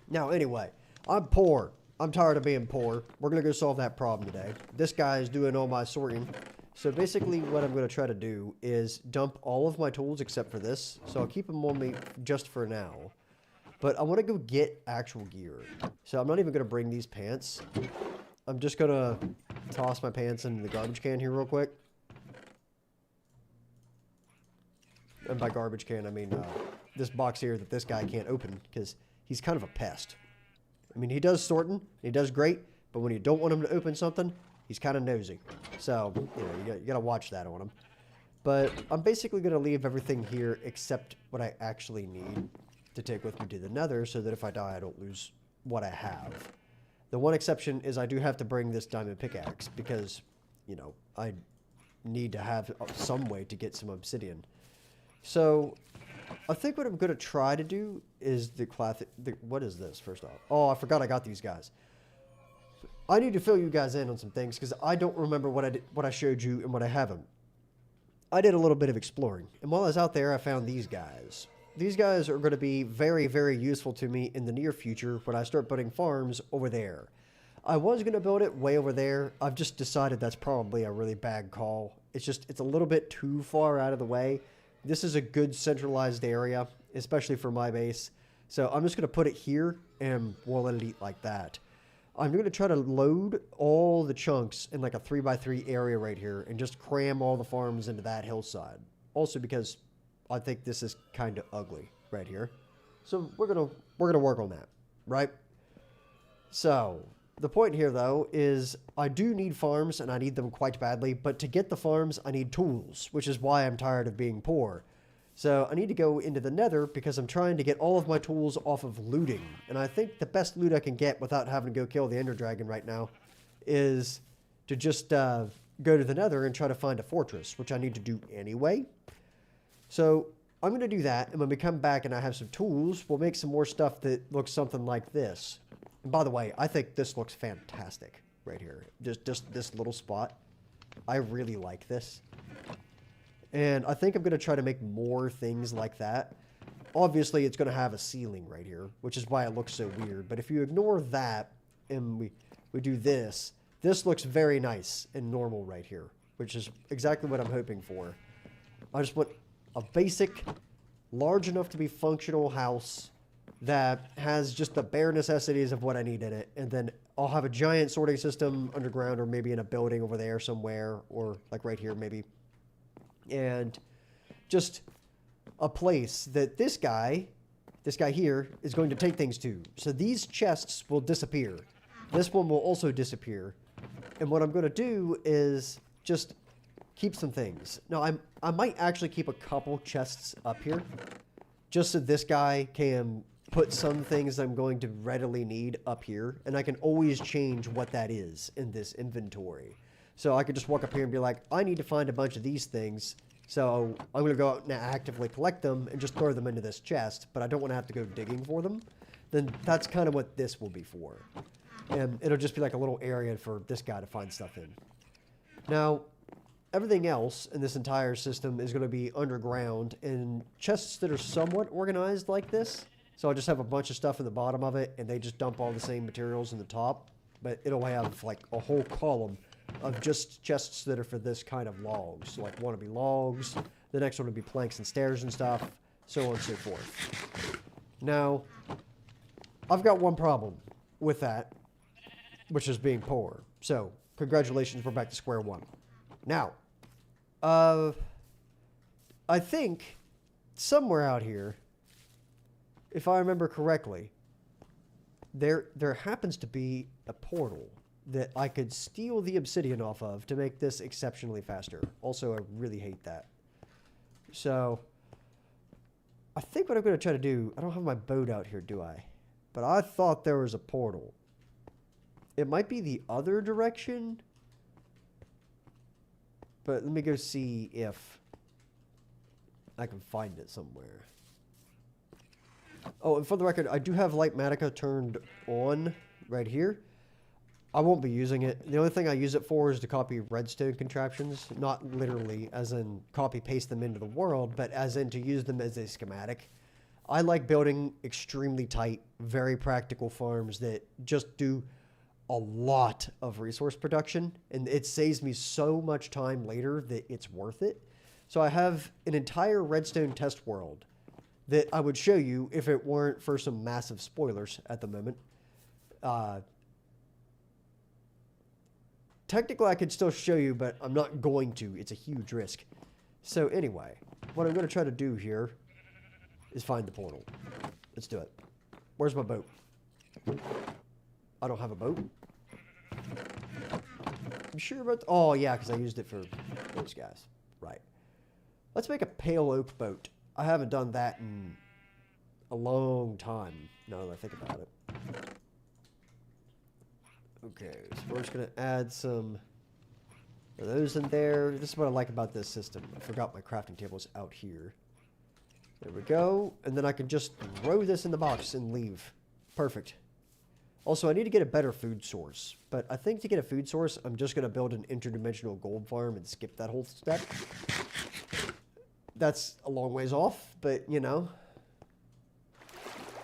Now, anyway, I'm poor. I'm tired of being poor. We're going to go solve that problem today. This guy is doing all my sorting. So basically what I'm going to try to do is dump all of my tools except for this. So I'll keep them on me just for now. But I want to go get actual gear. So I'm not even going to bring these pants. I'm just going to toss my pants in the garbage can here real quick. And by garbage can, I mean this box here that this guy can't open because he's kind of a pest. I mean, he does sorting, he does great, but when you don't want him to open something, he's kind of nosy. So, you know, you gotta watch that on him. But I'm basically gonna leave everything here except what I actually need to take with me to the Nether so that if I die, I don't lose what I have. The one exception is I do have to bring this diamond pickaxe because, you know, I need to have some way to get some obsidian. So, I think what I'm going to try to do is what is this, first off? Oh, I forgot I got these guys. I need to fill you guys in on some things because I don't remember what I showed you and what I haven't. I did a little bit of exploring, and while I was out there, I found these guys. These guys are going to be very, very useful to me in the near future when I start putting farms over there. I was going to build it way over there. I've just decided that's probably a really bad call. It's a little bit too far out of the way. This is a good centralized area, especially for my base. So I'm just going to put it here and we'll let it eat like that. I'm going to try to load all the chunks in like a 3x3 area right here and just cram all the farms into that hillside. Also because I think this is kind of ugly right here. So we're going to work on that, right? So the point here though is I do need farms and I need them quite badly, but to get the farms I need tools, which is why I'm tired of being poor. So I need to go into the Nether because I'm trying to get all of my tools off of looting. And I think the best loot I can get without having to go kill the Ender Dragon right now is to just go to the Nether and try to find a fortress, which I need to do anyway. So I'm going to do that, and when we come back and I have some tools, we'll make some more stuff that looks something like this. And by the way, I think this looks fantastic right here. Just this little spot. I really like this. And I think I'm going to try to make more things like that. Obviously, it's going to have a ceiling right here, which is why it looks so weird. But if you ignore that and we do this, this looks very nice and normal right here, which is exactly what I'm hoping for. I just want a basic, large enough to be functional house that has just the bare necessities of what I need in it. And then I'll have a giant sorting system underground or maybe in a building over there somewhere or like right here maybe. And just a place that this guy here is going to take things to. So these chests will disappear. This one will also disappear. And what I'm going to do is just keep some things. Now, I might actually keep a couple chests up here just so this guy can put some things I'm going to readily need up here. And I can always change what that is in this inventory. So I could just walk up here and be like, I need to find a bunch of these things. So I'm going to go out and actively collect them and just throw them into this chest. But I don't want to have to go digging for them. Then that's kind of what this will be for. And it'll just be like a little area for this guy to find stuff in. Now, everything else in this entire system is going to be underground in chests that are somewhat organized like this. So I'll just have a bunch of stuff in the bottom of it and they just dump all the same materials in the top. But it'll have like a whole column of just chests that are for this kind of logs. So like one will be logs, the next one will be planks and stairs and stuff, so on and so forth. Now, I've got one problem with that, which is being poor. So, congratulations, we're back to square one. Now, I think somewhere out here, if I remember correctly, there happens to be a portal that I could steal the obsidian off of to make this exceptionally faster. Also, I really hate that. So, I think what I'm going to try to do, I don't have my boat out here, do I? But I thought there was a portal. It might be the other direction. But let me go see if I can find it somewhere. Oh, and for the record, I do have Lightmatica turned on right here. I won't be using it. The only thing I use it for is to copy redstone contraptions. Not literally, as in copy-paste them into the world, but as in to use them as a schematic. I like building extremely tight, very practical farms that just do a lot of resource production, and it saves me so much time later that it's worth it. So I have an entire redstone test world that I would show you if it weren't for some massive spoilers at the moment. Technically, I could still show you, but I'm not going to. It's a huge risk. So anyway, what I'm going to try to do here is find the portal. Let's do it. Where's my boat? I don't have a boat. I'm sure about... Oh, yeah, because I used it for those guys. Right. Let's make a pale oak boat. I haven't done that in a long time, now that I think about it. Okay, so we're just going to add some of those in there. This is what I like about this system. I forgot my crafting table is out here. There we go. And then I can just throw this in the box and leave. Perfect. Also, I need to get a better food source. But I think to get a food source, I'm just going to build an interdimensional gold farm and skip that whole step. That's a long ways off, but, you know.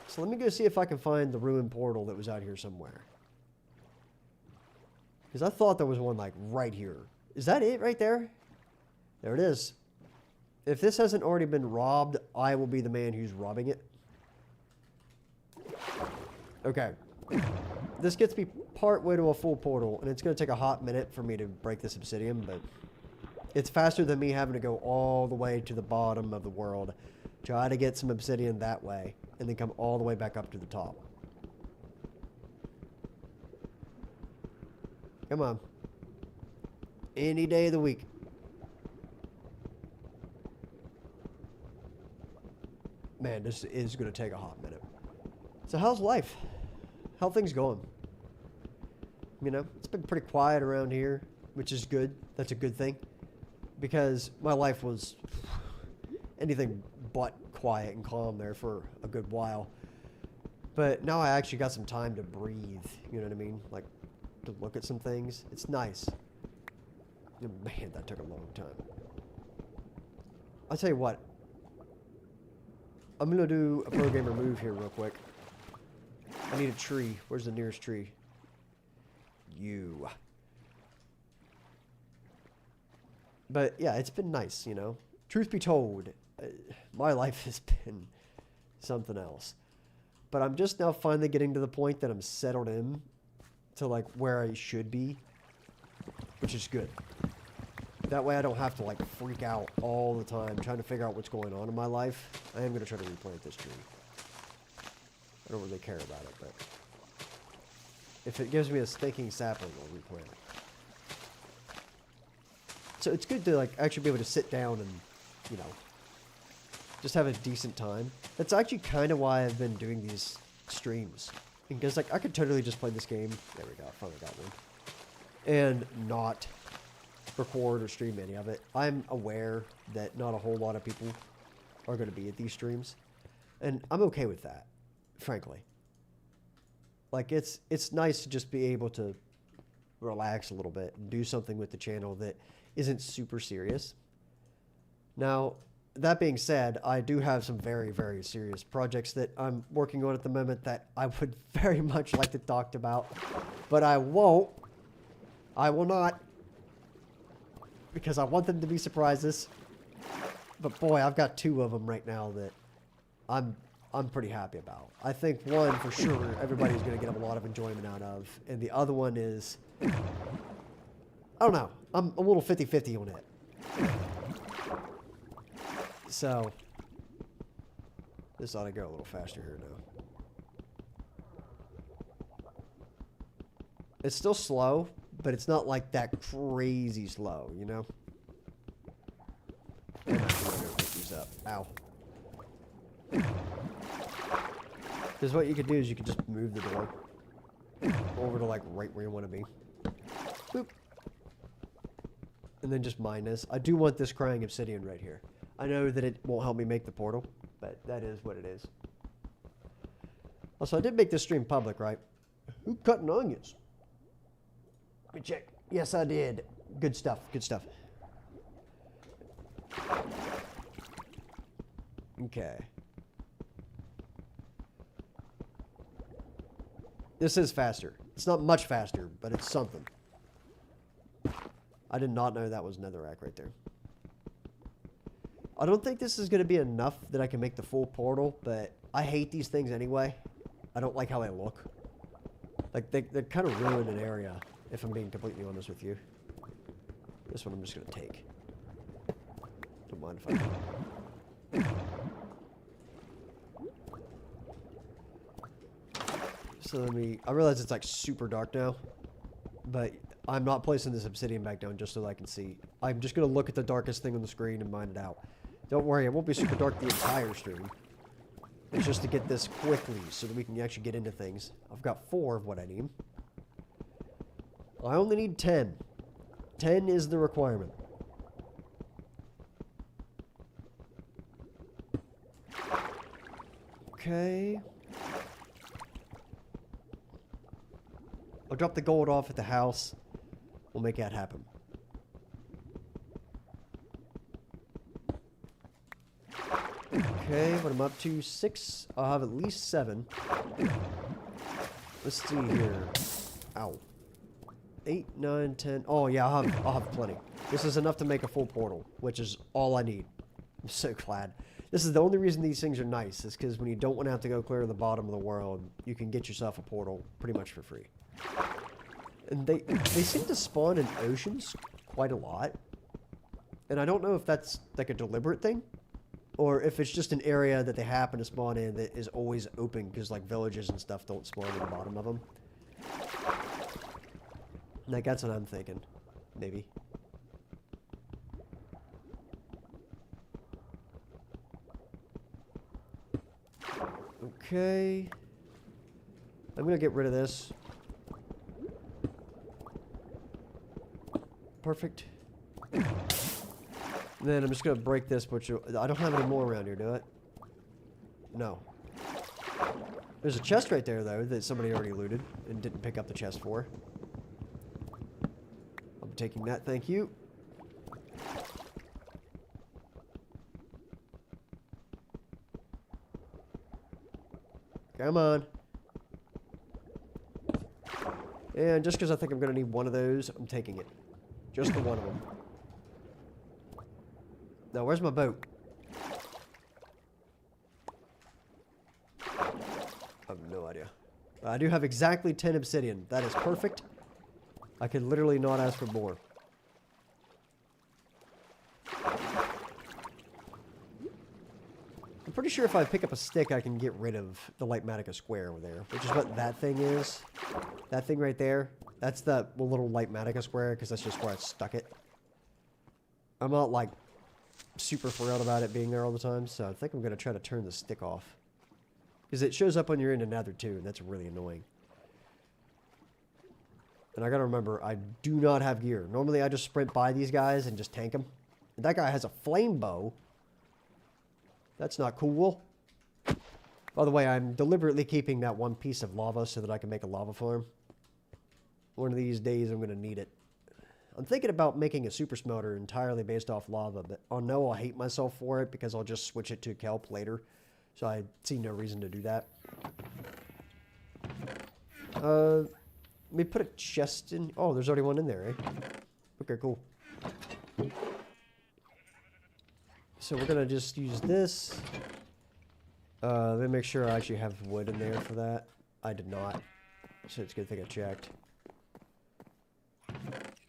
So let me go see if I can find the ruined portal that was out here somewhere. Because I thought there was one, like, right here. Is that it right there? There it is. If this hasn't already been robbed, I will be the man who's robbing it. Okay. This gets me part way to a full portal, and it's going to take a hot minute for me to break this obsidian, but it's faster than me having to go all the way to the bottom of the world, try to get some obsidian that way, and then come all the way back up to the top. Come on. Any day of the week. Man, this is going to take a hot minute. So how's life? How things going? You know, it's been pretty quiet around here, which is good. That's a good thing. Because my life was anything but quiet and calm there for a good while. But now I actually got some time to breathe. You know what I mean? Like, to look at some things. It's nice. Man, that took a long time. I'll tell you what. I'm going to do a pro gamer move here real quick. I need a tree. Where's the nearest tree? You. But yeah, it's been nice, you know. Truth be told, my life has been something else. But I'm just now finally getting to the point that I'm settled in to like where I should be, which is good. That way I don't have to like freak out all the time trying to figure out what's going on in my life. I am going to try to replant this tree. I don't really care about it, but if it gives me a stinking sapling, I'll replant it. So it's good to like actually be able to sit down and, you know, just have a decent time. That's actually kind of why I've been doing these streams. Because like I could totally just play this game. There we go, I finally got one. And not record or stream any of it. I'm aware that not a whole lot of people are going to be at these streams. And I'm okay with that, frankly. Like it's nice to just be able to relax a little bit and do something with the channel that isn't super serious. Now, that being said, I do have some very, very serious projects that I'm working on at the moment that I would very much like to talk about, but I won't. I will not, because I want them to be surprises. But boy, I've got two of them right now that I'm pretty happy about. I think one for sure everybody's going to get a lot of enjoyment out of, and the other one is, I don't know, I'm a little 50-50 on it. So, this ought to go a little faster here now. It's still slow, but it's not like that crazy slow, you know? I'm not gonna go pick these up. Ow. Because what you could do is you could just move the door over to like right where you want to be. Boop. And then just mine this. I do want this crying obsidian right here. I know that it won't help me make the portal, but that is what it is. Also, I did make this stream public, right? Who cutting onions? Let me check. Yes, I did. Good stuff. Good stuff. Okay. This is faster. It's not much faster, but it's something. I did not know that was netherrack right there. I don't think this is going to be enough that I can make the full portal, but I hate these things anyway. I don't like how they look. Like, they kind of ruin an area, if I'm being completely honest with you. This one I'm just going to take. Don't mind if I do. So let me... I realize it's like super dark now, but I'm not placing this obsidian back down just so that I can see. I'm just going to look at the darkest thing on the screen and mine it out. Don't worry, it won't be super dark the entire stream. It's just to get this quickly so that we can actually get into things. I've got 4 of what I need. I only need 10. 10 is the requirement. Okay. I'll drop the gold off at the house. We'll make that happen. Okay, what am I up to? 6. I'll have at least 7. Let's see here. Ow. 8, 9, 10. Oh yeah, I'll have plenty. This is enough to make a full portal, which is all I need. I'm so glad. This is the only reason these things are nice, is because when you don't want to have to go clear to the bottom of the world, you can get yourself a portal pretty much for free. And they seem to spawn in oceans quite a lot. And I don't know if that's like a deliberate thing, or if it's just an area that they happen to spawn in that is always open because like villages and stuff don't spawn in the bottom of them. Like, that's what I'm thinking. Maybe. Okay. I'm gonna get rid of this. Perfect. And then I'm just gonna break this, which I don't have any more around here, do it? No. There's a chest right there, though, that somebody already looted and didn't pick up the chest for. I'm taking that, thank you. Come on. And just because I think I'm going to need one of those, I'm taking it. Just the one of them. Now, where's my boat? I have no idea. I do have exactly 10 obsidian. That is perfect. I could literally not ask for more. I'm pretty sure if I pick up a stick, I can get rid of the light matica square over there, which is what that thing is. That thing right there, that's the little light matica square, because that's just where I stuck it. I'm not, like, super thrilled about it being there all the time, so I think I'm going to try to turn the stick off. Because it shows up when you're in Nether too, and that's really annoying. And I gotta remember, I do not have gear. Normally I just sprint by these guys and just tank them. And that guy has a flame bow. That's not cool. By the way, I'm deliberately keeping that one piece of lava so that I can make a lava farm. One of these days I'm gonna need it. I'm thinking about making a super smelter entirely based off lava, but I know I'll hate myself for it because I'll just switch it to kelp later. So I see no reason to do that. Let me put a chest in. Oh, there's already one in there, eh? Okay, cool. So we're gonna just use this. Let me make sure I actually have wood in there for that. I did not. So it's a good thing I checked.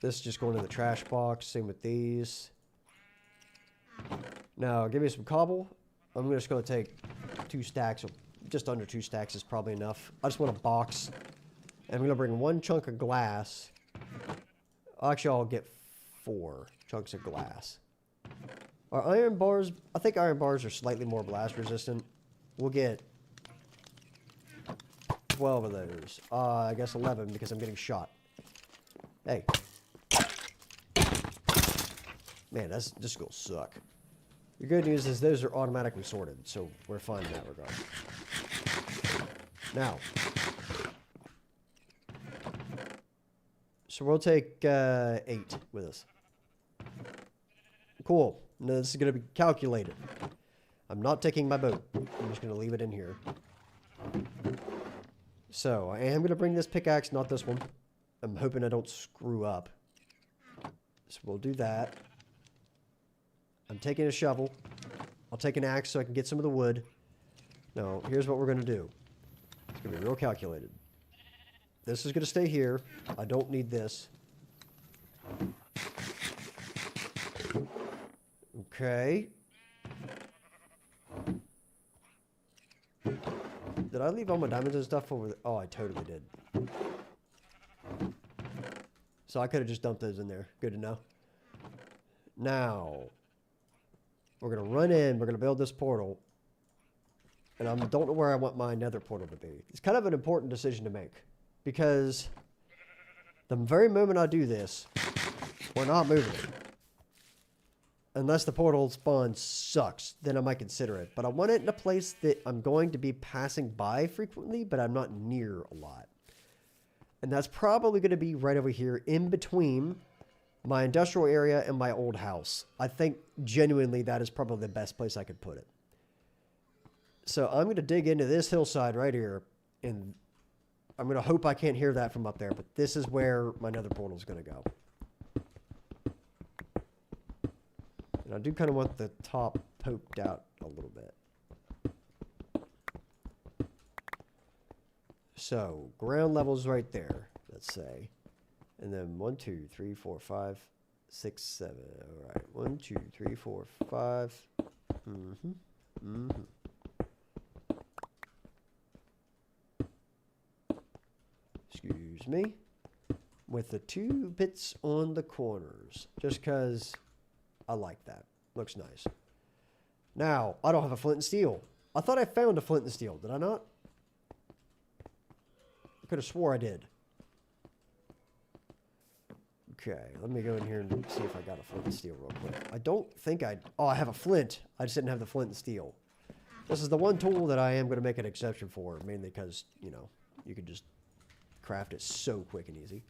This is just going in the trash box. Same with these. Now, give me some cobble. I'm just going to take 2 stacks, or just under 2 stacks is probably enough. I just want a box. And I'm going to bring 1 chunk of glass. Actually, I'll get 4 chunks of glass. Are iron bars... I think iron bars are slightly more blast resistant. We'll get 12 of those. I guess 11 because I'm getting shot. Hey. Man, that's just going to suck. The good news is those are automatically sorted, so we're fine in that regard. Now. So we'll take 8 with us. Cool. Now this is going to be calculated. I'm not taking my boat. I'm just going to leave it in here. So I am going to bring this pickaxe, not this one. I'm hoping I don't screw up. So we'll do that. I'm taking a shovel. I'll take an axe so I can get some of the wood. Now, here's what we're going to do. It's going to be real calculated. This is going to stay here. I don't need this. Okay. Did I leave all my diamonds and stuff over there? Oh, I totally did. So I could have just dumped those in there. Good to know. Now, we're going to run in. We're going to build this portal. And I don't know where I want my nether portal to be. It's kind of an important decision to make. Because the very moment I do this, we're not moving it. Unless the portal spawn sucks, then I might consider it. But I want it in a place that I'm going to be passing by frequently, but I'm not near a lot. And that's probably going to be right over here in between my industrial area and my old house. I think genuinely that is probably the best place I could put it. So I'm going to dig into this hillside right here. And I'm going to hope I can't hear that from up there. But this is where my nether portal is going to go. And I do kind of want the top poked out a little bit. So, ground level's right there, let's say. And then 1, 2, 3, 4, 5, 6, 7. All right. 1, 2, 3, 4, 5. Excuse me. With the 2 bits on the corners. Just because I like that. Looks nice. Now, I don't have a flint and steel. I thought I found a flint and steel. Did I not? I could have swore I did. Okay, let me go in here and see if I got a flint and steel real quick. I don't think I... Oh, I have a flint. I just didn't have the flint and steel. This is the one tool that I am going to make an exception for. Mainly because, you know, you can just craft it so quick and easy.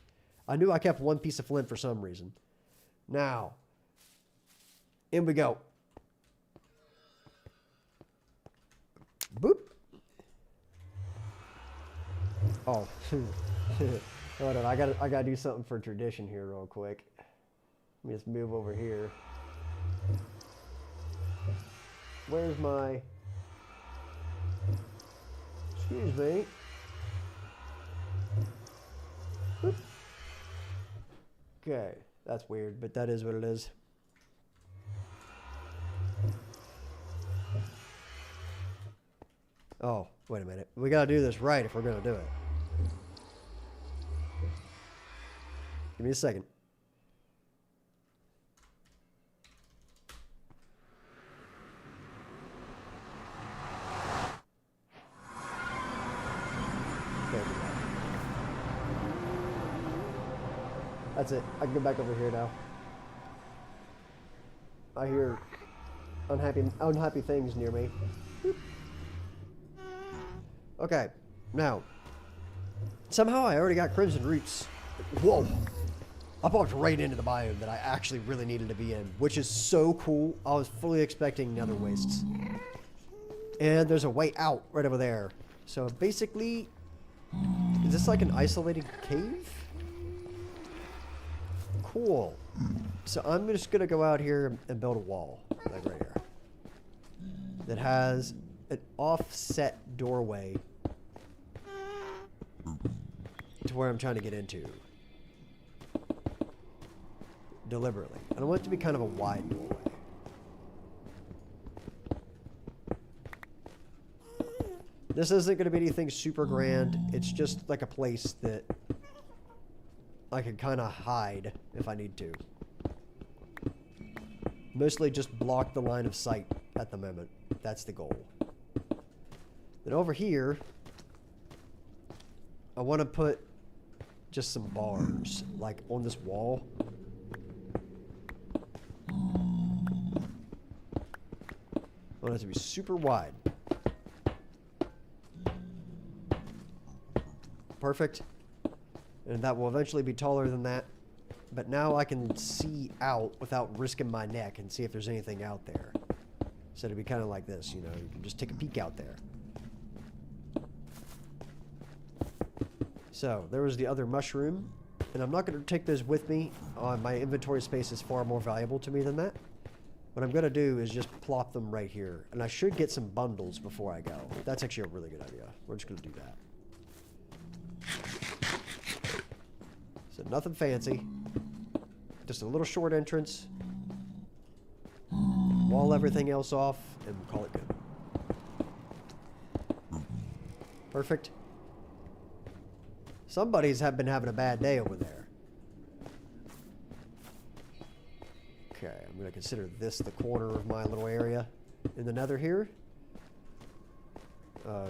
I knew I kept one piece of flint for some reason. Now... in we go. Boop. Oh. Hold on, I gotta do something for tradition here real quick. Let me just move over here. Where's my... Excuse me. Boop. Okay, that's weird, but that is what it is. Oh, wait a minute. We gotta do this right if we're gonna do it. Give me a second. There we go. That's it. I can go back over here now. I hear unhappy things near me. Boop. Okay, now, somehow I already got crimson roots. Whoa! I walked right into the biome that I actually really needed to be in, which is so cool. I was fully expecting nether wastes. And there's a way out right over there. So basically, is this like an isolated cave? Cool. So I'm just going to go out here and build a wall, like right here, that has an offset doorway to where I'm trying to get into. Deliberately. And I want it to be kind of a wide doorway. This isn't going to be anything super grand. It's just like a place that I can kind of hide if I need to. Mostly just block the line of sight at the moment. That's the goal. Then over here, I want to put just some bars, like on this wall. I want it to be super wide. Perfect. And that will eventually be taller than that. But now I can see out without risking my neck and see if there's anything out there. So it'd be kind of like this, you know, you can just take a peek out there. So, there was the other mushroom. And I'm not going to take those with me. My inventory space is far more valuable to me than that. What I'm going to do is just plop them right here. And I should get some bundles before I go. That's actually a really good idea. We're just going to do that. So nothing fancy. Just a little short entrance. Wall everything else off and we'll call it good. Perfect. Somebody's been having a bad day over there. Okay, I'm going to consider this the corner of my little area in the Nether here.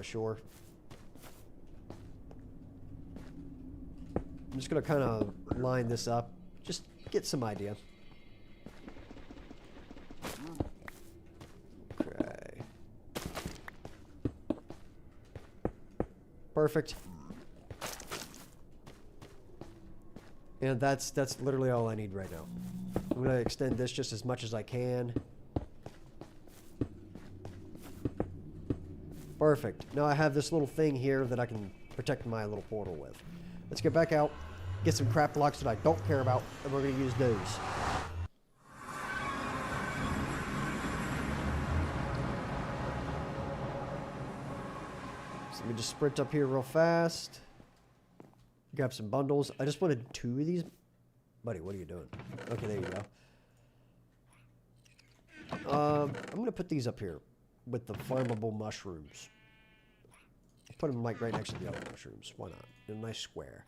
Sure. I'm just going to kind of line this up. Just get some idea. Okay. Perfect. And that's literally all I need right now. I'm going to extend this just as much as I can. Perfect. Now I have this little thing here that I can protect my little portal with. Let's get back out, get some crap blocks that I don't care about, and we're going to use those. So let me just sprint up here real fast. Grab some bundles. I just wanted 2 of these. Buddy, what are you doing? Okay, there you go. I'm going to put these up here with the farmable mushrooms. Put them like right next to the other mushrooms. Why not? In a nice square.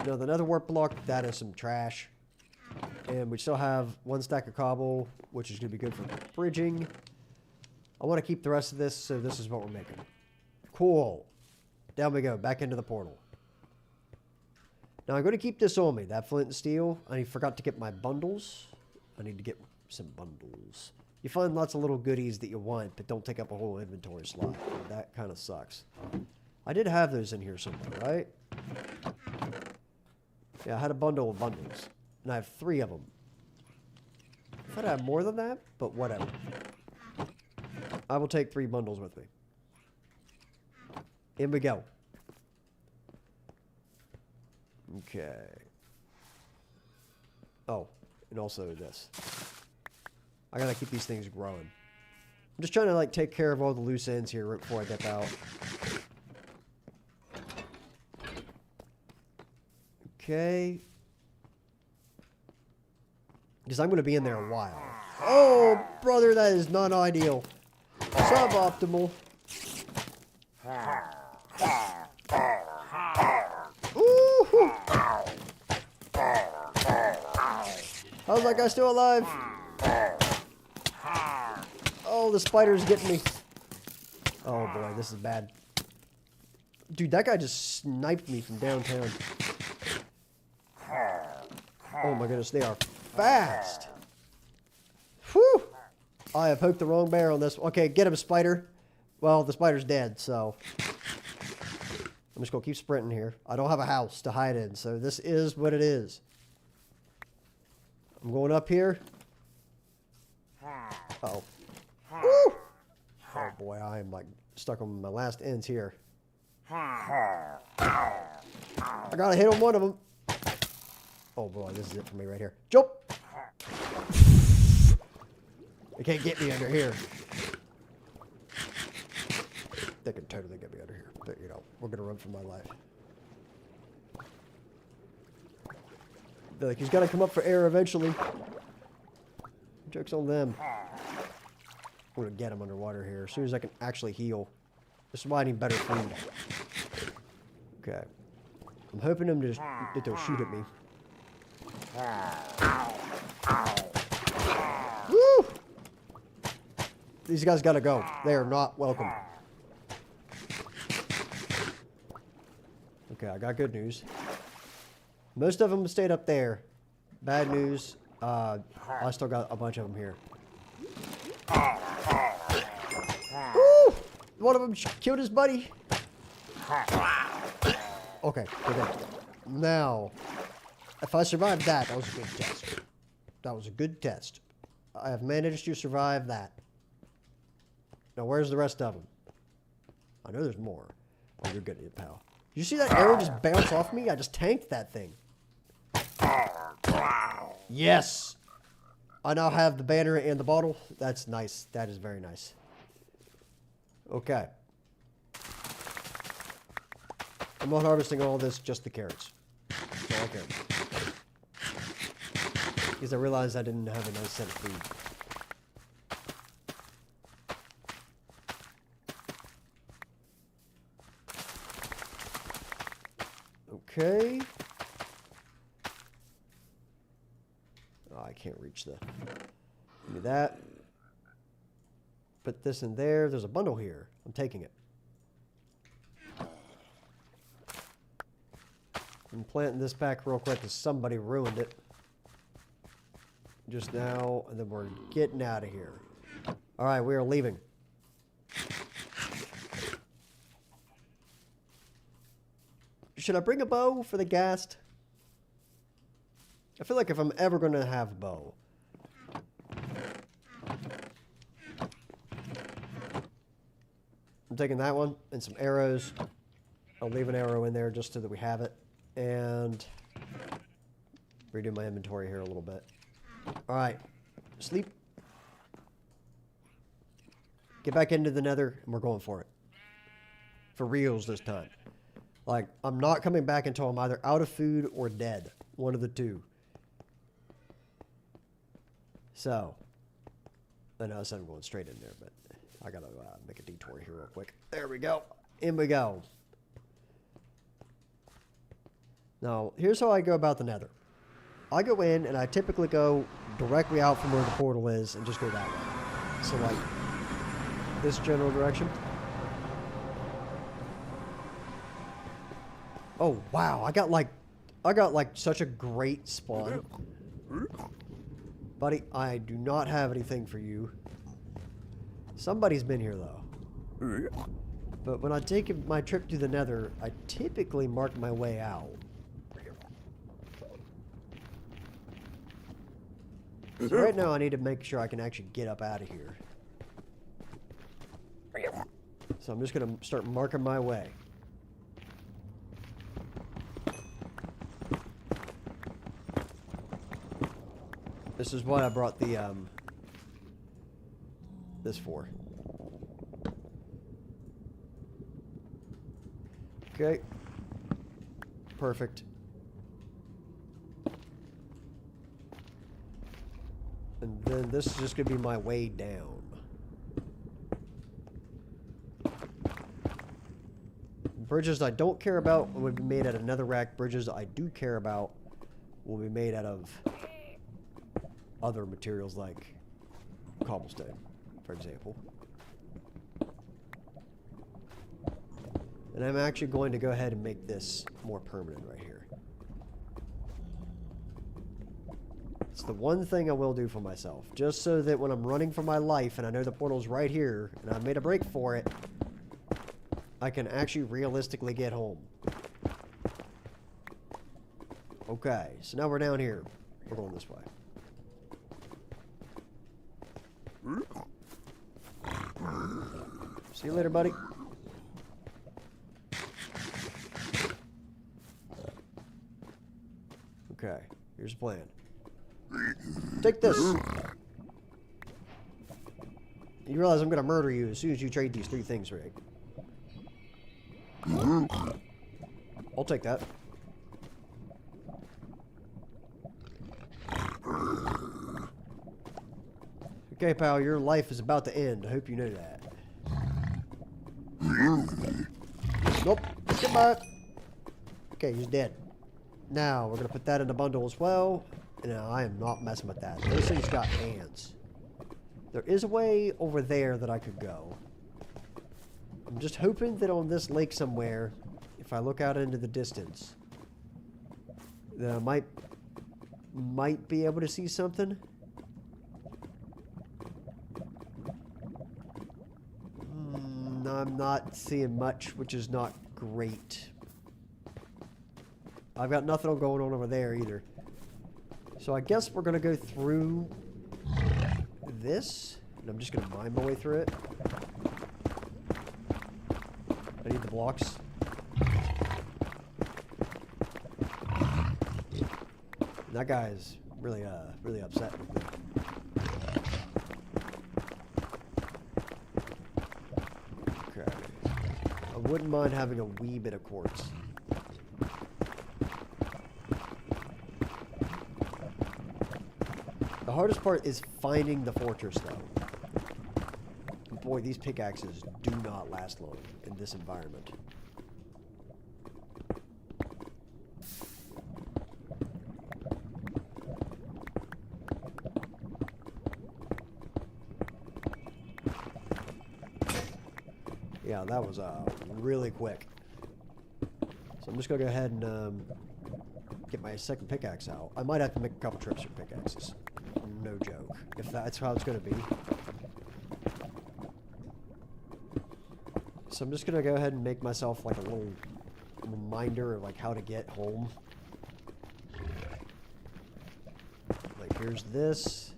Now, the nether warp block, that is some trash. And we still have 1 stack of cobble, which is going to be good for bridging. I want to keep the rest of this, so this is what we're making. Cool. Down we go. Back into the portal. Now, I'm going to keep this on me, that flint and steel. I forgot to get my bundles. I need to get some bundles. You find lots of little goodies that you want, but don't take up a whole inventory slot. That kind of sucks. I did have those in here somewhere, right? Yeah, I had a bundle of bundles. And I have 3 of them. I thought I had more than that, but whatever. I will take 3 bundles with me. In we go. Okay. Oh, and also this. I gotta keep these things growing. I'm just trying to like take care of all the loose ends here right before I dip out. Okay. Because I'm gonna be in there a while. Oh, brother, that is not ideal. Suboptimal. Ooh. How's that guy still alive? Oh, the spider's getting me. Oh boy, this is bad. Dude, that guy just sniped me from downtown. Oh my goodness, they are fast. Whew! I have poked the wrong bear on this. Okay, get him, spider. Well, the spider's dead, so I'm just gonna keep sprinting here. I don't have a house to hide in, so this is what it is. I'm going up here. Uh-oh. Woo! Oh boy, I am like stuck on my last ends here. I gotta hit on one of them. Oh boy, this is it for me right here. Jump! They can't get me under here. They can totally get me under here. But, you know, we're gonna run for my life. They're like, he's gotta come up for air eventually. Joke's on them. I'm gonna get him underwater here as soon as I can actually heal. This is why I need better food. Okay. I'm hoping them that they'll shoot at me. Woo! These guys gotta go. They are not welcome. Okay, I got good news. Most of them stayed up there. Bad news. I still got a bunch of them here. Woo! One of them killed his buddy. Okay, we're good. Now, if I survived that, that was a good test. That was a good test. I have managed to survive that. Now, where's the rest of them? I know there's more. Oh, you're good at it, pal. You see that arrow just bounce off me? I just tanked that thing. Yes! I now have the banner and the bottle. That's nice. That is very nice. Okay. I'm not harvesting all this, just the carrots. That's all I care about. Because I realized I didn't have a nice set of food. Okay. Oh, I can't reach the... Give me that. Put this in there. There's a bundle here. I'm taking it. I'm planting this back real quick because somebody ruined it just now, and then we're getting out of here. All right, we are leaving. Should I bring a bow for the ghast? I feel like if I'm ever going to have a bow. I'm taking that one and some arrows. I'll leave an arrow in there just so that we have it. And redo my inventory here a little bit. All right, sleep. Get back into the Nether, and we're going for it. For reals this time. Like, I'm not coming back until I'm either out of food or dead. One of the two. So, I know I said I'm going straight in there, but I gotta make a detour here real quick. There we go. In we go. Now, here's how I go about the Nether. I go in, and I typically go directly out from where the portal is and just go that way. So, like, this general direction. Oh, wow. I got like such a great spawn. Buddy, I do not have anything for you. Somebody's been here, though. But when I take my trip to the Nether, I typically mark my way out. So right now, I need to make sure I can actually get up out of here. So I'm just going to start marking my way. This is what I brought the, this for. Okay. Perfect. And then this is just going to be my way down. Bridges I don't care about would be made out of netherrack. Bridges I do care about will be made out of other materials like cobblestone, for example. And I'm actually going to go ahead and make this more permanent right here. It's the one thing I will do for myself, just so that when I'm running for my life and I know the portal's right here and I made a break for it, I can actually realistically get home. Okay, so now we're down here. We're going this way. See you later, buddy. Okay, here's the plan. Take this. You realize I'm going to murder you as soon as you trade these 3 things, right? I'll take that. Okay, pal, your life is about to end. I hope you know that. Nope. Goodbye. Okay, he's dead. Now, we're going to put that in the bundle as well. And I am not messing with that. Those things got hands. There is a way over there that I could go. I'm just hoping that on this lake somewhere, if I look out into the distance, that I might be able to see something. I'm not seeing much, which is not great. I've got nothing going on over there either. So I guess we're going to go through this. And I'm just going to mine my way through it. I need the blocks. That guy is really, really upset with me. Okay. I wouldn't mind having a wee bit of quartz. The hardest part is finding the fortress, though. Boy, these pickaxes do not last long in this environment. Yeah, that was really quick. So I'm just going to go ahead and get my second pickaxe out. I might have to make a couple trips for pickaxes. No joke. If that's how it's going to be. So I'm just going to go ahead and make myself like a little reminder of like how to get home. Like here's this.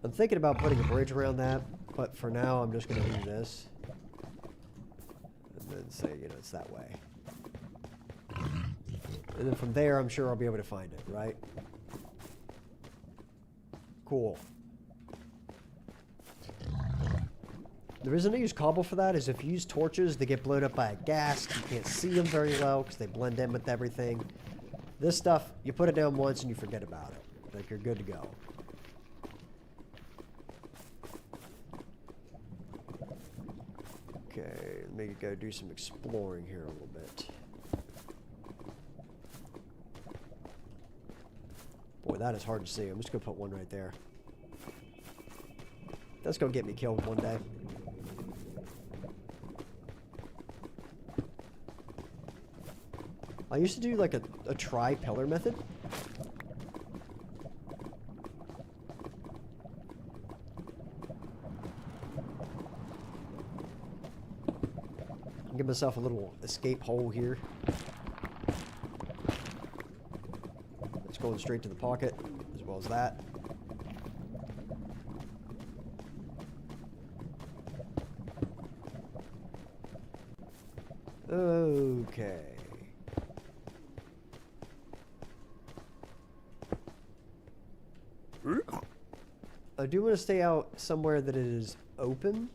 I'm thinking about putting a bridge around that, but for now I'm just going to do this. And then say, you know, it's that way. And then from there, I'm sure I'll be able to find it, right? Cool. The reason I use cobble for that is if you use torches, they get blown up by a gas. You can't see them very well because they blend in with everything. This stuff, you put it down once and you forget about it. Like, you're good to go. Okay, let me go do some exploring here a little bit. Boy, that is hard to see. I'm just going to put one right there. That's going to get me killed one day. I used to do like a tri-pillar method. Give myself a little escape hole here. It's going straight to the pocket, as well as that. Okay. I do want to stay out somewhere that is open.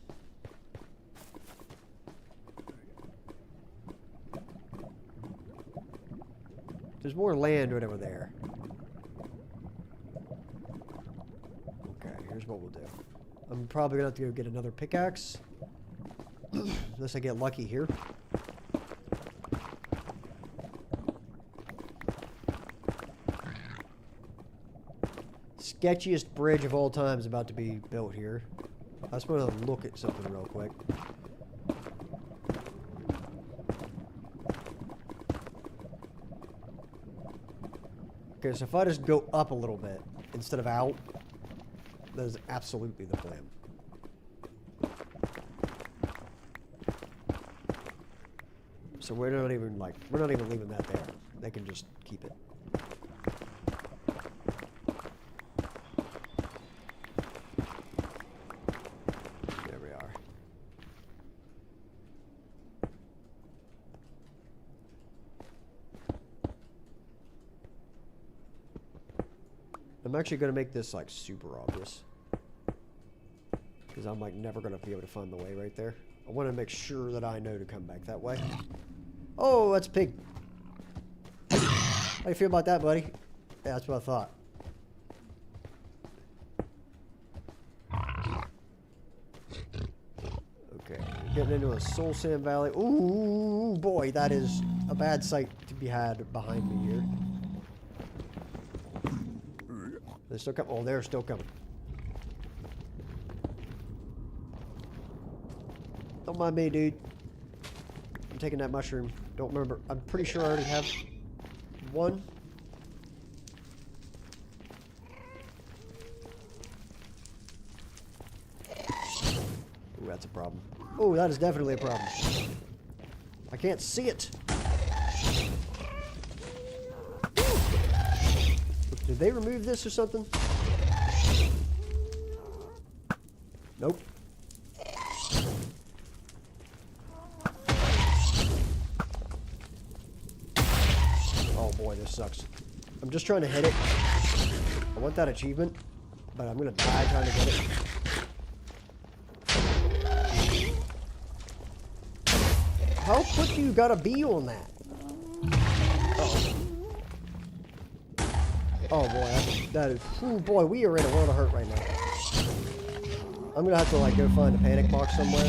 There's more land right over there. Okay, here's what we'll do. I'm probably gonna have to go get another pickaxe. Unless I get lucky here. Sketchiest bridge of all time is about to be built here. I just want to look at something real quick. Okay, so if I just go up a little bit instead of out, that is absolutely the plan. So we're not even leaving that there. They can just keep it. There we are. I'm actually going to make this like super obvious. Because I'm like never going to be able to find the way right there. I want to make sure that I know to come back that way. Oh, that's a pig. How do you feel about that, buddy? Yeah, that's what I thought. Okay, getting into a soul sand valley. Ooh, boy, that is a bad sight to be had behind me here. They're still coming. Oh, they're still coming. Don't mind me, dude. I'm taking that mushroom. Don't remember. I'm pretty sure I already have one. Ooh, that's a problem. Oh, that is definitely a problem. I can't see it. Did they remove this or something? Nope. boy, this sucks. I'm just trying to hit it. I want that achievement, but I'm gonna die trying to get it. How quick do you gotta be on that? Uh-oh. Oh boy, that is, oh boy, we are in a world of hurt right now. I'm gonna have to like go find a panic box somewhere.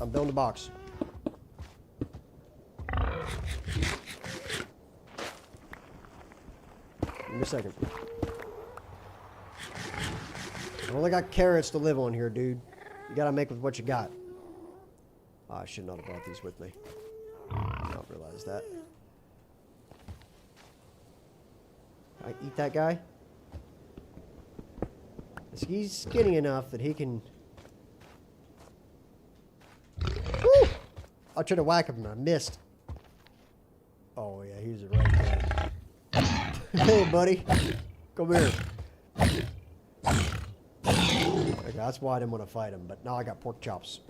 I'm building a box. Give me a second. I only got carrots to live on here, dude. You gotta make with what you got. Oh, I should not have brought these with me. I don't realize that. I eat that guy? He's skinny enough that he can... Woo! I tried to whack him and I missed. Oh yeah, he's a right there. Hey buddy, come here. Okay, that's why I didn't want to fight him, but now I got pork chops.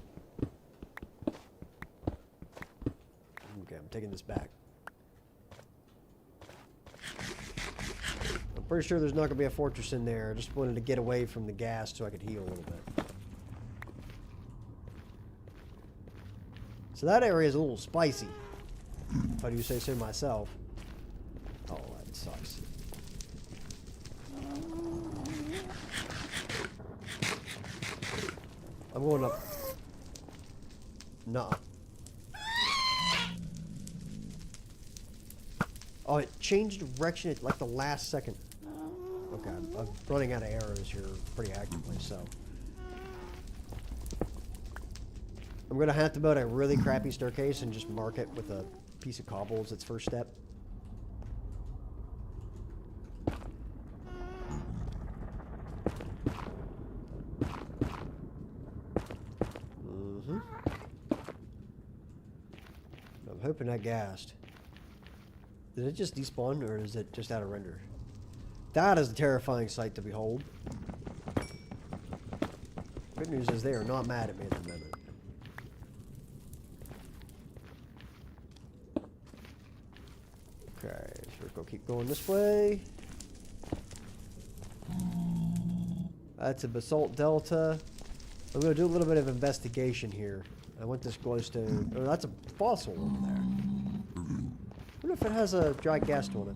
Okay, I'm taking this back. I'm pretty sure there's not going to be a fortress in there. I just wanted to get away from the gas so I could heal a little bit. So that area is a little spicy, if I do say so myself. Oh, that sucks. I'm going up. Nuh-uh. Oh, it changed direction at like the last second. Okay, I'm running out of arrows here pretty actively, so. I'm going to have to build a really crappy staircase and just mark it with a piece of cobble as its first step. Mm-hmm. I'm hoping that gassed. Did it just despawn or is it just out of render? That is a terrifying sight to behold. Good news is they are not mad at me at the moment. Okay, so we're gonna keep going this way. That's a basalt delta. I'm gonna do a little bit of investigation here. I want this glowstone. Oh, that's a fossil over there. I wonder if it has a dry gas on it.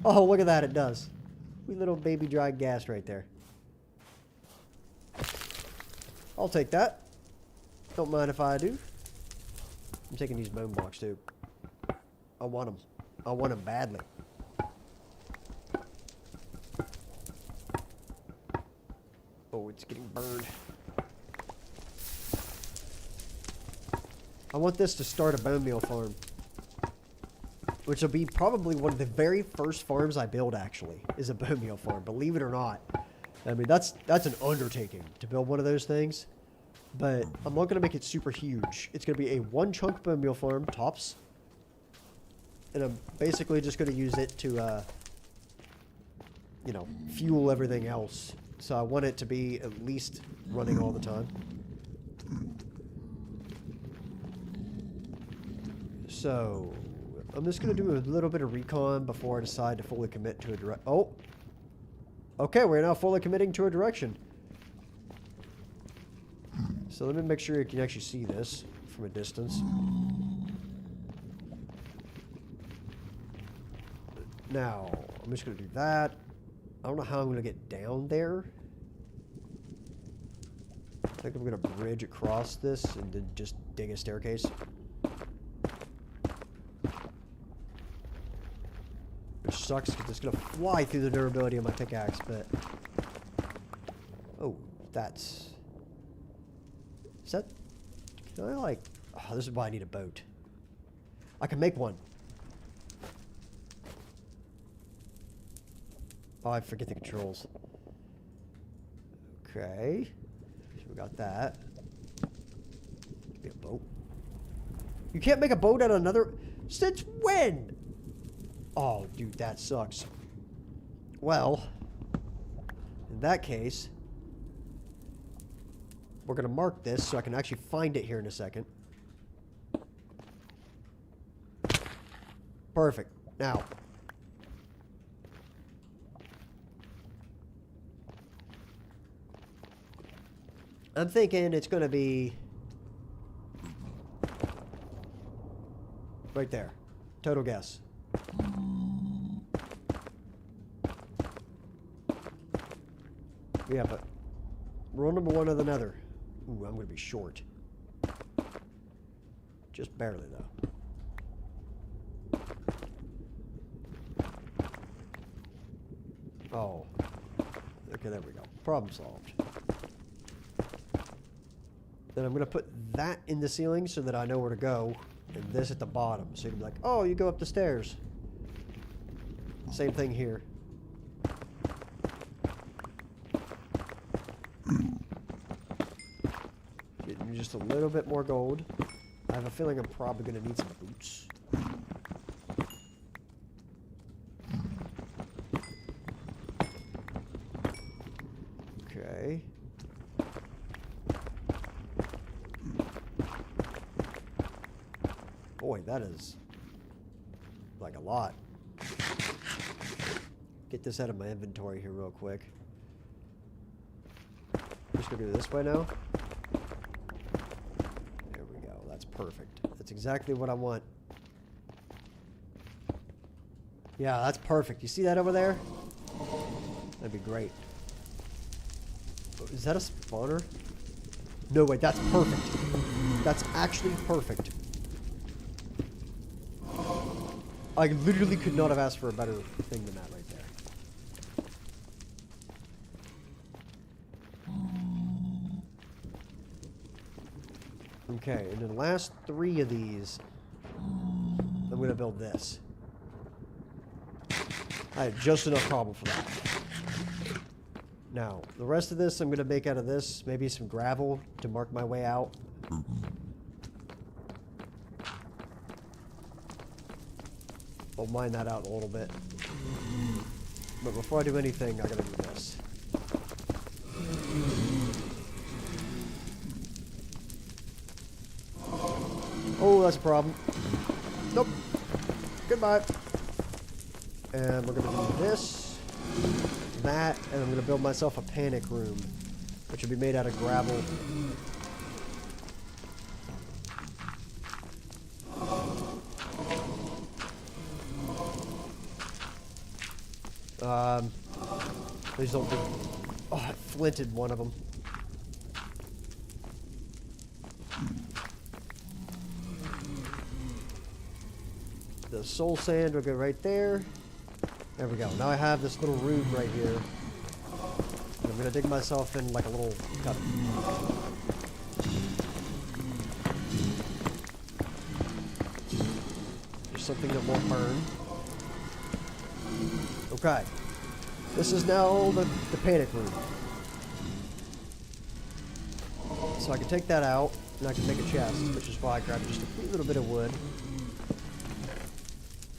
Oh, look at that, it does. Wee little baby dry gas right there. I'll take that. Don't mind if I do. I'm taking these bone blocks too. I want them. I want them badly. Oh, it's getting burned. I want this to start a bone meal farm. Which will be probably one of the very first farms I build, actually, is a bone meal farm. Believe it or not. I mean, that's an undertaking to build one of those things. But I'm not going to make it super huge. It's going to be a one-chunk bone meal farm, tops. And I'm basically just going to use it to, you know, fuel everything else. So I want it to be at least running all the time. So I'm just going to do a little bit of recon before I decide to fully commit to a direct... Oh! Okay, we're now fully committing to a direction. So let me make sure you can actually see this from a distance. Now, I'm just going to do that. I don't know how I'm going to get down there. I think I'm going to bridge across this and then just dig a staircase. Which sucks because it's going to fly through the durability of my pickaxe, but... Oh, that's... Is that... Can I, like... Oh, this is why I need a boat. I can make one. Oh, I forget the controls. Okay. So we got that. Be a boat. You can't make a boat out of another... Since when? Oh, dude, that sucks. Well, in that case, we're going to mark this so I can actually find it here in a second. Perfect. Now, I'm thinking it's going to be right there. Total guess. Yeah, but rule number one of the Nether. Ooh, I'm going to be short. Just barely, though. Oh. Okay, there we go. Problem solved. Then I'm going to put that in the ceiling so that I know where to go, and this at the bottom. So you can be like, oh, you go up the stairs. Same thing here. Getting just a little bit more gold. I have a feeling I'm probably going to need some boots. Okay. Boy, that is like a lot. Get this out of my inventory here real quick. I'm just gonna go this way now. There we go. That's perfect. That's exactly what I want. Yeah, that's perfect. You see that over there? That'd be great. Is that a spawner? No, wait, that's perfect. That's actually perfect. I literally could not have asked for a better thing than that right there. Okay, and then the last 3 of these, I'm going to build this. I have just enough cobble for that. Now, the rest of this I'm going to make out of this, maybe some gravel to mark my way out. I'll mine that out a little bit. But before I do anything, I gotta do this. Oh, that's a problem. Nope. Goodbye. And we're gonna do this, that, and I'm gonna build myself a panic room, which will be made out of gravel. Please don't be... Oh, I flinted one of them. The soul sand will go right there. There we go. Now I have this little room right here. And I'm going to dig myself in like a little cut. Just something that won't burn. Okay. This is now the panic room. So I can take that out, and I can make a chest, which is why I grabbed just a little bit of wood.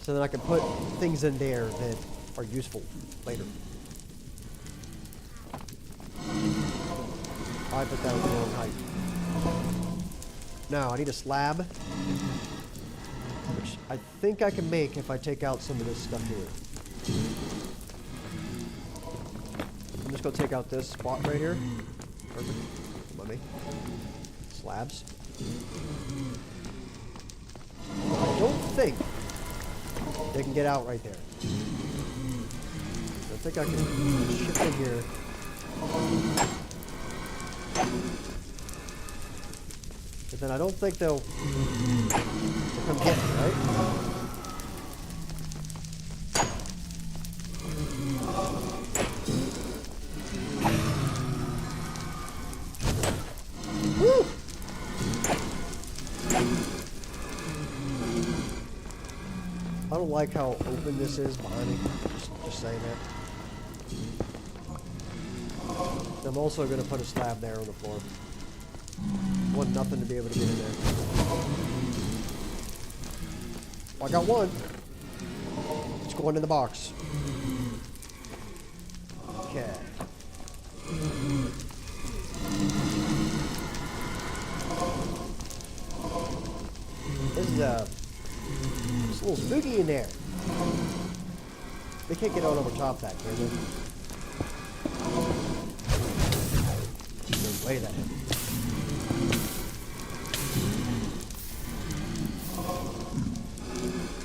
So that I can put things in there that are useful later. I put that at the wrong height. Now, I need a slab, which I think I can make if I take out some of this stuff here. I'm just going to take out this spot right here. Perfect. Let me. Slabs. I don't think they can get out right there. I think I can shift in here. But then I don't think they'll come get me, right? Woo! I don't like how open this is behind me. Just saying that. I'm also going to put a slab there on the floor. Want nothing to be able to get in there. Well, I got one. It's going in the box. Okay. This is it's a little spooky in there. They can't get on over top of that, can they? No way that happened.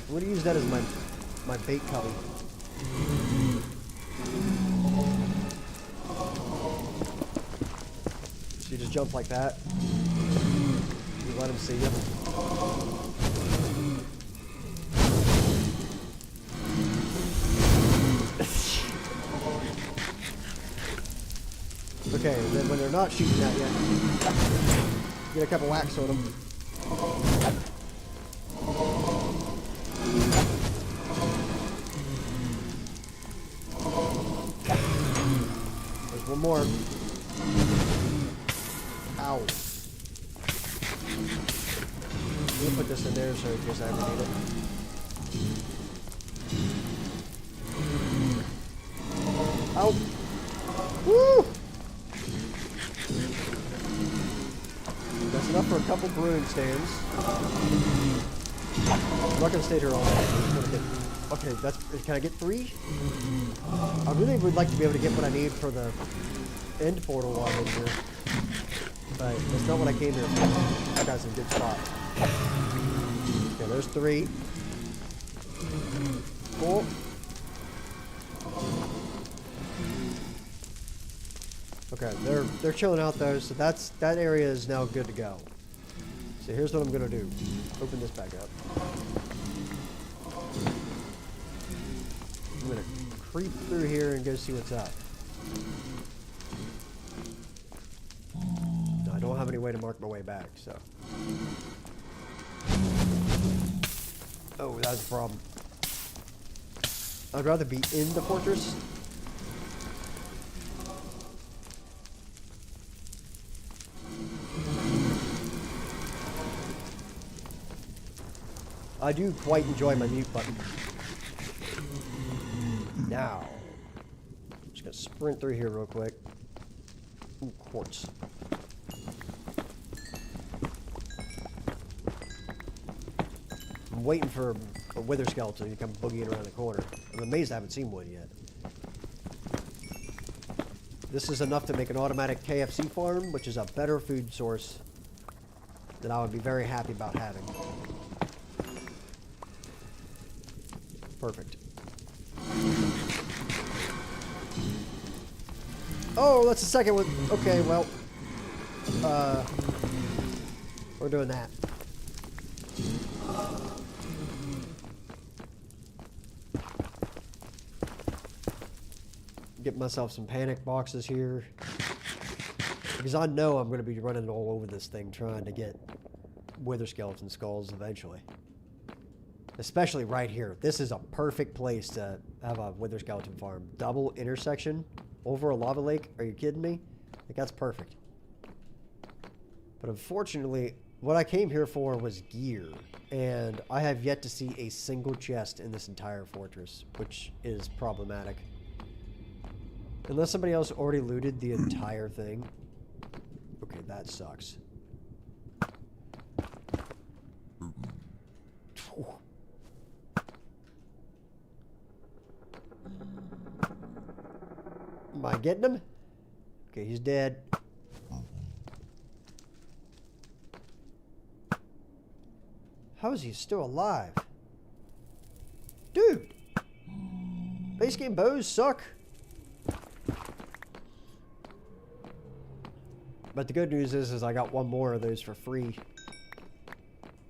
I'm gonna use that as my bait cubby. So you just jump like that. You let him see you. Okay, and then when they're not shooting at you, get a couple whacks on them. There's one more. Ow. I'm gonna put this in there so in case I ever need it. Ow. Woo! That's enough for a couple brewing stands. I'm not gonna stay here all day. Okay, can I get 3? I really would like to be able to get what I need for the end portal while I'm in here. But that's not what I came here for. I got some good spot. Okay, there's 3. Cool. Okay, they're chilling out though, so that area is now good to go. So here's what I'm gonna do. Open this back up. I'm gonna creep through here and go see what's up. No, I don't have any way to mark my way back, so. Oh, that's a problem. I'd rather be in the fortress. I do quite enjoy my mute button. Now, I'm just gonna sprint through here real quick. Ooh, quartz. I'm waiting for a wither skeleton to come boogieing around the corner. I'm amazed I haven't seen one yet. This is enough to make an automatic KFC farm, which is a better food source that I would be very happy about having. Perfect. Oh, that's the second one. Okay, well, we're doing that. Get myself some panic boxes here. Because I know I'm going to be running all over this thing trying to get wither skeleton skulls eventually. Especially right here. This is a perfect place to have a wither skeleton farm. Double intersection over a lava lake. Are you kidding me? Like, that's perfect. But unfortunately, what I came here for was gear. And I have yet to see a single chest in this entire fortress, which is problematic. Unless somebody else already looted the entire thing. Okay, that sucks. Am I getting him? Okay, he's dead. How is he still alive? Dude! Base game bows suck. But the good news is I got one more of those for free.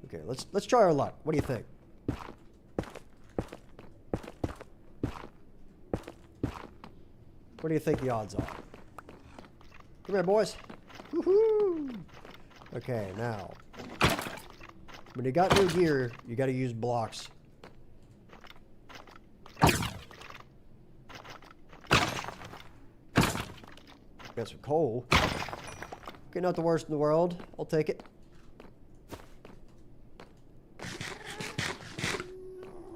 Okay, let's try our luck. What do you think? What do you think the odds are? Come here, boys. Woohoo! Okay, now. When you got new gear, you got to use blocks. Got some coal. Okay, not the worst in the world. I'll take it.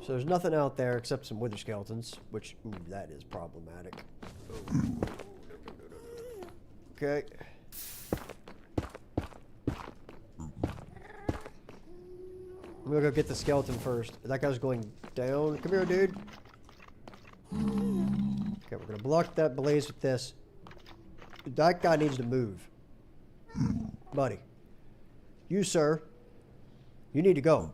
So there's nothing out there except some wither skeletons, which, that is problematic. Okay. I'm gonna go get the skeleton first. That guy's going down. Come here, dude. Okay, we're gonna block that blaze with this. That guy needs to move. Buddy. You, sir. You need to go.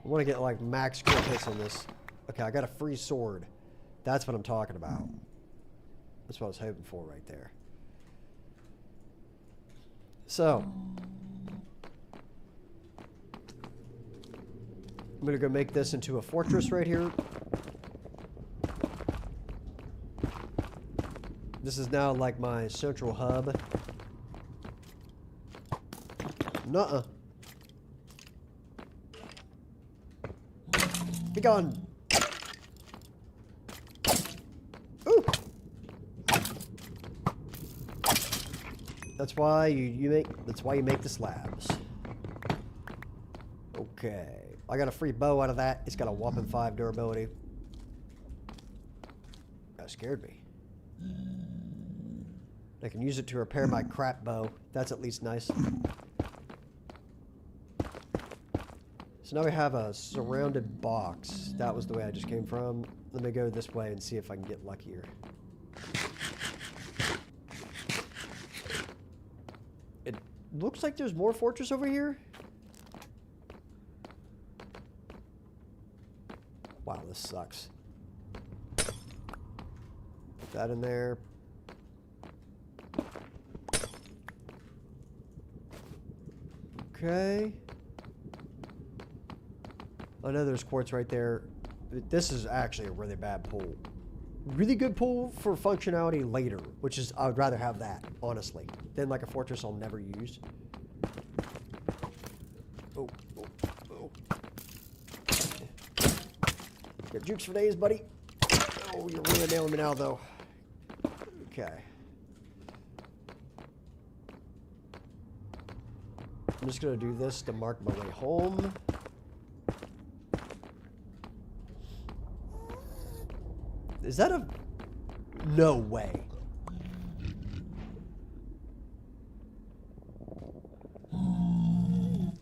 I want to get like max crit hits on this. Okay, I got a free sword. That's what I'm talking about. That's what I was hoping for right there. So, I'm going to go make this into a fortress right here. This is now like my central hub. Nuh-uh. Be gone. Ooh. That's why you make the slabs. Okay. I got a free bow out of that. It's got a whopping 5 durability. That scared me. I can use it to repair my crap bow. That's at least nice. So now we have a surrounded box. That was the way I just came from. Let me go this way and see if I can get luckier. It looks like there's more fortress over here. Wow, this sucks. Put that in there. Okay. I know there's quartz right there. This is actually a really bad pool. Really good pool for functionality later, which is, I would rather have that, honestly, than like a fortress I'll never use. Oh, oh, oh. Got jukes for days, buddy. Oh, you're really nailing me now, though. Okay. I'm just gonna do this to mark my way home. Is that a... No way.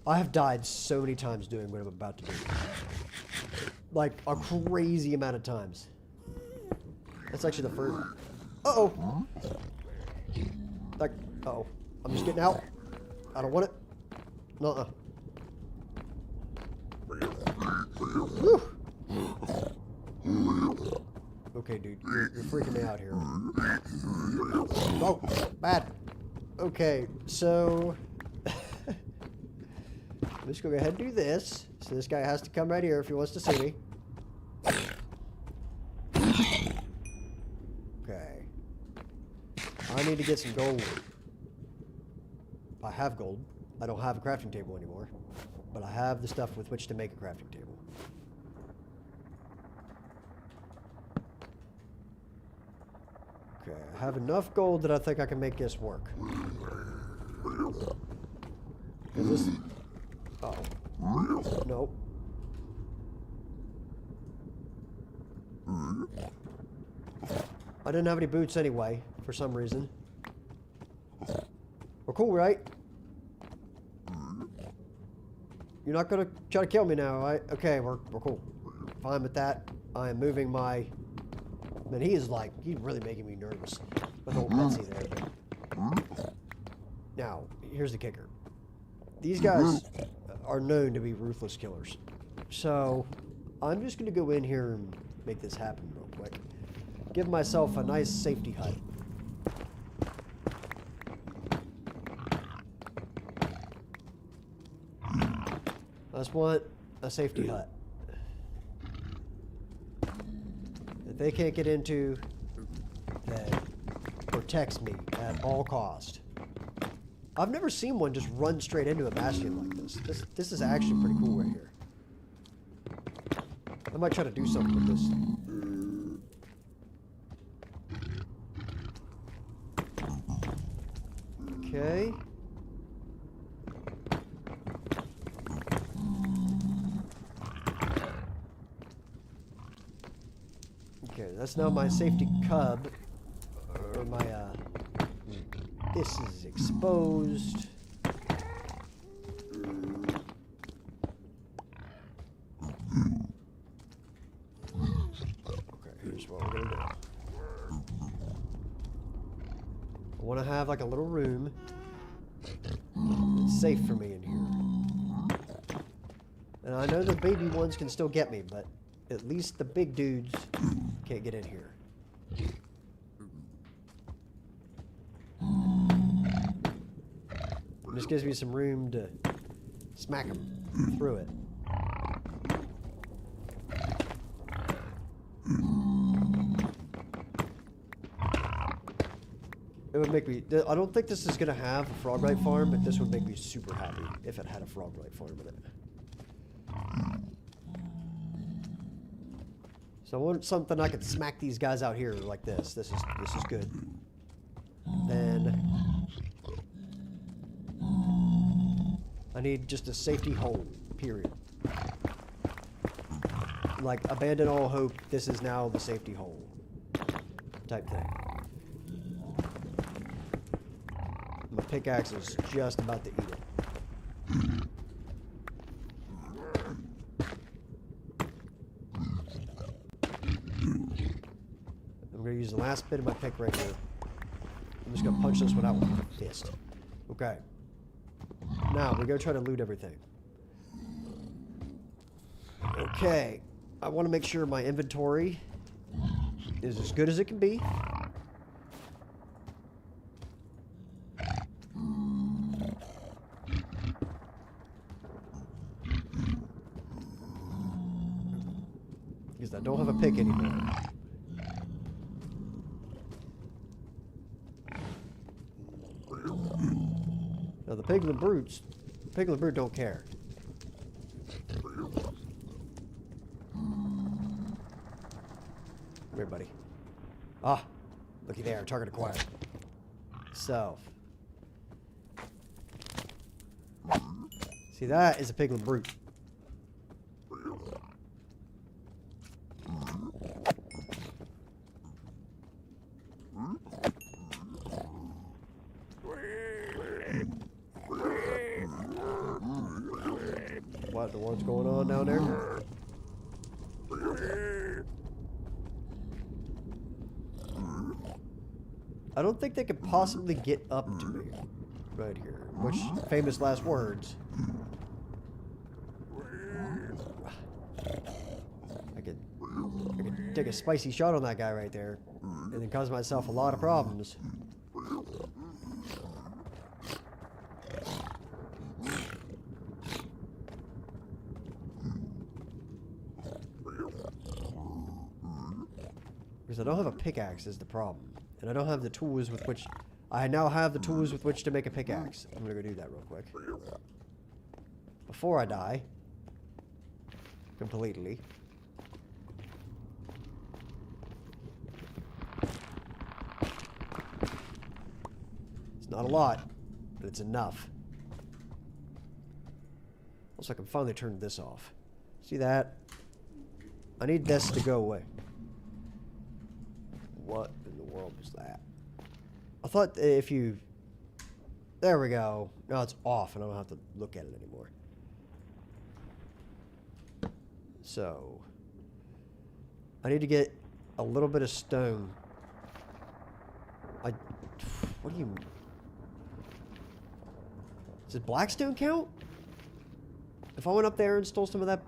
I have died so many times doing what I'm about to do. Like, a crazy amount of times. That's actually the first... Uh-oh. Like, uh-oh. I'm just getting out. I don't want it. Nuh-uh. Whew. Okay, dude, you're freaking me out here. Oh, bad. Okay, so... I'm just going to go ahead and do this. So this guy has to come right here if he wants to see me. Okay. I need to get some gold. I have gold. I don't have a crafting table anymore. But I have the stuff with which to make a crafting table. Okay, I have enough gold that I think I can make this work. This... Uh-oh. Nope. I didn't have any boots anyway, for some reason. We're cool, right? You're not gonna try to kill me now, right? Okay, we're cool. Fine with that. I am moving my... Man, he's really making me nervous with old Betsy there. But... Now, here's the kicker. These guys are known to be ruthless killers. So, I'm just gonna go in here and make this happen real quick. Give myself a nice safety hut. I just want a safety hut that they can't get into, that protects me at all cost. I've never seen one just run straight into a bastion like this. This is actually pretty cool right here. I might try to do something with this. Okay. that's now my safety cub. Or my, this is exposed. Okay, here's what we're gonna do. I want to have like a little room. It's safe for me in here. And I know the baby ones can still get me, but at least the big dudes can't get in here. This gives me some room to smack them through it. It would make me... I don't think this is going to have a frog-right farm, but this would make me super happy if it had a frog-right farm in it. So I want something I could smack these guys out here like this. This is good. Then I need just a safety hole, period. Like, abandon all hope, this is now the safety hole type thing. My pickaxe is just about to eat it. I'm going to use the last bit of my pick right here. I'm just going to punch this one out with my fist. Okay. Now, we're going to try to loot everything. Okay. I want to make sure my inventory is as good as it can be. Because I don't have a pick anymore. Now the piglin brute don't care. Come here, buddy. Ah, looky there, target acquired. So, see, that is a piglin brute. What, the one's going on down there? I don't think they could possibly get up to me right here. Which, famous last words. I could take a spicy shot on that guy right there and then cause myself a lot of problems. Because I don't have a pickaxe is the problem. And I don't have the tools with which... I now have the tools with which to make a pickaxe. I'm going to go do that real quick. Before I die. Completely. It's not a lot, but it's enough. Also, I can finally turn this off. See that? I need this to go away. What in the world was that? I thought if you... There we go. Now it's off and I don't have to look at it anymore. So... I need to get a little bit of stone. What do you... Does Blackstone count? If I went up there and stole some of that...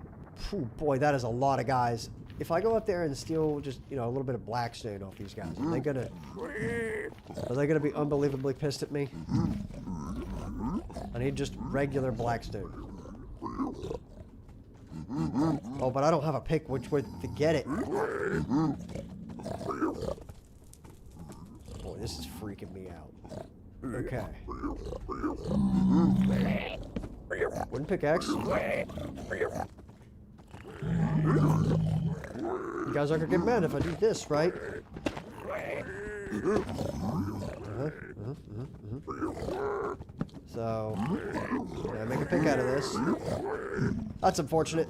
Oh boy, that is a lot of guys. If I go up there and steal just, you know, a little bit of Blackstone off these guys, are they gonna be unbelievably pissed at me? I need just regular Blackstone. Oh, but I don't have a pick which way to get it. Boy, this is freaking me out. Okay. Wooden pickaxe. You guys aren't gonna get mad if I do this, right? So, yeah, make a pick out of this. That's unfortunate.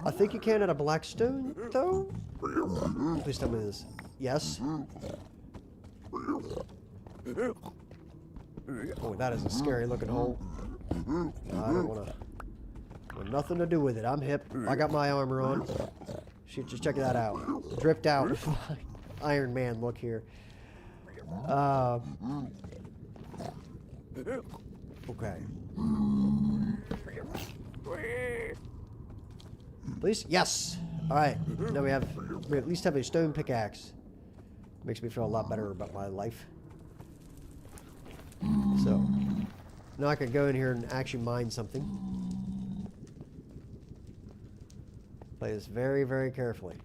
I think you can out of Blackstone, though? Please tell me this. Yes. Oh, that is a scary looking hole. I don't want nothing to do with it. I'm hip. I got my armor on. Shoot, just check that out. Dripped out. Iron Man look here. Okay. Please? Yes! Alright. Now we at least have a stone pickaxe. Makes me feel a lot better about my life. So, now I can go in here and actually mine something. Play this very, very carefully.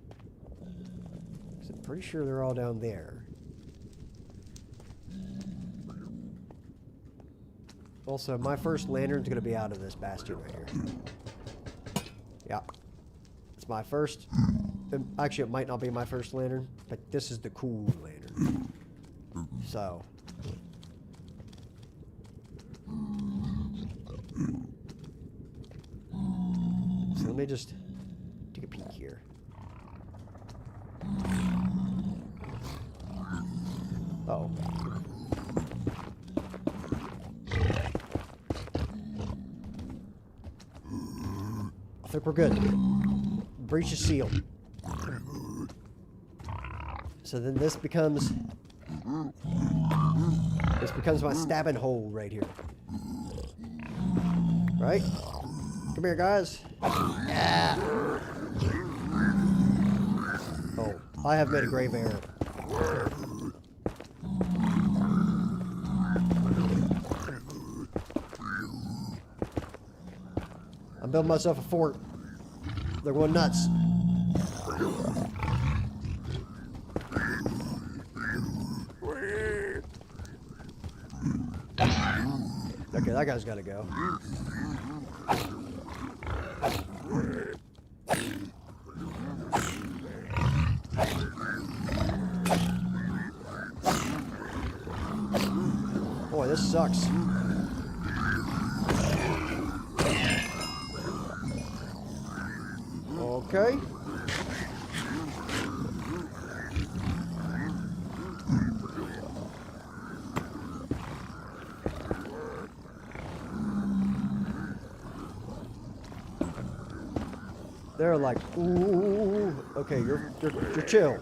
'Cause I'm pretty sure they're all down there. Also, my first lantern's going to be out of this bastion right here. Yeah. It's my first. Actually, it might not be my first lantern, but this is the cool lantern. So. So let me just take a peek here. Uh-oh. I think we're good. Breach is sealed. So then this becomes my stabbing hole right here. Right? Come here, guys. Yeah. Oh, I have made a grave error. I'm building myself a fort. They're going nuts. Okay, that guy's gotta go. Boy, this sucks. Okay. They're like, ooh, okay, you're chill.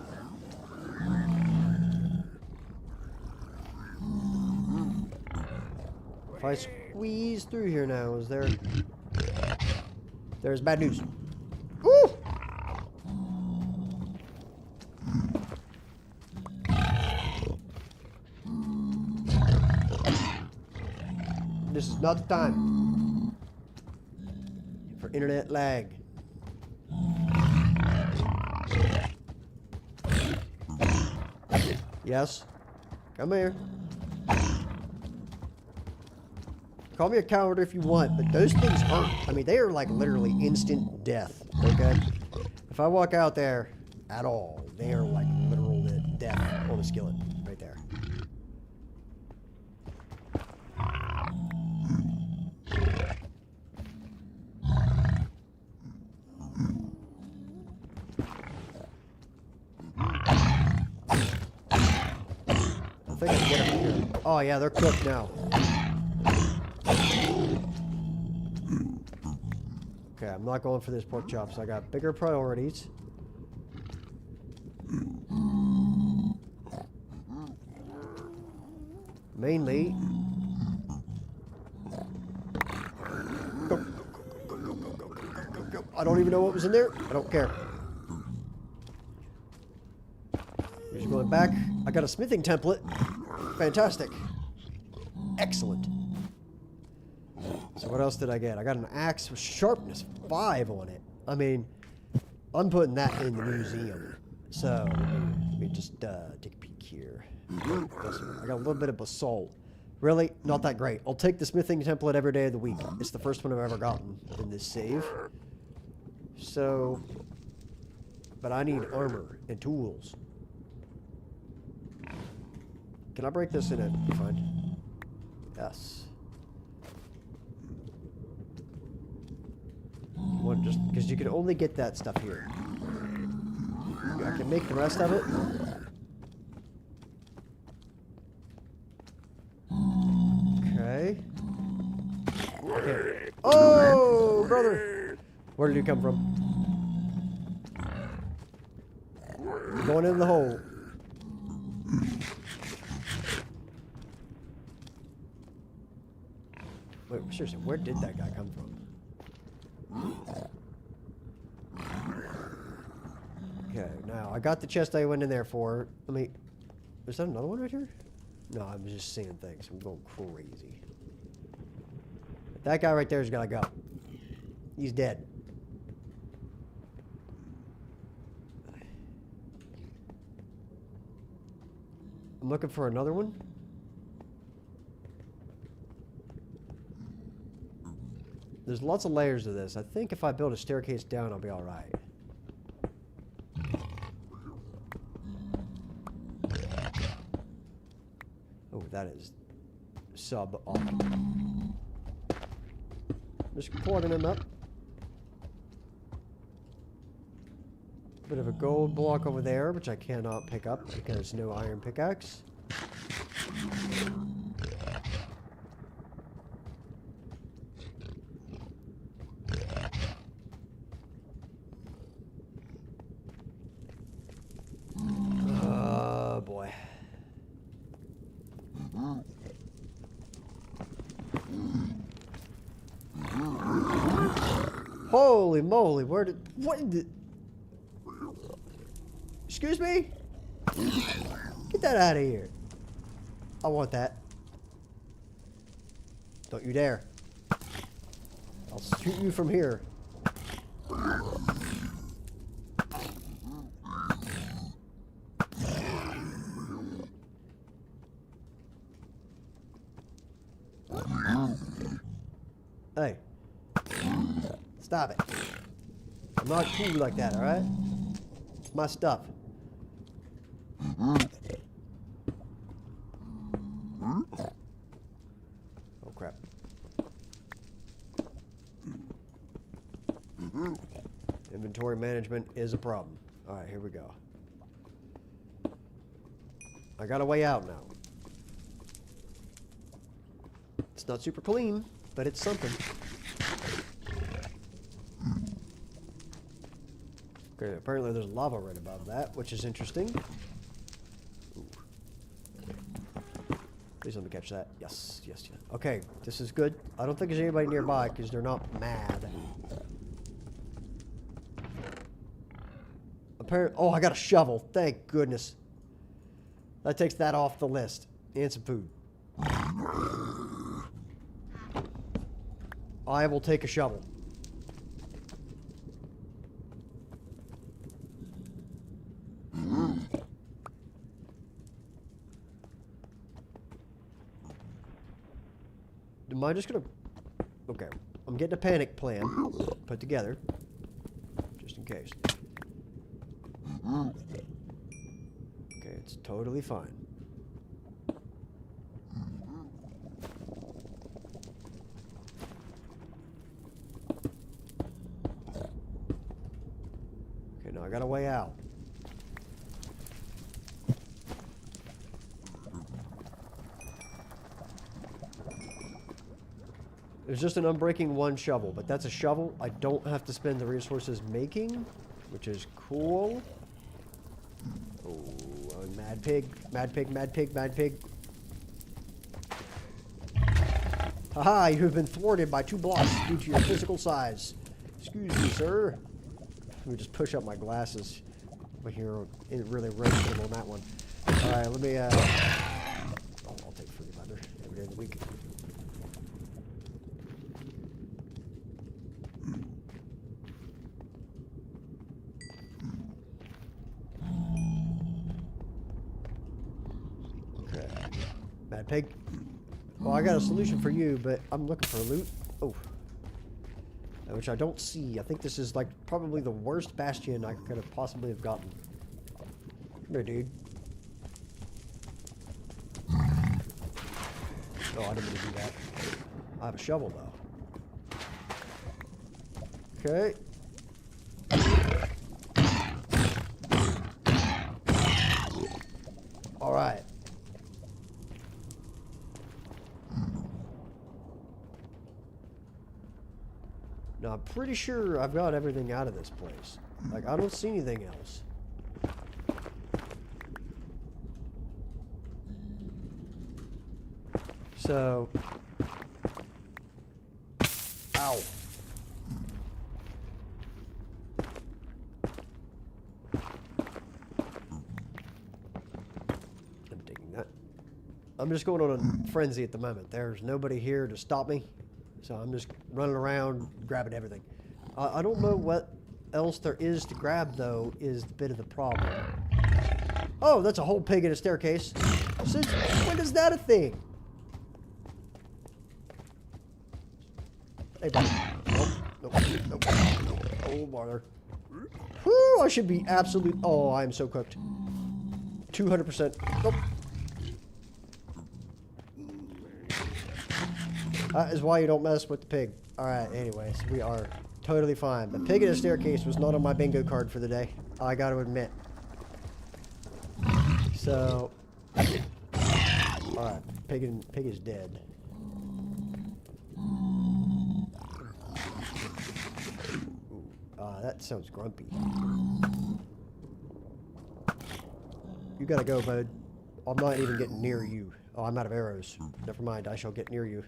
If I squeeze through here now, there's bad news. Ooh! This is not the time for internet lag. Yes. Come here. Call me a coward if you want, but those things hurt. I mean, they are like literally instant death, okay? If I walk out there at all, they are like literal death on a skillet right there. I think I can get them here. Oh yeah, they're cooked now. Okay, I'm not going for this pork chops. I got bigger priorities. Mainly. Go. I don't even know what was in there. I don't care. Here's going back. I got a smithing template. Fantastic. Excellent. So what else did I get? I got an axe with sharpness 5 on it. I mean, I'm putting that in the museum. So let me just take a peek here. I got a little bit of basalt. Really? Not that great. I'll take the smithing template every day of the week. It's the first one I've ever gotten in this save. So, but I need armor and tools. Can I break this in it? Fine. Yes. One, just because you can only get that stuff here. I can make the rest of it. Okay. Okay. Oh, brother! Where did you come from? You're going in the hole. Wait, seriously, where did that guy come from? Okay, now I got the chest I went in there for. Let me. Is that another one right here? No, I'm just seeing things. I'm going crazy. That guy right there's gotta go. He's dead. I'm looking for another one. There's lots of layers to this. I think if I build a staircase down, I'll be all right. Oh, that is sub-awesome. Just plugging him up. Bit of a gold block over there, which I cannot pick up because no iron pickaxe. Oh boy. Holy moly, what did... Excuse me? Get that out of here. I want that. Don't you dare. I'll shoot you from here. Hey. Stop it. I'm not cool like that, alright? It's my stuff. Oh crap. Inventory management is a problem. Alright, here we go. I got a way out now. It's not super clean, but it's something. Okay, apparently there's lava right above that, which is interesting. Ooh. Please let me catch that. Yes, yes, yes. Okay, this is good. I don't think there's anybody nearby because they're not mad. Apparently, oh, I got a shovel. Thank goodness. That takes that off the list. And some food. I will take a shovel. Am I just gonna... Okay. I'm getting a panic plan put together. Just in case. Okay, it's totally fine. Okay, now I got a way out. There's just an unbreaking one shovel, but that's a shovel I don't have to spend the resources making, which is cool. Oh, mad pig, mad pig, mad pig, mad pig. Haha, you have been thwarted by 2 blocks due to your physical size. Excuse me, sir. Let me just push up my glasses over here. It really roasted on that one. Alright, let me, oh, I'll take free leather every day of the week. Mad pig. Well, I got a solution for you, but I'm looking for loot. Oh. Which I don't see. I think this is like probably the worst bastion I could have possibly have gotten. Come here, dude. Oh, I didn't mean to do that. I have a shovel, though. Okay. Now, I'm pretty sure I've got everything out of this place. Like, I don't see anything else. So... Ow. I'm taking that. I'm just going on a frenzy at the moment. There's nobody here to stop me. So I'm just running around grabbing everything. I don't know what else there is to grab, though, is a bit of the problem. Oh, that's a whole pig in a staircase. Since when is that a thing? Hey, buddy. Nope. Oh, bother. Whew, I should be absolute. Oh, I'm so cooked. 200%. Nope. That is why you don't mess with the pig. Alright, anyways, we are totally fine. The pig in a staircase was not on my bingo card for the day. I gotta admit. So. Alright, pig is dead. That sounds grumpy. You gotta go, bud. I'm not even getting near you. Oh, I'm out of arrows. Never mind, I shall get near you.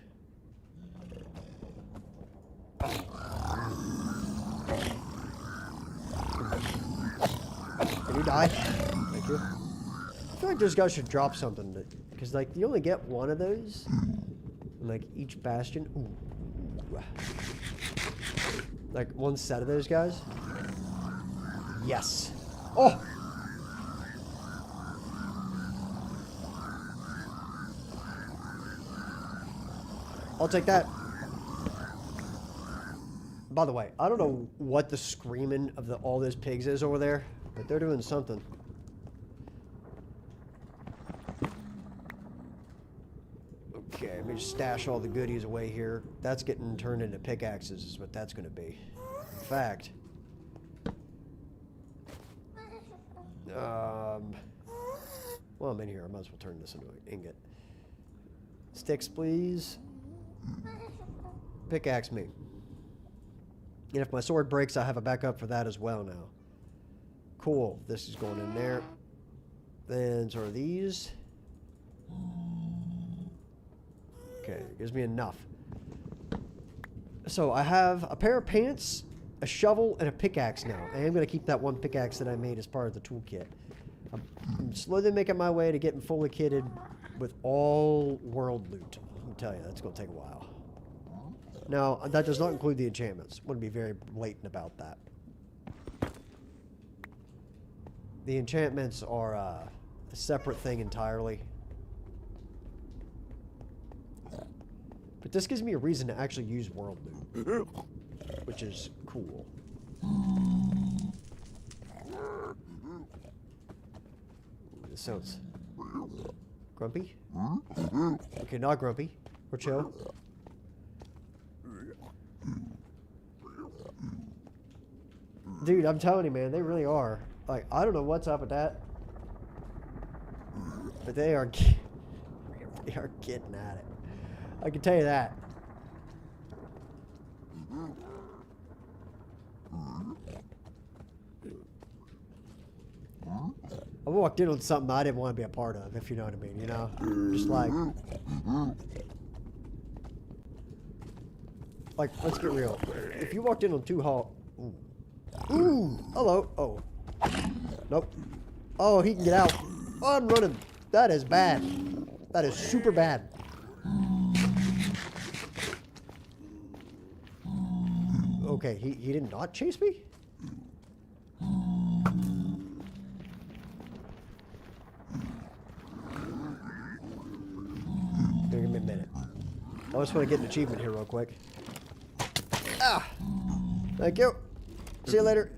Can you die? Thank you. I feel like those guys should drop something. Because, like, you only get one of those. And, like, each bastion. Ooh. Like, one set of those guys. Yes. Oh! I'll take that. By the way, I don't know what the screaming of all those pigs is over there, but they're doing something. Okay, let me just stash all the goodies away here. That's getting turned into pickaxes is what that's going to be. In fact... well, I'm in here. I might as well turn this into an ingot. Sticks, please. Pickaxe me. And if my sword breaks, I have a backup for that as well now. Cool. This is going in there. Then so are these. Okay, it gives me enough. So I have a pair of pants, a shovel, and a pickaxe now. I am going to keep that one pickaxe that I made as part of the toolkit. I'm slowly making my way to getting fully kitted with all world loot. Let me tell you, that's going to take a while. Now, that does not include the enchantments. I want to be very blatant about that. The enchantments are a separate thing entirely. But this gives me a reason to actually use world loot, which is cool. Ooh, this sounds grumpy. Okay, not grumpy. Or chill. Dude, I'm telling you, man, they really are. Like, I don't know what's up with that, but they are getting at it. I can tell you that. I walked in on something I didn't want to be a part of, if you know what I mean, you know? Just like, let's get real. If you walked in on Ooh, hello. Oh. Nope. Oh, he can get out. Oh, I'm running. That is bad. That is super bad. Okay, he did not chase me? Give me a minute. I just want to get an achievement here real quick. Ah! Thank you. See you later.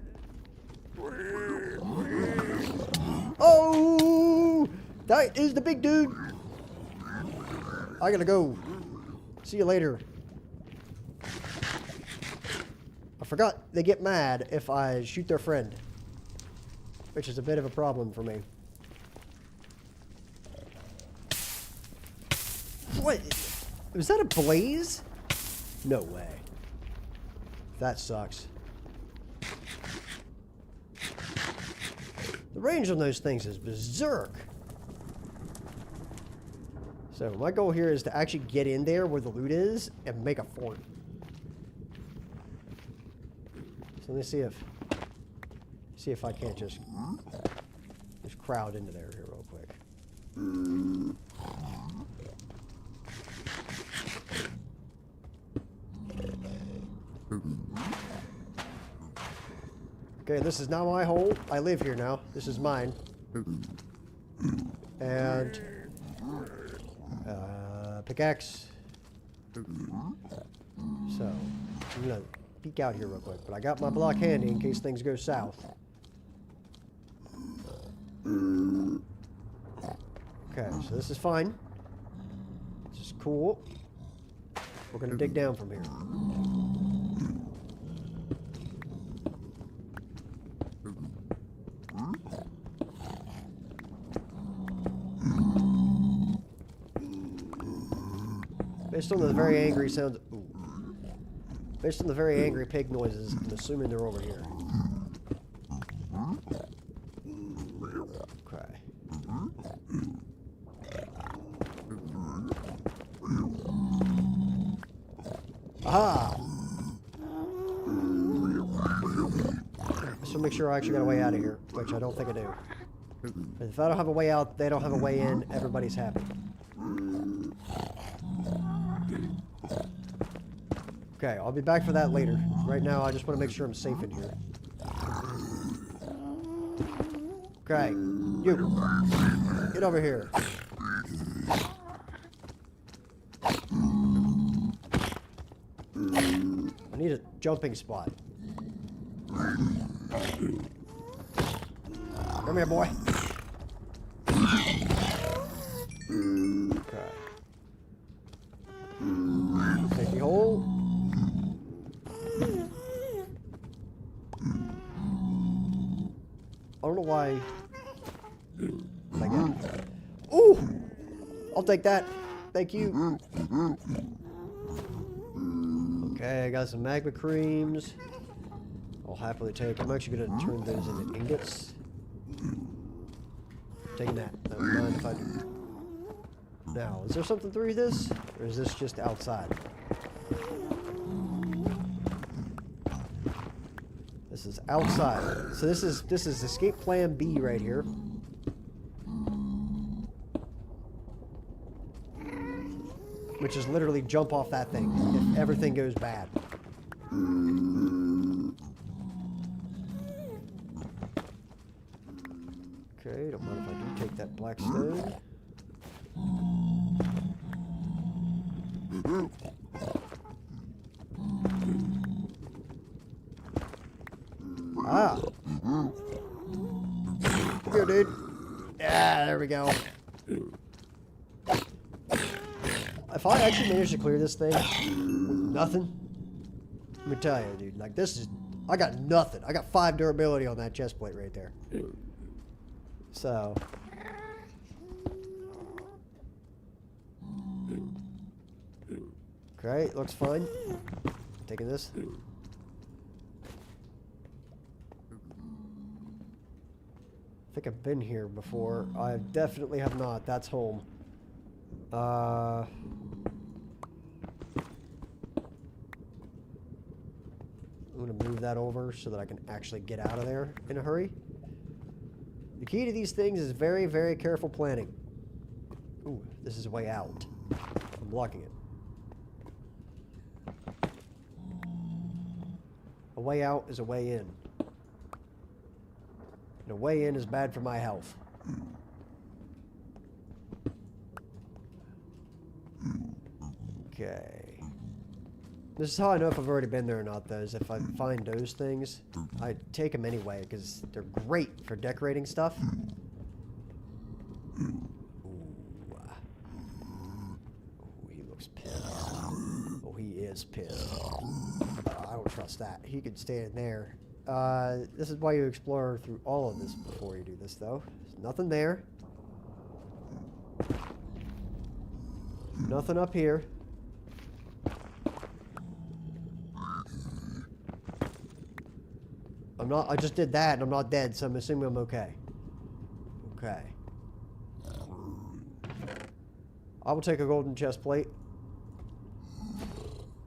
Oh! That is the big dude. I gotta go. See you later. I forgot they get mad if I shoot their friend, which is a bit of a problem for me. What? Was that a blaze? No way. That sucks. The range on those things is berserk. So my goal here is to actually get in there where the loot is and make a fort. So let me see if I can't just crowd into there here real quick. Okay, this is now my hole. I live here now. This is mine. And pickaxe. So I'm gonna peek out here real quick, but I got my block handy in case things go south. Okay, so this is fine. This is cool. We're gonna dig down from here. Based on the very angry sounds, based on the very angry pig noises, I'm assuming they're over here. Okay. Aha! Just to make sure I actually got a way out of here, which I don't think I do. If I don't have a way out, they don't have a way in, everybody's happy. Okay, I'll be back for that later. Right now, I just want to make sure I'm safe in here. Okay, you. Get over here. I need a jumping spot. Come here, boy. Okay. Safety hole. I don't know why. Ooh! I'll take that. Thank you. Okay, I got some magma creams. I'll happily take. I'm actually going to turn those into ingots. Taking that. I don't mind if I do. Now, is there something through this? Or is this just outside? This is outside. So this is escape plan B right here. Which is literally jump off that thing if everything goes bad. Okay, don't mind if I do take that black stone. Ah. Come here, dude. Yeah, there we go. If I actually manage to clear this thing with nothing, let me tell you, dude, like this is, I got nothing. I got 5 durability on that chest plate right there. So. Okay, looks fine. Taking this. I think I've been here before. I definitely have not. That's home. I'm going to move that over so that I can actually get out of there in a hurry. The key to these things is very, very careful planning. Ooh, this is a way out. I'm blocking it. A way out is a way in. And a way in is bad for my health. Okay. This is how I know if I've already been there or not, though, is if I find those things, I take them anyway, because they're great for decorating stuff. Ooh. Oh, he looks pissed. Oh, he is pissed. I don't trust that. He could stay in there. This is why you explore through all of this before you do this, though. There's nothing there. Nothing up here. I'm not. I just did that, and I'm not dead, so I'm assuming I'm okay. Okay. I will take a golden chest plate.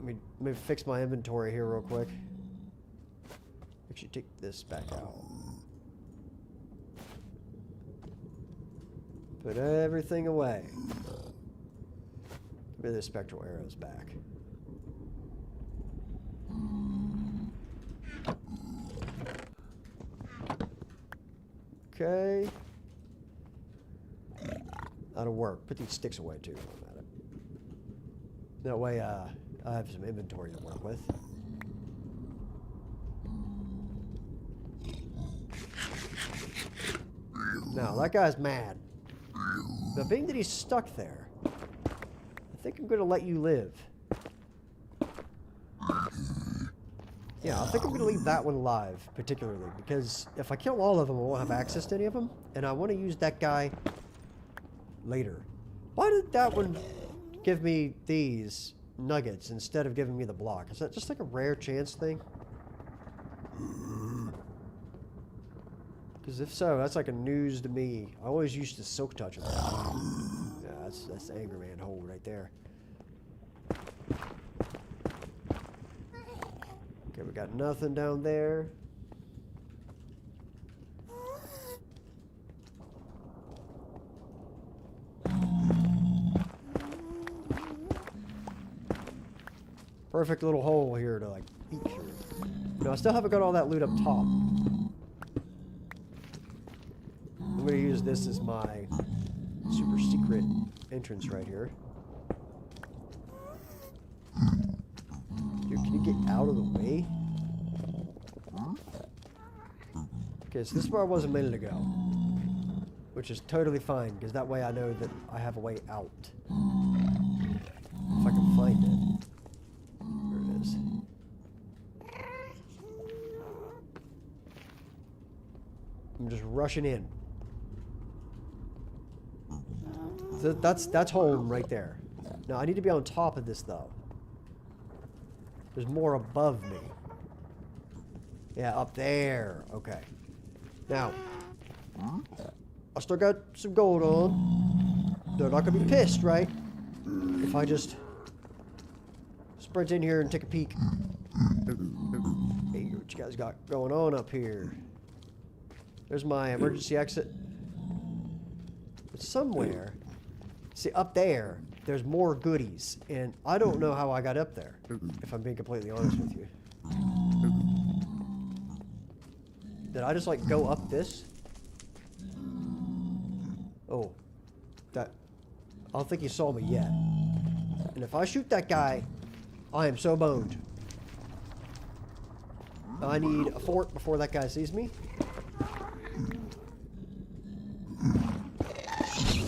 Let me fix my inventory here real quick. Actually, take this back out. Put everything away. Give me the spectral arrows back. Okay. That'll work. Put these sticks away too. While I'm at it. That way, I have some inventory to work with. Now, that guy's mad. Now, being that he's stuck there, I think I'm going to let you live. Yeah, I think I'm going to leave that one alive, particularly, because if I kill all of them, I won't have access to any of them, and I want to use that guy later. Why did that one give me these nuggets instead of giving me the block? Is that just like a rare chance thing? Because if so, that's like a news to me. I always used to silk touch with that. Yeah, that's the Angry Man hole right there. Okay, we got nothing down there. Perfect little hole here to like peek through. No, I still haven't got all that loot up top. I'm gonna use this as my super secret entrance right here. Dude, can you get out of the way? Okay, so this is where I was a minute ago. Which is totally fine, because that way I know that I have a way out. If I can find it. There it is. I'm just rushing in. So that's home right there. Now I need to be on top of this though. There's more above me. Yeah, up there. Okay. Now, I still got some gold on. They're not gonna be pissed, right? If I just sprint in here and take a peek. Hey, what you guys got going on up here? There's my emergency exit. But somewhere, see up there, there's more goodies. And I don't know how I got up there, if I'm being completely honest with you. Did I just like go up this? Oh, that, I don't think he saw me yet. And if I shoot that guy, I am so boned. I need a fort before that guy sees me.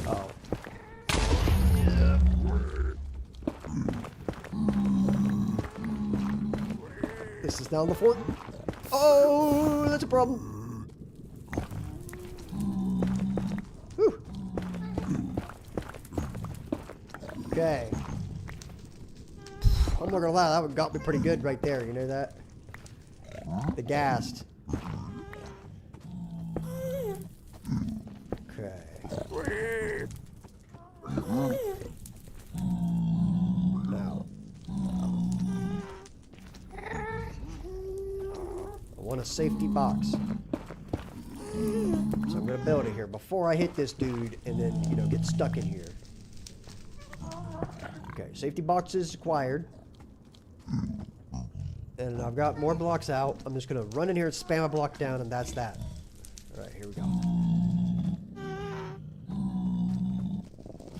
Oh. This is down the fort. Oh, that's a problem. Whew. Okay. I'm not gonna lie, that one got me pretty good right there, you know that? The ghast. Okay. Now. I want a safety box. So I'm gonna build it here before I hit this dude and then, you know, get stuck in here. Okay, safety boxes acquired. And I've got more blocks out. I'm just gonna run in here and spam a block down, and that's that. Alright, here we go.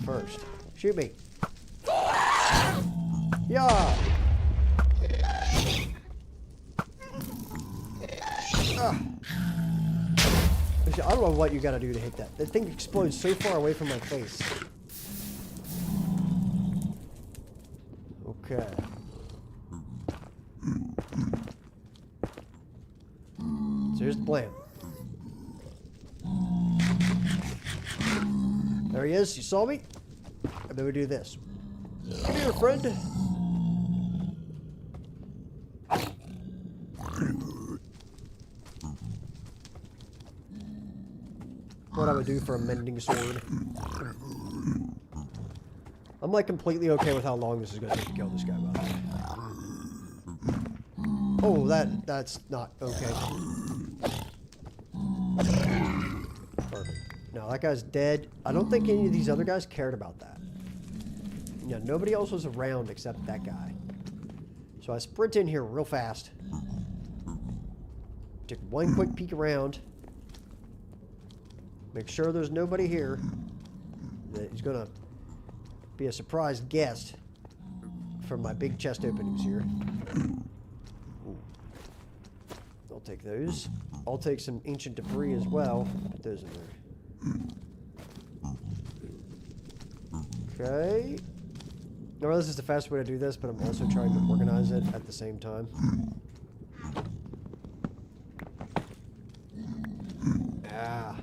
First, shoot me. Yeah! I don't know what you gotta do to hit that. That thing explodes so far away from my face. Okay. So here's the plan. There he is. You saw me? And then we do this. Come here, friend. I would do for a mending sword. I'm like completely okay with how long this is going to take to kill this guy. By the way. Oh, that's not okay. Perfect. No, that guy's dead. I don't think any of these other guys cared about that. Yeah, nobody else was around except that guy. So I sprint in here real fast. Take one quick peek around. Make sure there's nobody here. That he's gonna be a surprise guest from my big chest openings here. Ooh. I'll take those. I'll take some ancient debris as well. Put those in there. Okay. No, this is the fastest way to do this, but I'm also trying to organize it at the same time. Ah.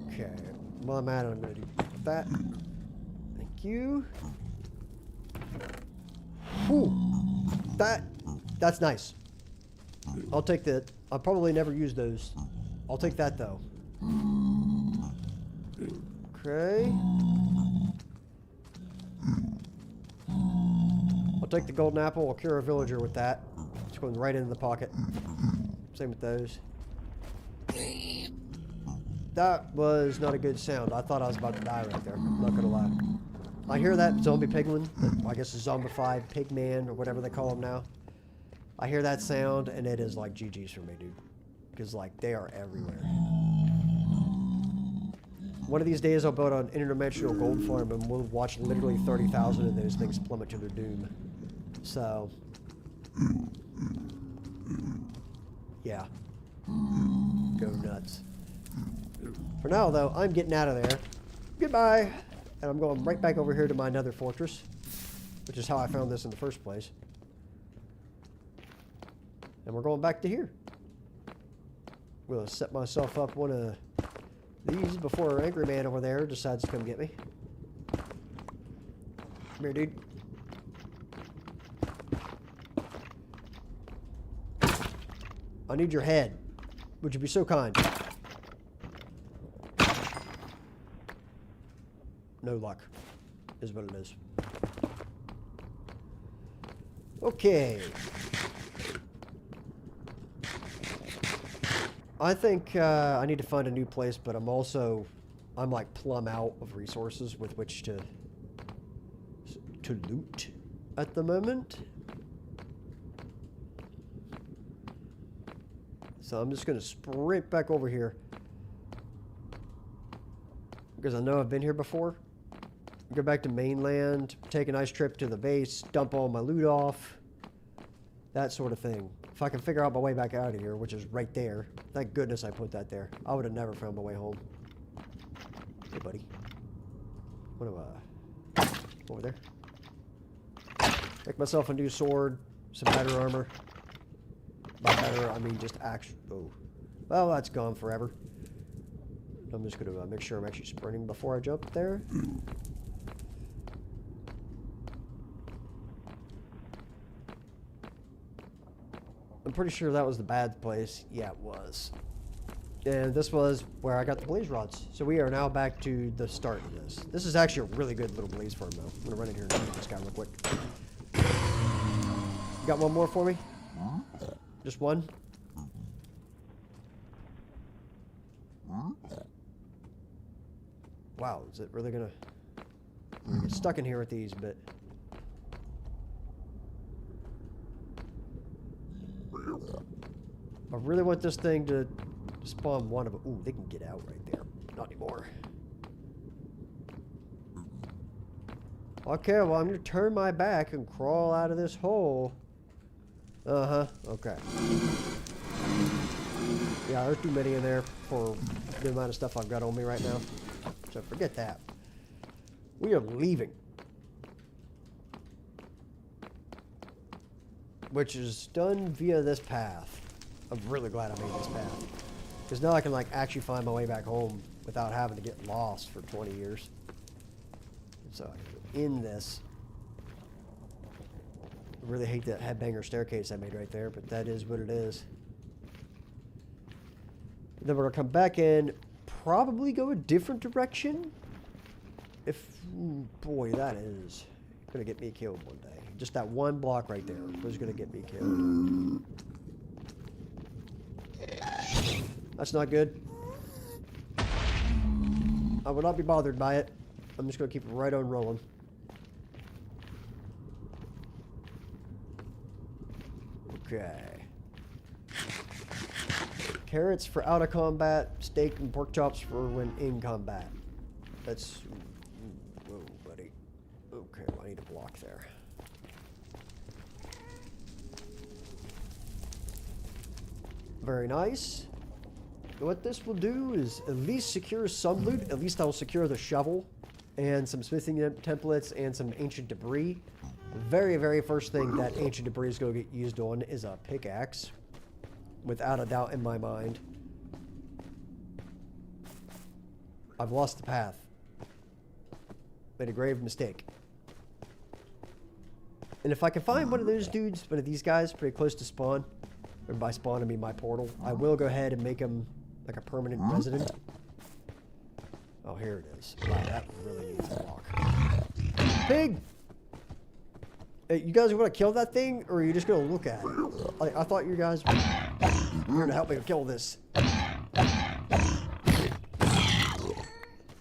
Okay. While I'm at it, I'm going to do that. Thank you. Ooh. That's nice. I'll take that. I'll probably never use those. I'll take that, though. Okay. I'll take the golden apple. I'll cure a villager with that. It's going right into the pocket. Same with those. That was not a good sound. I thought I was about to die right there. I'm not gonna lie. I hear that zombie piglin. I guess a zombified pigman or whatever they call them now. I hear that sound and it is like GG's for me, dude. Because like they are everywhere. One of these days I'll build an interdimensional gold farm and we'll watch literally 30,000 of those things plummet to their doom. So, yeah. Go nuts. For now though, I'm getting out of there. Goodbye! And I'm going right back over here to my nether fortress, which is how I found this in the first place. And we're going back to here. I'm gonna set myself up one of these before our angry man over there decides to come get me. Come here, dude. I need your head. Would you be so kind? No luck, is what it is. Okay. I think I need to find a new place, but I'm like plumb out of resources with which to loot at the moment. So I'm just gonna sprint back over here because I know I've been here before. Go back to mainland, take a nice trip to the base, dump all my loot off, that sort of thing. If I can figure out my way back out of here, which is right there. Thank goodness I put that there. I would have never found my way home. Hey, buddy. What do I... Over there. Make myself a new sword, some better armor. By better, I mean just actual... Oh. Well, that's gone forever. I'm just going to make sure I'm actually sprinting before I jump there. I'm pretty sure that was the bad place. Yeah, it was. And this was where I got the blaze rods. So we are now back to the start of this. This is actually a really good little blaze farm, though. I'm going to run in here and shoot this guy real quick. You got one more for me? Just one? Wow, is it really going to... I'm going to get stuck in here with these, but... I really want this thing to spawn one of them. Ooh, they can get out right there. Not anymore. Okay, well, I'm going to turn my back and crawl out of this hole. Uh-huh, okay. Yeah, there's too many in there for the amount of stuff I've got on me right now. So forget that. We are leaving. Which is done via this path. I'm really glad I made this path. Because now I can like actually find my way back home without having to get lost for 20 years. So in this, I really hate that headbanger staircase I made right there, but that is what it is. Then we're going to come back in, probably go a different direction. Boy, that is going to get me killed one day. Just that one block right there was going to get me killed. That's not good. I will not be bothered by it. I'm just going to keep it right on rolling. Okay. Carrots for out of combat, steak and pork chops for when in combat. That's... Whoa, buddy. Okay, well, I need a block there. Very nice. What this will do is at least secure some loot. At least I'll secure the shovel and some smithing templates and some ancient debris. The very, very first thing that ancient debris is going to get used on is a pickaxe. Without a doubt in my mind. I've lost the path. Made a grave mistake. And if I can find one of those dudes, one of these guys, pretty close to spawn, or by spawn I mean my portal, I will go ahead and make him like a permanent resident. Oh, here it is. Wow, that really needs a block. Pig! Hey, you guys want to kill that thing, or are you just going to look at it? I thought you guys were here to help me kill this.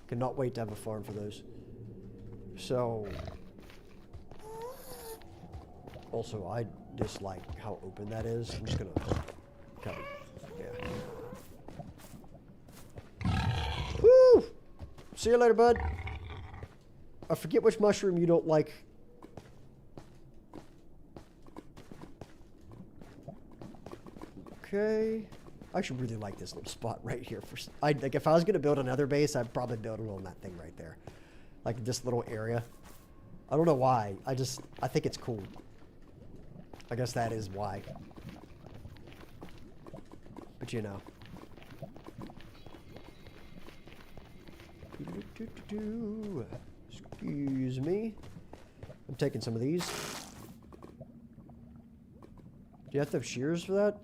Cannot wait to have a farm for those. So... Also, I dislike how open that is. I'm just going to cut it. Yeah. Woo! See you later, bud. I forget which mushroom you don't like. Okay. I should really like this little spot right here. Like if I was going to build another base, I'd probably build it on that thing right there. Like this little area. I don't know why. I think it's cool. I guess that is why. But you know. Excuse me. I'm taking some of these. Do you have to have shears for that?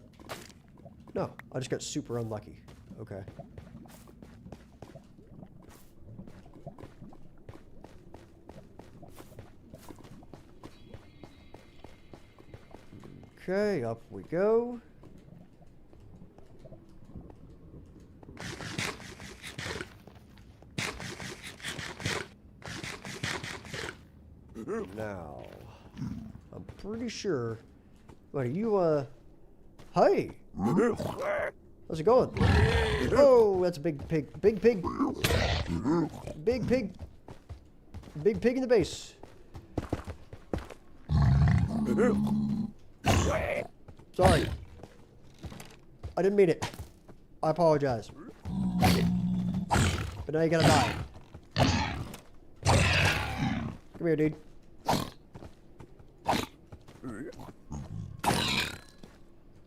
No, I just got super unlucky. Okay. Okay, up we go. Now, I'm pretty sure. What are you, Hey! How's it going? Oh, that's a big pig. Big pig. Big pig. Big pig in the base. Sorry. I didn't mean it. I apologize. But now you gotta die. Come here, dude.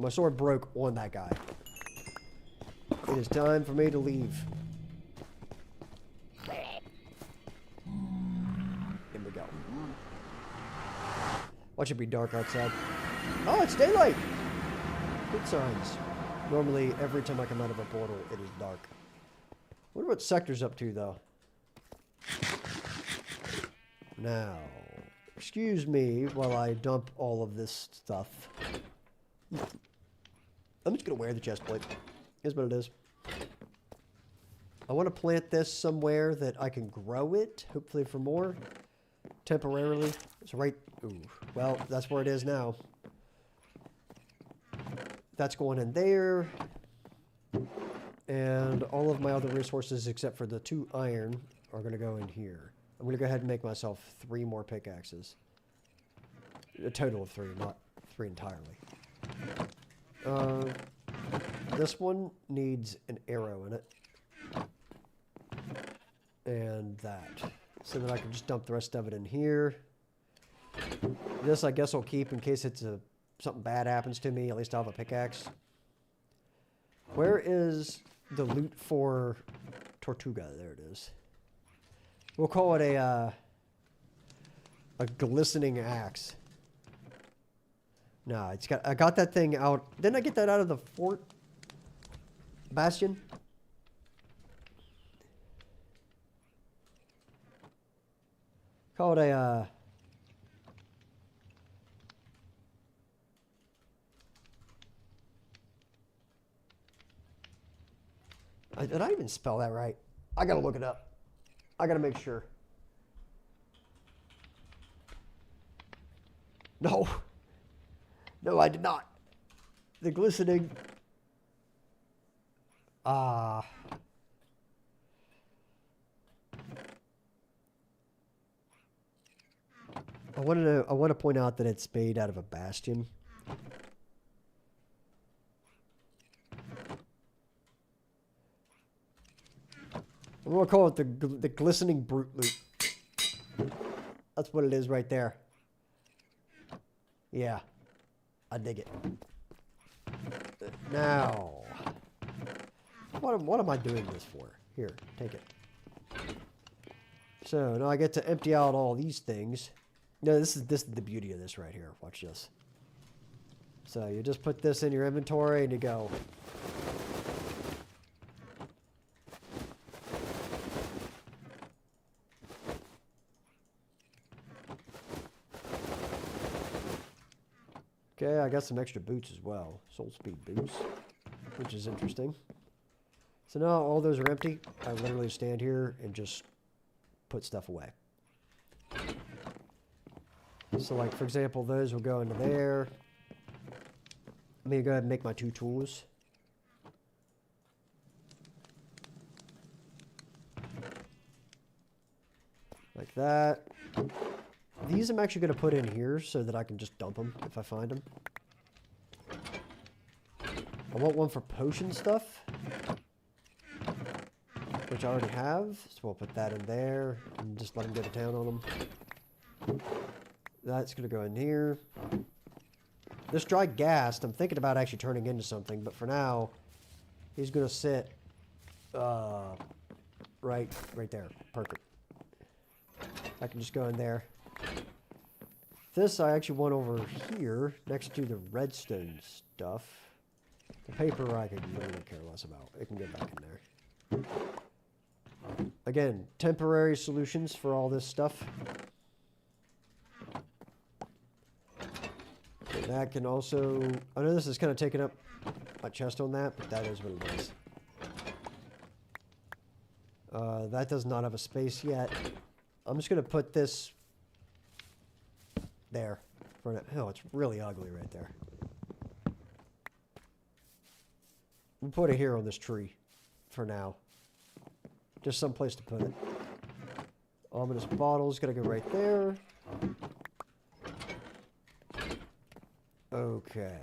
My sword broke on that guy. It is time for me to leave. Here we go. Watch it be dark outside. Oh, it's daylight! Good signs. Normally, every time I come out of a portal, it is dark. Wonder what Sector's up to, though. Now, excuse me while I dump all of this stuff. I'm just going to wear the chest plate. Here's what it is. I want to plant this somewhere that I can grow it, hopefully for more, temporarily. It's right... Ooh, well, that's where it is now. That's going in there. And all of my other resources, except for the 2 iron, are going to go in here. I'm going to go ahead and make myself 3 more pickaxes. A total of 3, not 3 entirely. This one needs an arrow in it. And that. So that I can just dump the rest of it in here. This I guess I'll keep in case something bad happens to me. At least I'll have a pickaxe. Where is the loot for Tortuga? There it is. We'll call it a glistening axe. No, I got that thing out. Didn't I get that out of the fort? Bastion. Call it a, did I even spell that right? I gotta look it up. I gotta make sure. No. No, I did not. The glistening. I want to point out that it's made out of a bastion. I'm gonna call it the glistening brute loot. That's what it is right there. Yeah, I dig it. Now, what am I doing this for? Here, take it. So now I get to empty out all these things. No, this is the beauty of this right here. Watch this. So you just put this in your inventory and you go. Okay, I got some extra boots as well. Soul speed boots, which is interesting. So now all those are empty. I literally stand here and just put stuff away. So like, for example, those will go into there. I'm going to go ahead and make my 2 tools. Like that. These I'm actually going to put in here so that I can just dump them if I find them. I want one for potion stuff, which I already have. So we'll put that in there and just let him go to town on them. That's going to go in here. This dry gas, I'm thinking about actually turning into something, but for now, he's going to sit right there. Perfect. I can just go in there. This I actually want over here next to the redstone stuff. The paper I could really care less about. It can get back in there. Again, temporary solutions for all this stuff. And that can also... I know this is kind of taking up my chest on that, but that is what it is. That does not have a space yet. I'm just going to put this there. Oh, it's really ugly right there. We'll put it here on this tree for now. Just some place to put it. Ominous bottle's going to go right there. Okay.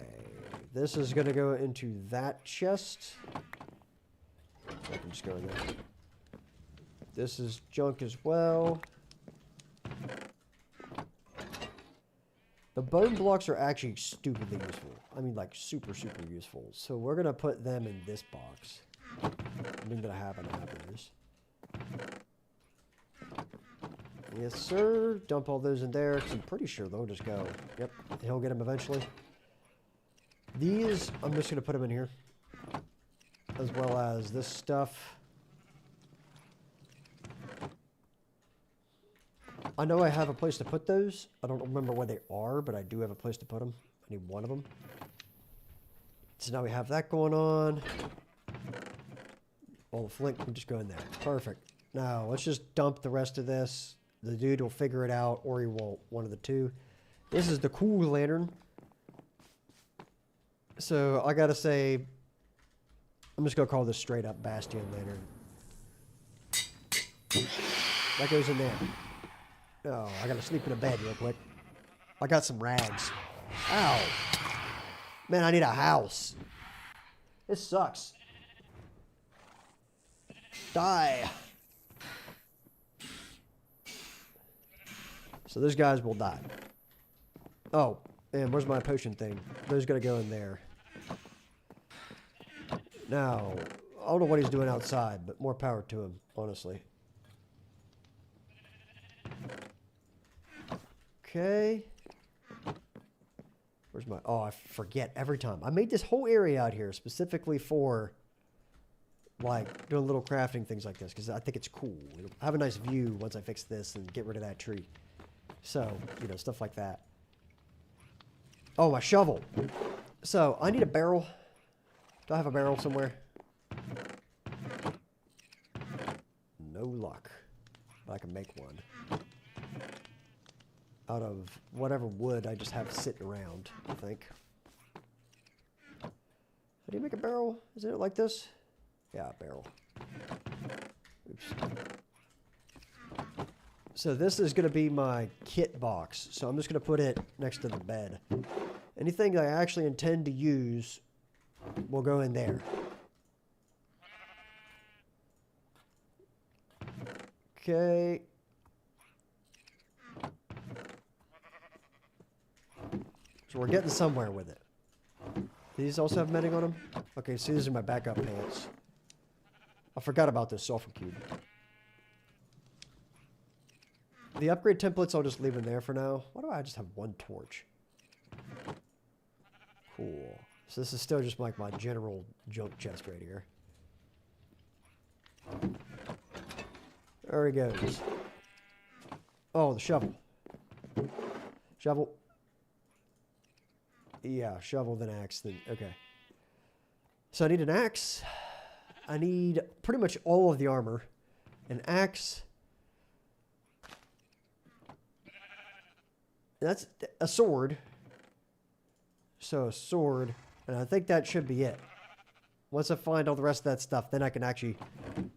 This is going to go into that chest. I can just go in there. This is junk as well. The bone blocks are actually stupidly useful. I mean, like, super, super useful. So we're going to put them in this box. I mean that I have those. Yes, sir. Dump all those in there, 'cause I'm pretty sure they'll just go. Yep, he'll get them eventually. These, I'm just going to put them in here. As well as this stuff. I know I have a place to put those. I don't remember where they are, but I do have a place to put them. I need one of them. So now we have that going on. All the flint can just go in there. Perfect. Now, let's just dump the rest of this. The dude will figure it out, or he won't. One of the two. This is the cool lantern. So, I gotta say, I'm just gonna call this straight up Bastion lantern. That goes in there. Oh, I gotta sleep in a bed real quick. I got some rags. Ow. Man, I need a house. This sucks. Die. So those guys will die. Oh, and where's my potion thing? Those gotta go in there. Now, I don't know what he's doing outside, but more power to him, honestly. Okay. Where's my... Oh, I forget every time. I made this whole area out here specifically for like doing little crafting things like this because I think it's cool. It'll have a nice view once I fix this and get rid of that tree. So, you know, stuff like that. Oh, my shovel. So, I need a barrel. Do I have a barrel somewhere? No luck. But I can make one. Out of whatever wood I just have sitting around, I think. How do you make a barrel? Isn't it like this? Yeah, a barrel. Oops. So this is going to be my kit box. So I'm just going to put it next to the bed. Anything that I actually intend to use will go in there. Okay. So we're getting somewhere with it. These also have mending on them? Okay, so these are my backup pants. I forgot about this sulfur cube. The upgrade templates I'll just leave in there for now. Why do I just have one torch? Cool. So this is still just like my general junk chest right here. There he goes. Oh, the shovel. Shovel. Yeah, shovel, then axe, then... Okay. So I need an axe. I need pretty much all of the armor. An axe. That's a sword. So a sword. And I think that should be it. Once I find all the rest of that stuff, then I can actually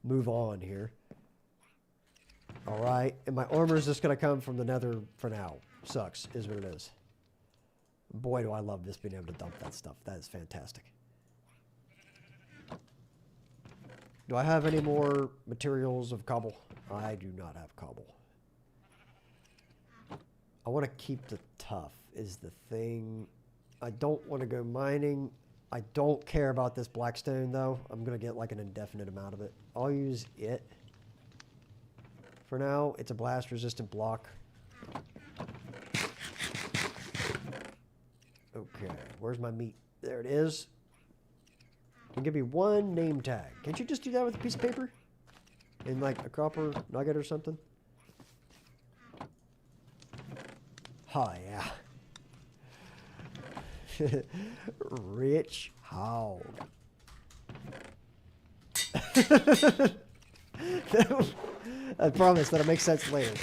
move on here. Alright. And my armor is just going to come from the nether for now. Sucks, is what it is. Boy, do I love just being able to dump that stuff. That is fantastic. Do I have any more materials of cobble? I do not have cobble. I want to keep the tough is the thing. I don't want to go mining. I don't care about this blackstone, though. I'm going to get like an indefinite amount of it. I'll use it. For now, it's a blast-resistant block. Okay, where's my meat? There it is. And give me one name tag. Can't you just do that with a piece of paper? In like a copper nugget or something? Oh, yeah. Rich hog. I promise that'll make sense later.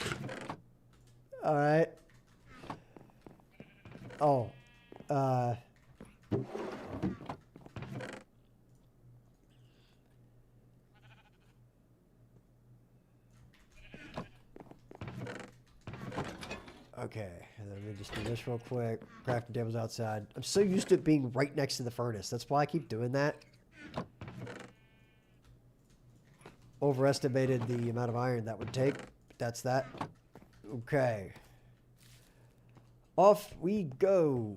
Alright. Oh. Okay, and then let me just do this real quick. Crafting tables outside. I'm so used to it being right next to the furnace. That's why I keep doing that. Overestimated the amount of iron that would take. That's that. Okay. Off we go.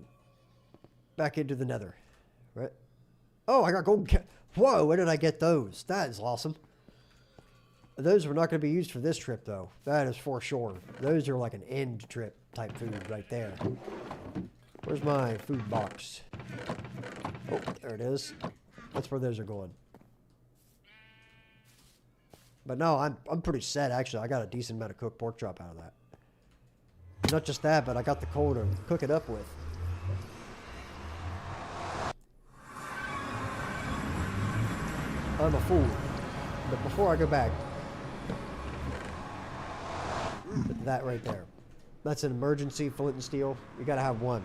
Back into the nether. Right? Oh, I got gold. Whoa, where did I get those? That is awesome. Those were not going to be used for this trip, though. That is for sure. Those are like an end trip type food right there. Where's my food box? Oh, there it is. That's where those are going. But no, I'm pretty set, actually. I got a decent amount of cooked pork chop out of that. Not just that, but I got the coal to cook it up with. I'm a fool. But before I go back, that right there. That's an emergency flint and steel. You gotta have one.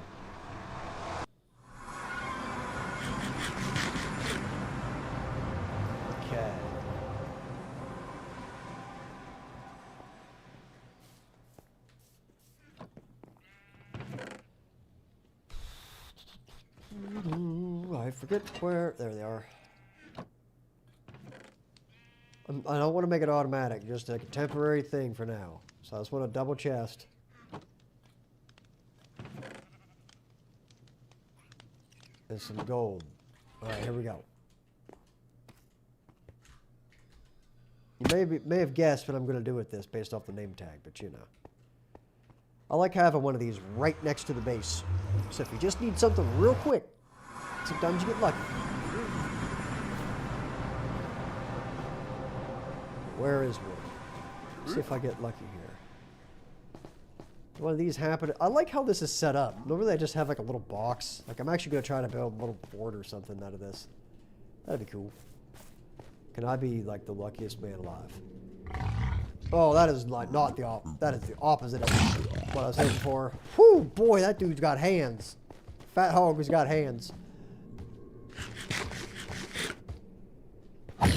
Okay. I forget where. There they are. I don't want to make it automatic, just like a temporary thing for now. So I just want a double chest. And some gold. Alright, here we go. You may have guessed what I'm going to do with this based off the name tag, but you know. I like having one of these right next to the base. So if you just need something real quick, sometimes you get lucky. Where is one? Let's see if I get lucky here. One of these happen. I like how this is set up. Normally I just have like a little box. Like I'm actually going to try to build a little board or something out of this. That'd be cool. Can I be like the luckiest man alive? Oh, that is like not the that is the opposite of what I was hoping for. Whew, boy, that dude's got hands. Fat hog has got hands. Come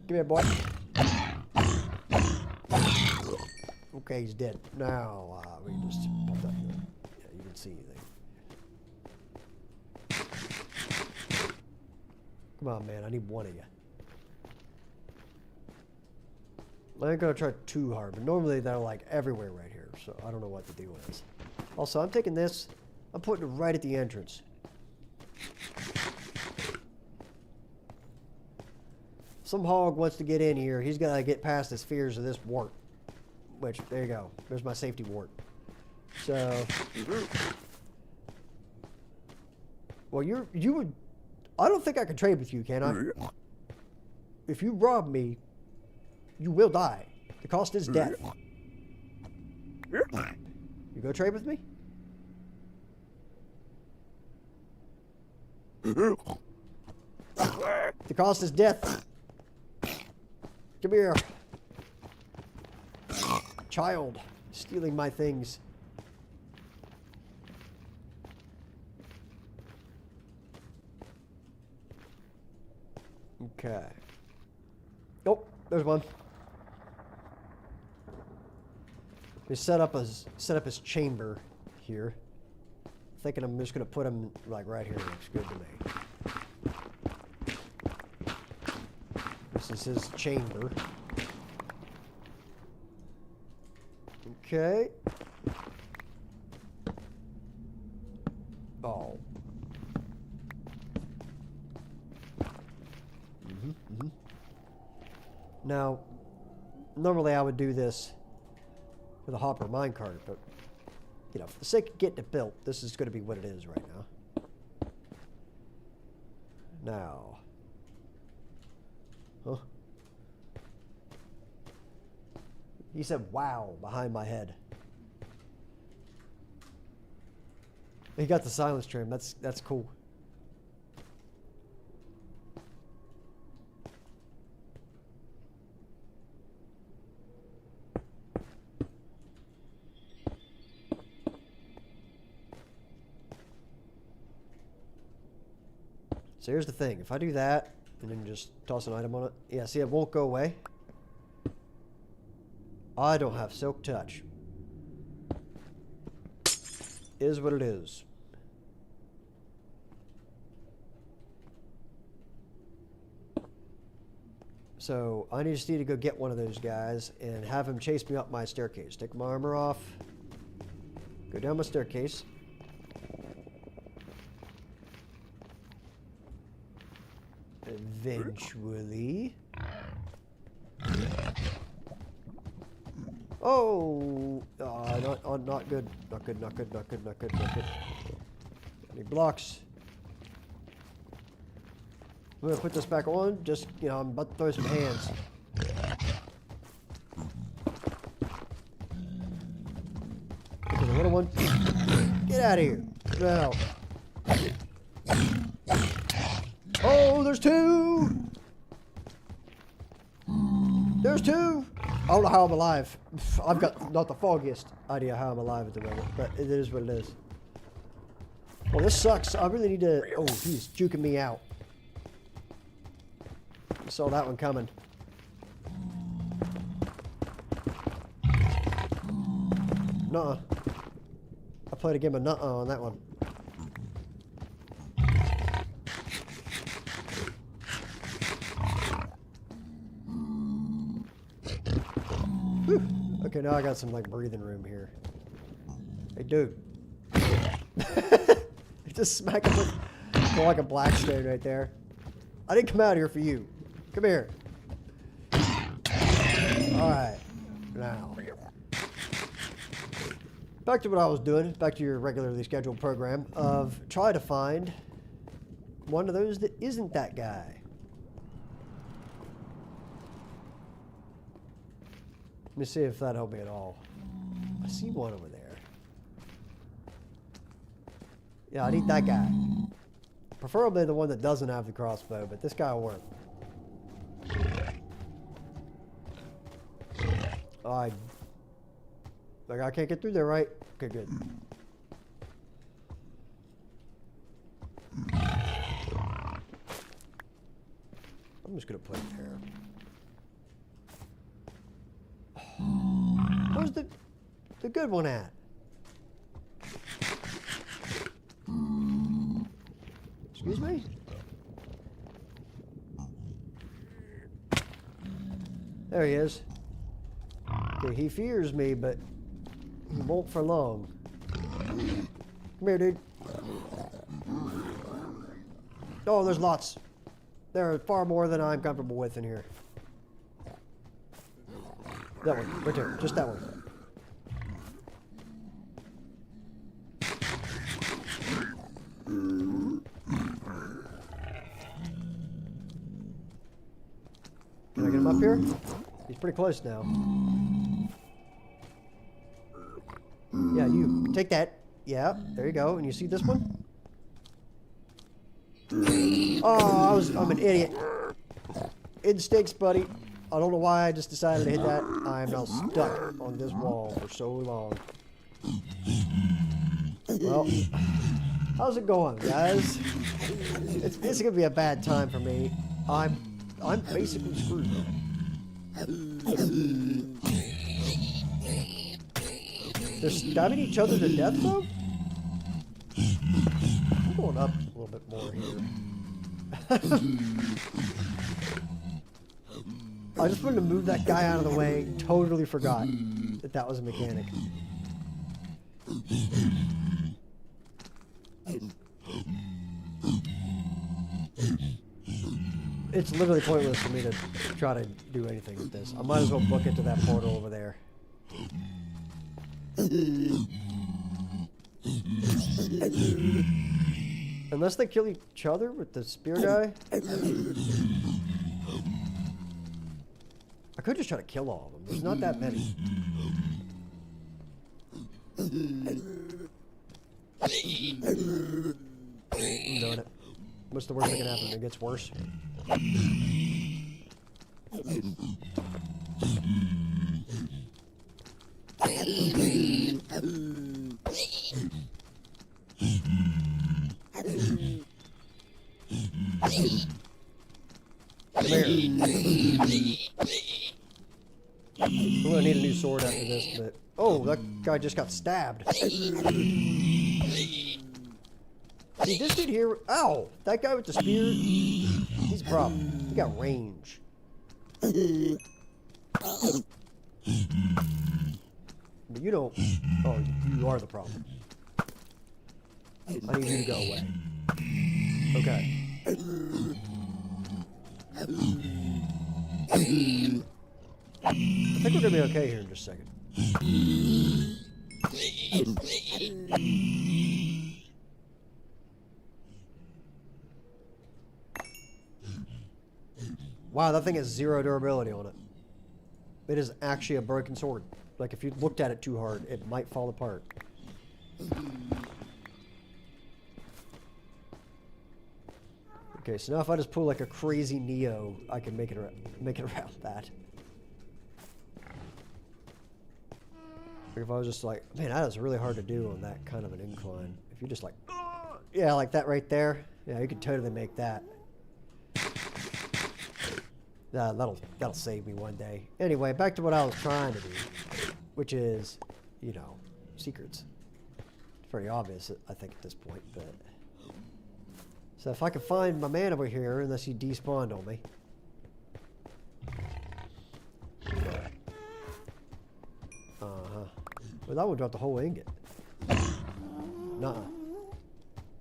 here, boy. Okay, he's dead. Now, we can just put that here. Yeah, you can see anything. Come on, man. I need one of you. I ain't gonna try too hard, but normally they're like everywhere right here, so I don't know what the deal is. Also, I'm taking this, I'm putting it right at the entrance. Some hog wants to get in here, he's gotta get past his fears of this wart. Which, there you go, there's my safety wart. So, well, you would, I don't think I can trade with you, can I? If you rob me, you will die. The cost is death. You go trade with me? The cost is death. Come here. Child, stealing my things. Okay. Oh, there's one. We set up his chamber here. Thinking I'm just gonna put him like right here. Looks good to me. This is his chamber. Okay. Oh. Now, normally I would do this with a hopper minecart, but you know, for the sake of getting it built, this is going to be what it is right now. Now, huh? He said, "Wow," behind my head. He got the silence trim. That's cool. So here's the thing. If I do that, and then just toss an item on it. Yeah, see, it won't go away. I don't have silk touch. Is what it is. So I just need to go get one of those guys and have him chase me up my staircase. Take my armor off. Go down my staircase. Eventually. Oh, not good. Not good. I need blocks. I'm gonna put this back on. Just, you know, I'm about to throw some hands. Okay, the little one. Get out of here. Now. Oh, there's two! There's two! I don't know how I'm alive. I've got not the foggiest idea how I'm alive at the moment, but it is what it is. Well, this sucks. I really need to... Oh, he's juking me out. I saw that one coming. Nuh-uh. I played a game of nuh-uh on that one. Whew. Okay, now I got some like breathing room here. Hey, dude. Just smack him with like a black stone right there. I didn't come out here for you. Come here. Alright. Now. Back to what I was doing. Back to your regularly scheduled program of try to find one of those that isn't that guy. Let me see if that helped me at all. I see one over there. Yeah, I need that guy. Preferably the one that doesn't have the crossbow, but this guy will work. I can't get through there, right? Okay, good. I'm just gonna put it there. Where's the good one at? Excuse me? There he is. Okay, he fears me, but he won't for long. Come here, dude. Oh, there's lots. There are far more than I'm comfortable with in here. That one, right there. Just that one. Can I get him up here? He's pretty close now. Yeah, you take that. Yeah, there you go. And you see this one? Oh, I'm an idiot. Instincts, buddy. I don't know why I just decided to hit that. I am now stuck on this wall for so long. Well, how's it going, guys? It's gonna be a bad time for me. I'm basically screwed. They're stabbing each other to death, though? I'm going up a little bit more here. I just wanted to move that guy out of the way. Totally forgot that was a mechanic. It's literally pointless for me to try to do anything with this. I might as well book it to that portal over there. Unless they kill each other with the spear guy. I could just try to kill all of them. There's not that many. I'm doing it. What's the worst that can happen? It gets worse. Come here. I'm gonna need a new sword after this, but oh, that guy just got stabbed. See, this dude here, ow! That guy with the spear, he's a problem. He got range. But you don't, oh, you are the problem. I need you to go away. Okay. I think we're gonna be okay here in just a second. Wow, that thing has 0 durability on it. It is actually a broken sword. Like, if you looked at it too hard, it might fall apart. Okay, so now if I just pull like a crazy Neo, I can make it around that. If I was just like, man, that is really hard to do on that kind of an incline. If you just like, yeah, like that right there, yeah, you could totally make that. That'll save me one day. Anyway, back to what I was trying to do, which is, you know, secrets. It's pretty obvious, I think, at this point, but. So if I can find my man over here, unless he despawned on me. Well, that would drop the whole ingot. Nuh-uh.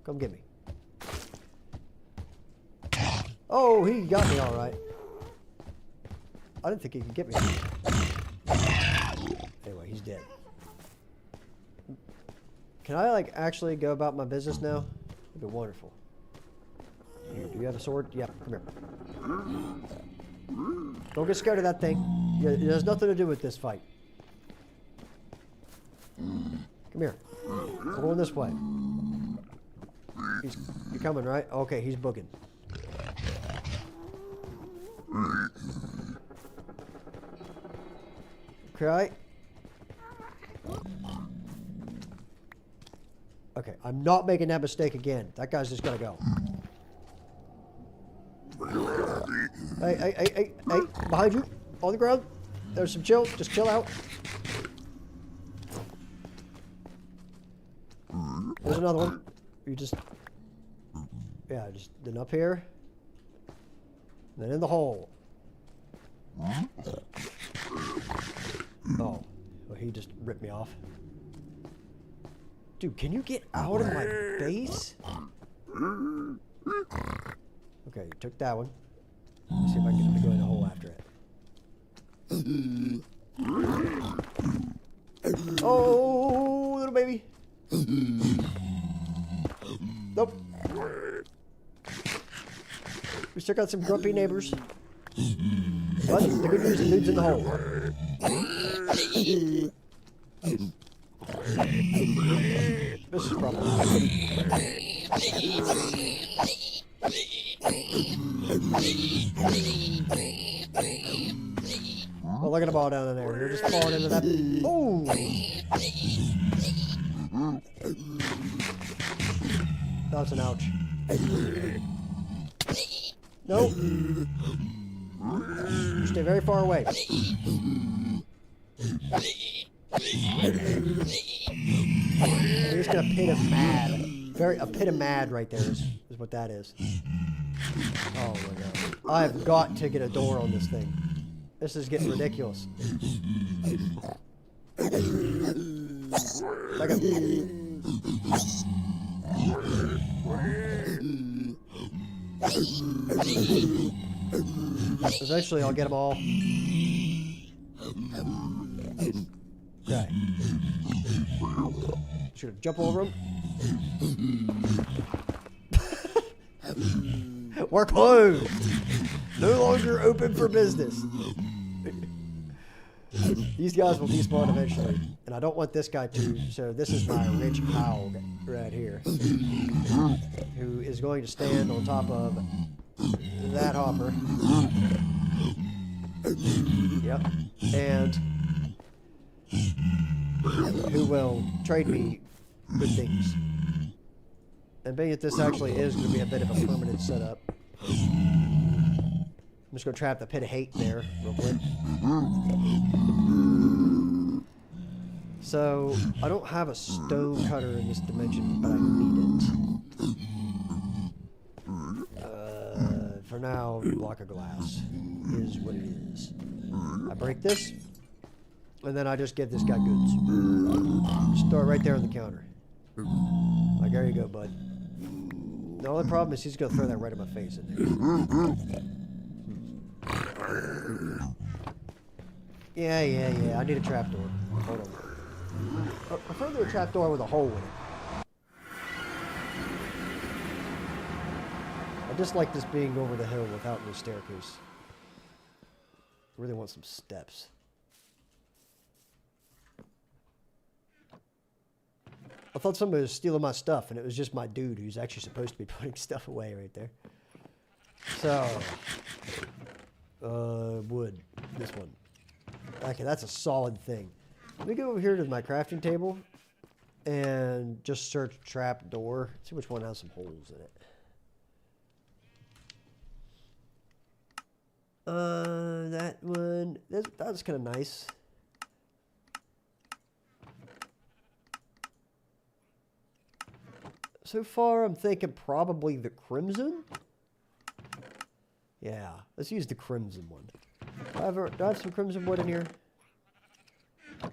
Come get me. Oh, he got me all right. I didn't think he could get me. Anyway, he's dead. Can I, like, actually go about my business now? That'd be wonderful. Here, do you have a sword? Yeah, come here. Don't get scared of that thing. It has nothing to do with this fight. Come here. We're going this way. You're coming, right? Okay, he's booking. Okay. Okay, I'm not making that mistake again. That guy's just gonna go. Hey, behind you, on the ground. There's some chill. Just chill out. There's another one. You just, yeah, just then up here, then in the hole. Oh, well, he just ripped me off. Dude, can you get out of my base? Okay, took that one. Let's see if I can get him to go in the hole after it. Oh, little baby. Nope. We still got some grumpy neighbors. But the good news, the dude's in the hole. This is probably. Oh, look at them all down in there. They're just falling into that. Oh! That's an ouch. Nope. Stay very far away. He's got a pit of mad. A pit of mad right there is what that is. Oh my god. I've got to get a door on this thing. This is getting ridiculous. Like eventually I'll get them all. Okay. Should I jump over them? We're closed. No longer open for business. These guys will despawn eventually, and I don't want this guy to. So this is my rich hog right here, who is going to stand on top of that hopper. Yep, and who will trade me good things. And being that this actually is going to be a bit of a permanent setup, I'm just going to trap the pit of hate there real quick. So, I don't have a stone cutter in this dimension, but I need it. For now, a block of glass is what it is. I break this, and then I just give this guy goods. Just throw it right there on the counter. Like, there you go, bud. The only problem is he's going to throw that right in my face in there. Yeah. I need a trapdoor. Hold on. I prefer a trapdoor with a hole in it. I just like this being over the hill without any staircase. I really want some steps. I thought somebody was stealing my stuff, and it was just my dude who's actually supposed to be putting stuff away right there. So, wood. This one. Okay, that's a solid thing. Let me go over here to my crafting table and just search trap door. See which one has some holes in it. That one. That's kind of nice. So far, I'm thinking probably the crimson. Yeah, let's use the crimson one. Do I have some crimson wood in here?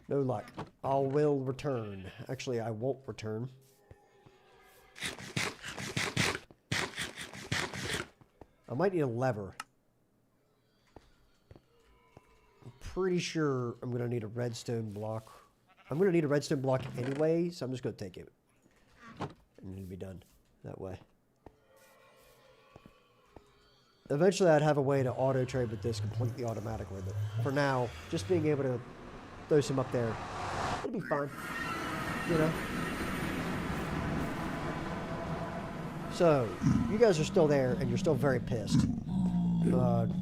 No luck. I will return. Actually, I won't return. I might need a lever. I'm pretty sure I'm going to need a redstone block. I'm going to need a redstone block anyway, so I'm just going to take it. And it'll be done that way. Eventually, I'd have a way to auto trade with this completely automatically. But for now, just being able to throw some up there, it'll be fine. You know. So, you guys are still there, and you're still very pissed.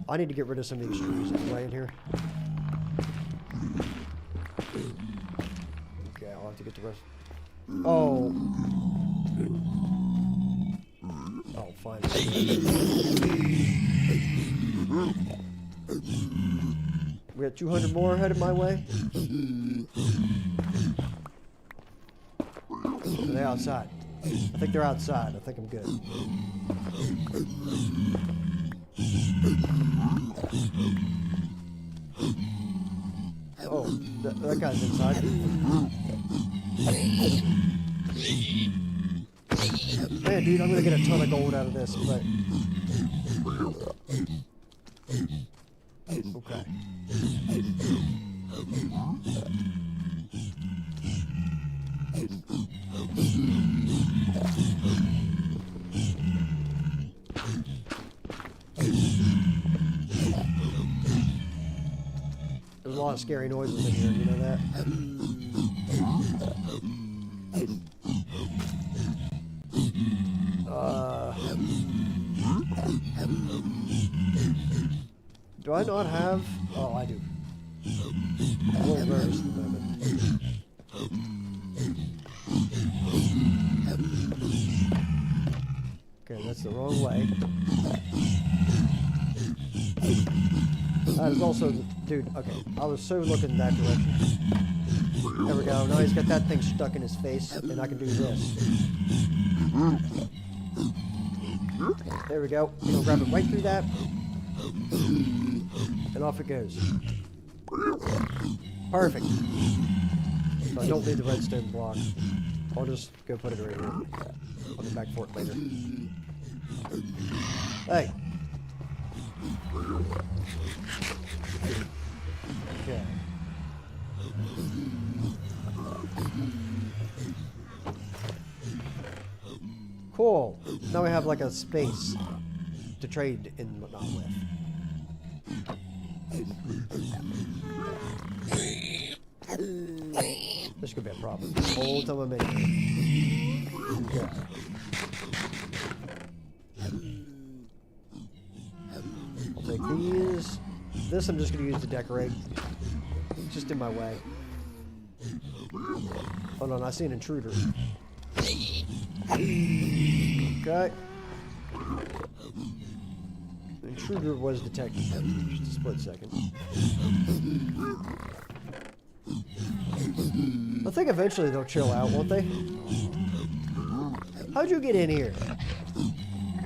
I need to get rid of some of these trees anyway in here. Okay, I'll have to get the rest. Oh. Oh, fine. We got 200 more headed my way. Are they outside? I think they're outside. I think I'm good. Oh, that guy's inside. Man, dude, I'm gonna get a ton of gold out of this, but... Okay. There's a lot of scary noises in here, you know that? Do I not have... Oh, I do. I'm a little nervous at the moment. Okay, that's the wrong way. That is also... Dude, okay. I was so looking in that direction. There we go. Now he's got that thing stuck in his face, and I can do this. There we go. You know, grab it right through that. And off it goes. Perfect. So I don't need the redstone block. I'll just go put it right here. I'll get back for it later. Hey. Okay. Cool. Now we have like a space to trade in whatnot with. This could be a problem. Hold time I'm in here. Okay. I'll take these. This I'm just going to use to decorate. It's just in my way. Hold on, I see an intruder. Okay. The intruder was detected. Just a split second. I think eventually they'll chill out, won't they? How'd you get in here?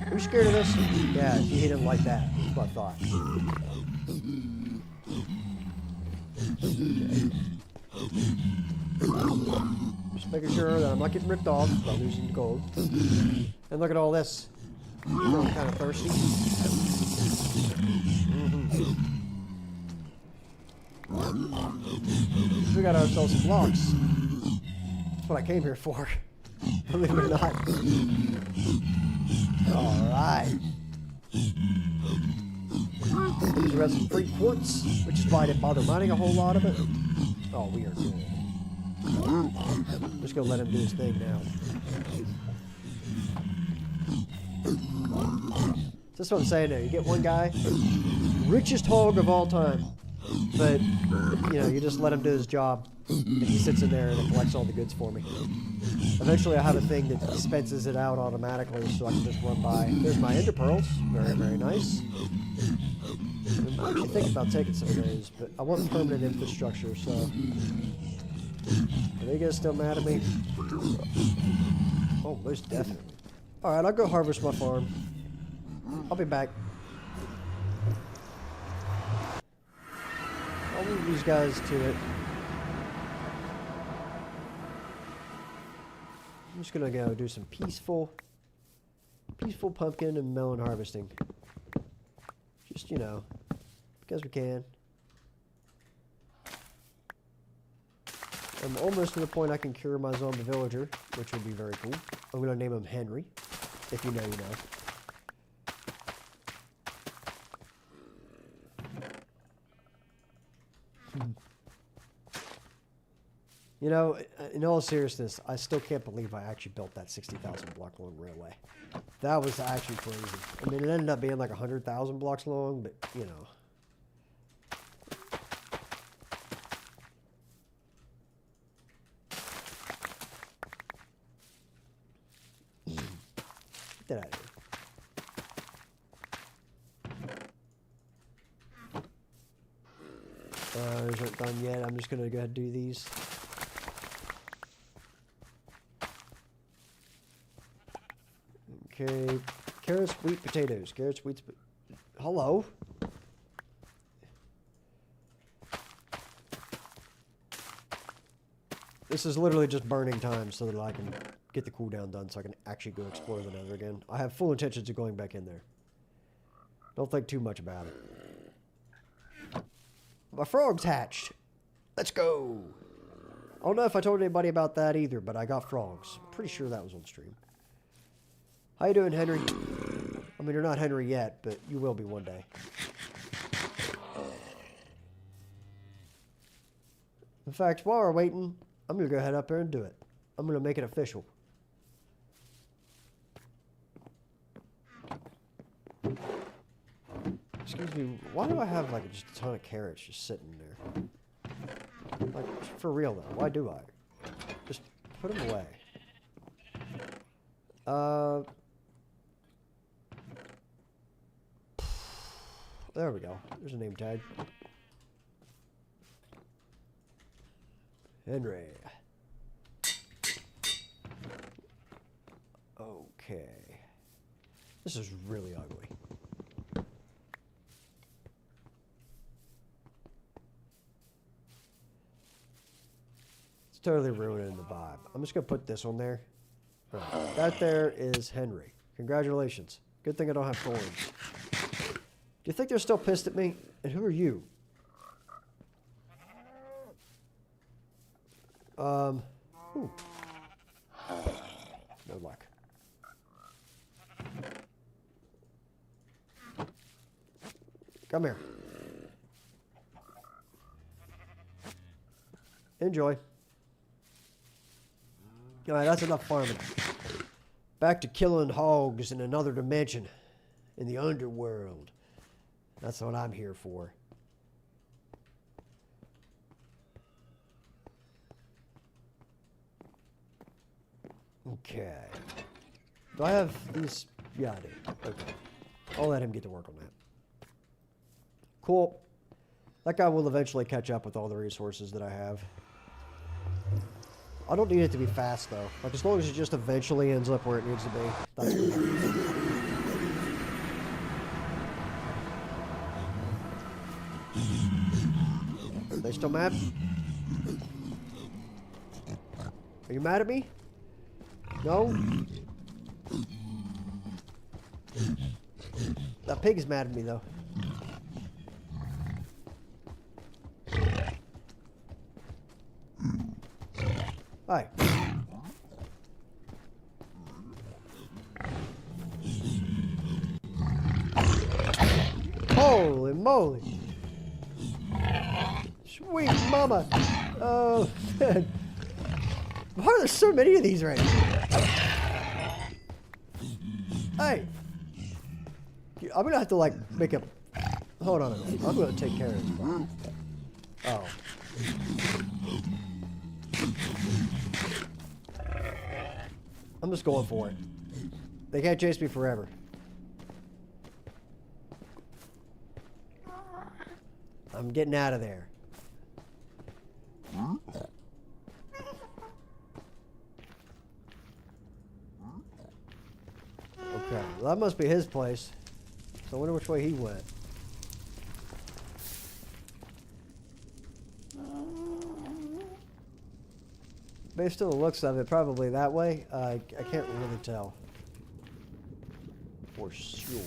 Are you scared of this? Yeah, you hit him like that. That's what I thought. Okay. Just making sure that I'm not getting ripped off by losing the gold. And look at all this. I'm kind of thirsty. We got ourselves some blocks. That's what I came here for. Believe it or not. Alright. We got some free quartz, which is why I didn't bother mining a whole lot of it. Oh, we are good. Just gonna let him do his thing now. That's what I'm saying there. You get one guy, richest hog of all time, but, you know, you just let him do his job, and he sits in there and it collects all the goods for me. Eventually I have a thing that dispenses it out automatically so I can just run by. There's my ender pearls. Very, very nice. I'm actually thinking about taking some of those, but I want permanent infrastructure, so... Are they guys still mad at me? Oh, most definitely. Alright, I'll go harvest my farm. I'll be back. I'll leave these guys to it. I'm just gonna go do some peaceful pumpkin and melon harvesting. Just, you know, because we can. I'm almost to the point I can cure my zombie villager, which would be very cool. I'm gonna name him Henry. If you know, you know. You know, in all seriousness, I still can't believe I actually built that 60,000 block long railway. That was actually crazy. I mean, it ended up being like 100,000 blocks long, but, you know. Get that out of here. Those aren't done yet. I'm just going to go ahead and do these. Okay. Carrots, wheat, potatoes. Carrots, wheat, hello? This is literally just burning time so that I can get the cooldown done so I can actually go explore the Nether again. I have full intentions of going back in there. Don't think too much about it. My frog's hatched. Let's go. I don't know if I told anybody about that either, but I got frogs. I'm pretty sure that was on stream. How you doing, Henry? I mean, you're not Henry yet, but you will be one day. In fact, while we're waiting, I'm going to go head up there and do it. I'm going to make it official. Excuse me, why do I have like just a ton of carrots just sitting there? Like, for real though, why do I? Just put them away. There we go. There's a name tag. Henry. Okay. This is really ugly. It's totally ruining the vibe. I'm just going to put this on there. All right. That there is Henry. Congratulations. Good thing I don't have thorns. Do you think they're still pissed at me? And who are you? Ooh. No luck. Come here. Enjoy. Alright, that's enough farming. Back to killing hogs in another dimension. In the underworld. That's what I'm here for. Okay. Do I have these? Yeah, I do. Okay. I'll let him get to work on that. Cool. That guy will eventually catch up with all the resources that I have. I don't need it to be fast, though. Like, as long as it just eventually ends up where it needs to be, that's good. They still mad? Are you mad at me? No? That pig is mad at me, though. Hi. Holy moly. Sweet mama. Oh, man. Why are there so many of these right now? Hey. I'm going to have to, like, make a... Hold on a minute. I'm going to take care of this. Oh. I'm just going for it. They can't chase me forever. I'm getting out of there. Okay, well, that must be his place. So I wonder which way he went. Based on the looks of it, probably that way. I can't really tell. For sure.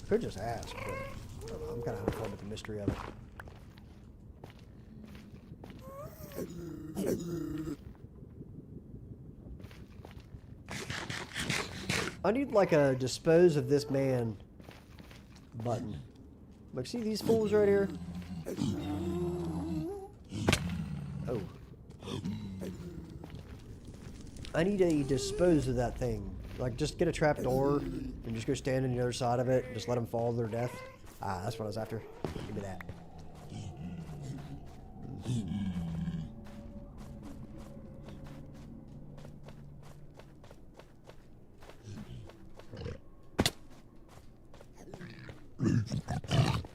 Could just ask, but I don't know, I'm kind of having fun with the mystery of it. I need like a dispose of this man button. Like, see these fools right here? I need to dispose of that thing. Like, just get a trap door and just go stand on the other side of it and just let them fall to their death. Ah, that's what I was after. Give me that.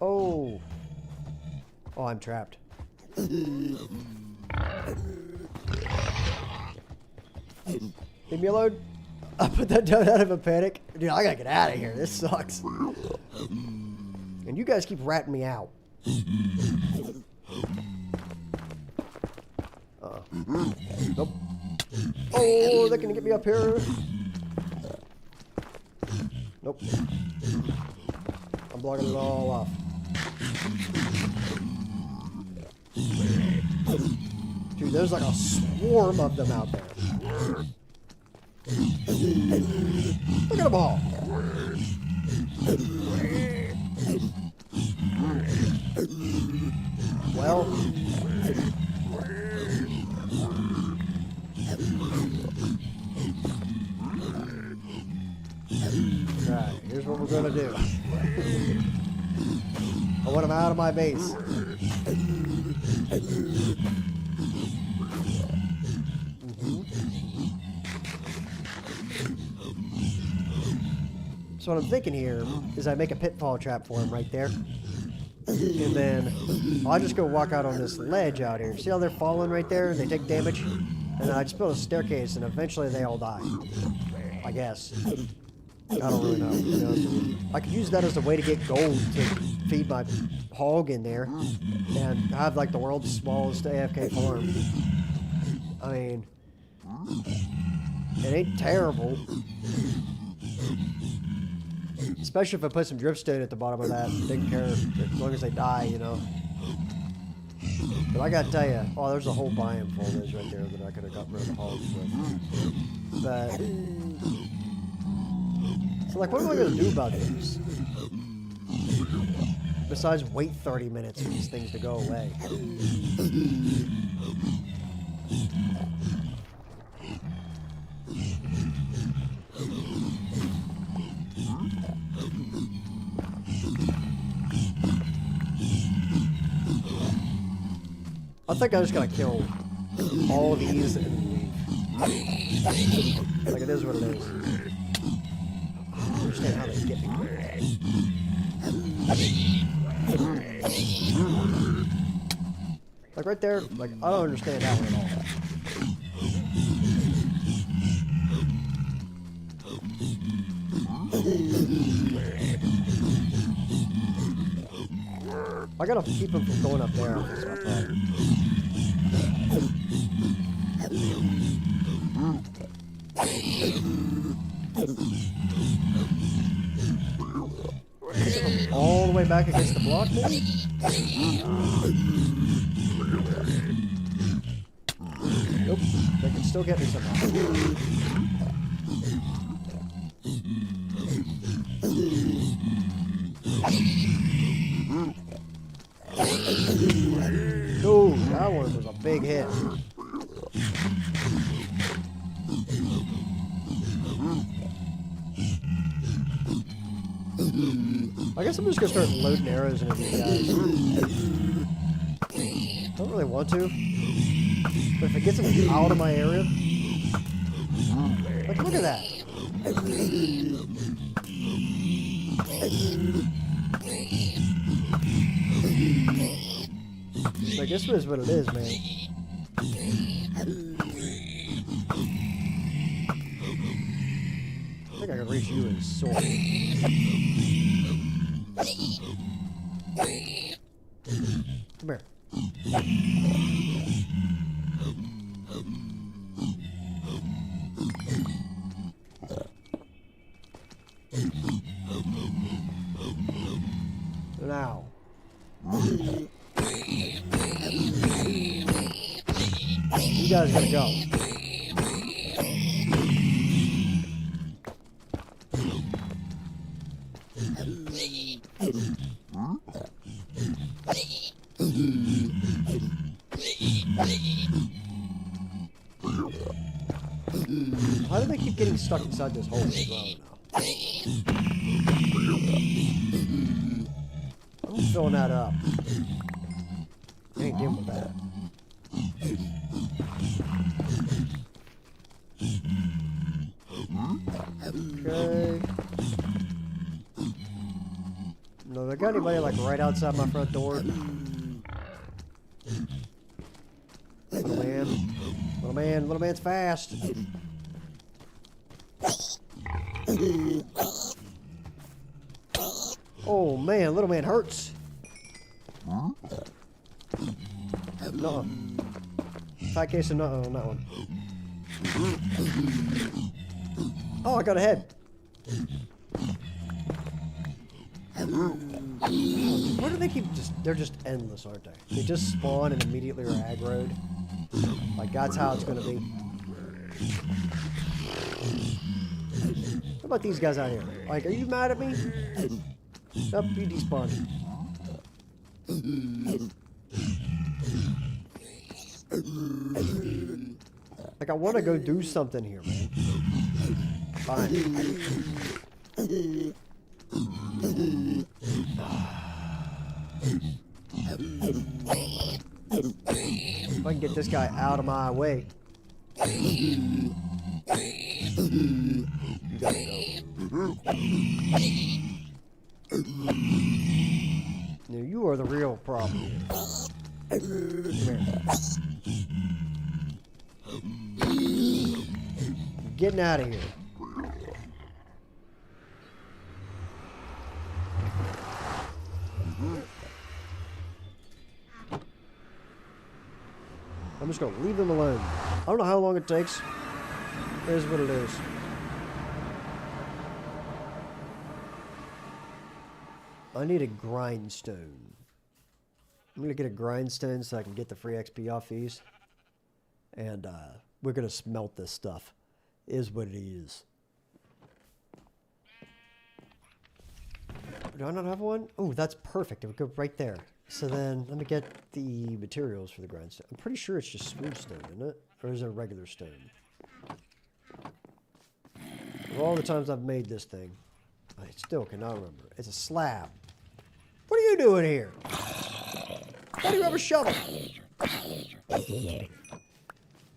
Oh. Oh, I'm trapped. Leave me alone. I put that down out of a panic. Dude, I gotta get out of here. This sucks. And you guys keep ratting me out. Nope. Oh, they're gonna get me up here. Nope. I'm blocking it all off. Dude, there's like a swarm of them out there. Look at them all. Well. Alright, here's what we're gonna do. I want them out of my base. So what I'm thinking here is I make a pitfall trap for him right there. And then I'll just go walk out on this ledge out here. See how they're falling right there? They take damage. And then I just build a staircase and eventually they all die. I guess. I don't really know. You know, I could use that as a way to get gold to feed my hog in there. And have like the world's smallest AFK farm. I mean, it ain't terrible. Especially if I put some dripstone at the bottom of that. Didn't care as long as they die, you know. But I gotta tell you, oh, there's a whole biome full of those right there that I could have got rid of the hogs with. But so, like, what am I gonna do about this? Besides wait 30 minutes for these things to go away. I think I just gotta kill all of these and leave. Like, it is what it is. I don't understand how they get me. Like, right there, like, I don't understand that one at all. I gotta keep him from going up there. That's my problem. All the way back against the block, maybe? Nope. They can still get me somehow. Ooh, that one was a big hit. I guess I'm just gonna start loading arrows into these guys. Don't really want to, but if it gets them out of my area, like, look at that. Like, this is what it is, man. I think I can reach you in sword. Come here. Now. You guys gotta go. Why do they keep getting stuck inside this hole as well now? I'm filling that up. I ain't dealing with that. Okay. No, they got anybody like right outside my front door? Little man. Little man. Little man's fast. Oh man, little man hurts. No. Fat case of no on that one. Oh, I got a head. Why do they keep they're just endless, aren't they? They just spawn and immediately are aggroed. Like, that's how it's gonna be. What about these guys out here? Like, are you mad at me? Nope, you despawned. Like, I want to go do something here, man. Fine. If I can get this guy out of my way. You gotta go. Now, you are the real problem here. Come here. I'm getting out of here. I'm just gonna leave them alone. I don't know how long it takes. It is what it is. I need a grindstone. I'm gonna get a grindstone so I can get the free XP off these. And we're gonna smelt this stuff. Is what it is. Do I not have one? Oh, that's perfect. It would go right there. So then, let me get the materials for the grindstone. I'm pretty sure it's just smooth stone, isn't it? Or is it a regular stone? Of all the times I've made this thing, I still cannot remember. It's a slab. What are you doing here? Why do you have a shovel?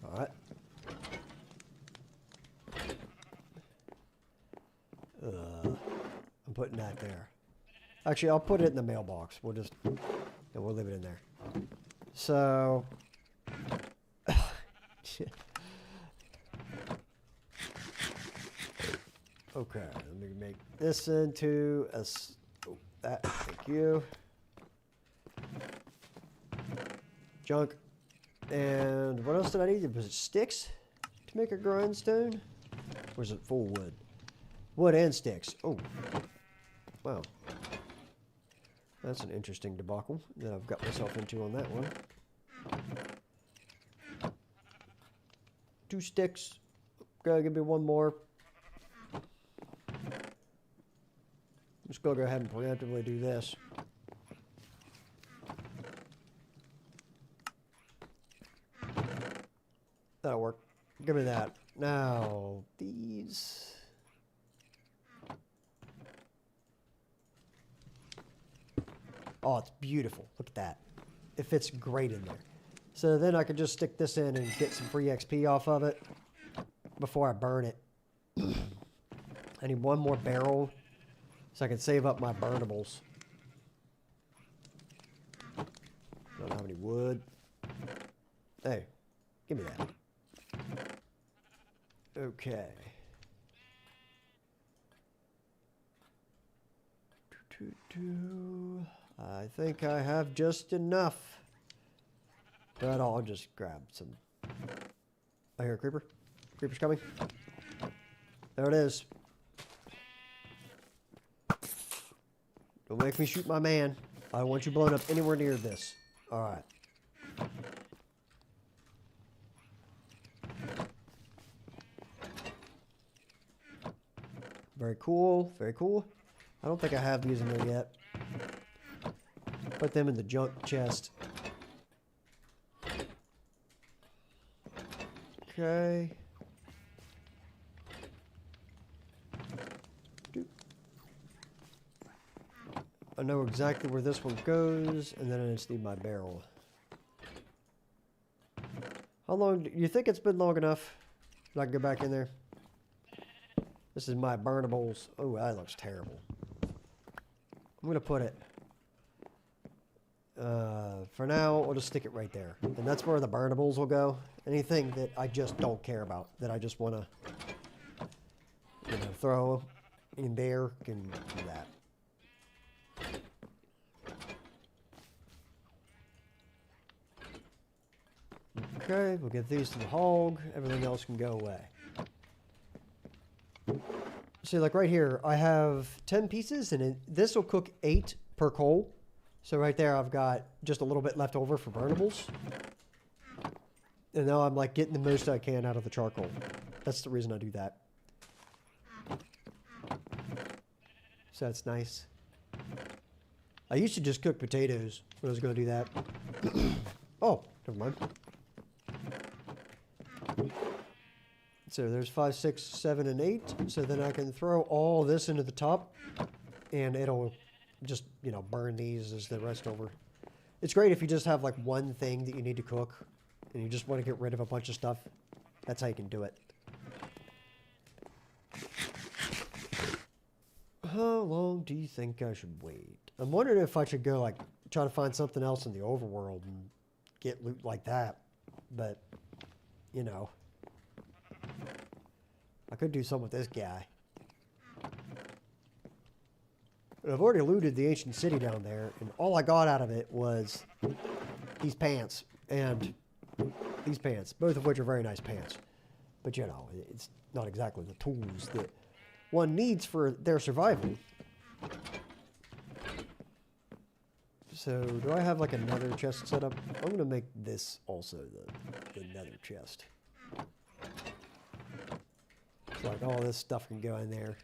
Alright. I'm putting that there. Actually, I'll put it in the mailbox. We'll just... Yeah, we'll leave it in there. So... Okay, let me make this into a... Oh, that. Thank you. Junk. And what else did I need? Was it sticks to make a grindstone? Or is it full wood? Wood and sticks. Oh. Wow. That's an interesting debacle that I've got myself into on that one. 2 sticks. Gotta give me 1 more. I'm just gonna go ahead and preemptively do this. That'll work. Give me that. Now, these... Oh, it's beautiful. Look at that. It fits great in there. So then I can just stick this in and get some free XP off of it before I burn it. I need 1 more barrel so I can save up my burnables. Don't have any wood. Hey, give me that. Okay. I think I have just enough. But I'll just grab some. I hear a creeper. Creeper's coming. There it is. Don't make me shoot my man. I don't want you blown up anywhere near this. Alright. Very cool. Very cool. I don't think I have these in there yet. Put them in the junk chest. Okay. I know exactly where this one goes, and then I just need my barrel. How long do you think it's been long enough that I can go back in there? This is my burnables. Oh, that looks terrible. I'm going to put it... for now, we'll just stick it right there. And that's where the burnables will go. Anything that I just don't care about, that I just want to, you know, throw in there, can do that. Okay, we'll get these to the hog. Everything else can go away. See, like right here, I have 10 pieces, and this will cook 8 per coal. So right there, I've got just a little bit left over for burnables. And now I'm like getting the most I can out of the charcoal. That's the reason I do that. So that's nice. I used to just cook potatoes when I was going to do that. Oh, never mind. So there's 5, 6, 7, and 8. So then I can throw all this into the top, and it'll just, you know, burn these as the rest over. It's great if you just have like one thing that you need to cook, and you just want to get rid of a bunch of stuff. That's how you can do it. How long do you think I should wait? I'm wondering if I should go like try to find something else in the overworld and get loot like that. But, you know, I could do something with this guy. I've already looted the ancient city down there, and all I got out of it was these pants and these pants, both of which are very nice pants. But, you know, it's not exactly the tools that one needs for their survival. So, do I have like another chest set up? I'm going to make this also the nether chest. It's like all this stuff can go in there.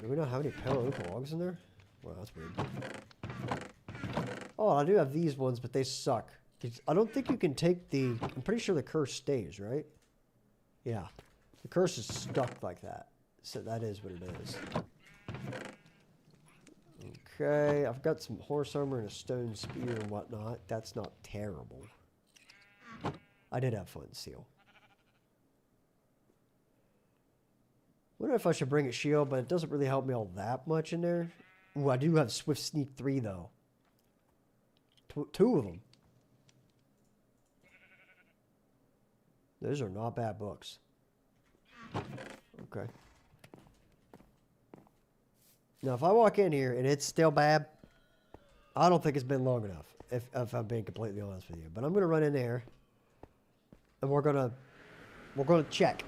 Do we not have any pillow logs in there? Well, that's weird. Oh, I do have these ones, but they suck. I don't think you can take the... I'm pretty sure the curse stays, right? Yeah. The curse is stuck like that. So that is what it is. Okay, I've got some horse armor and a stone spear and whatnot. That's not terrible. I did have fun, seal. I wonder if I should bring a shield, but it doesn't really help me all that much in there. Ooh, I do have Swift Sneak 3, though. Two of them. Those are not bad books. Okay. Now, if I walk in here and it's still bad, I don't think it's been long enough, if I'm being completely honest with you. But I'm going to run in there, and we're going to check.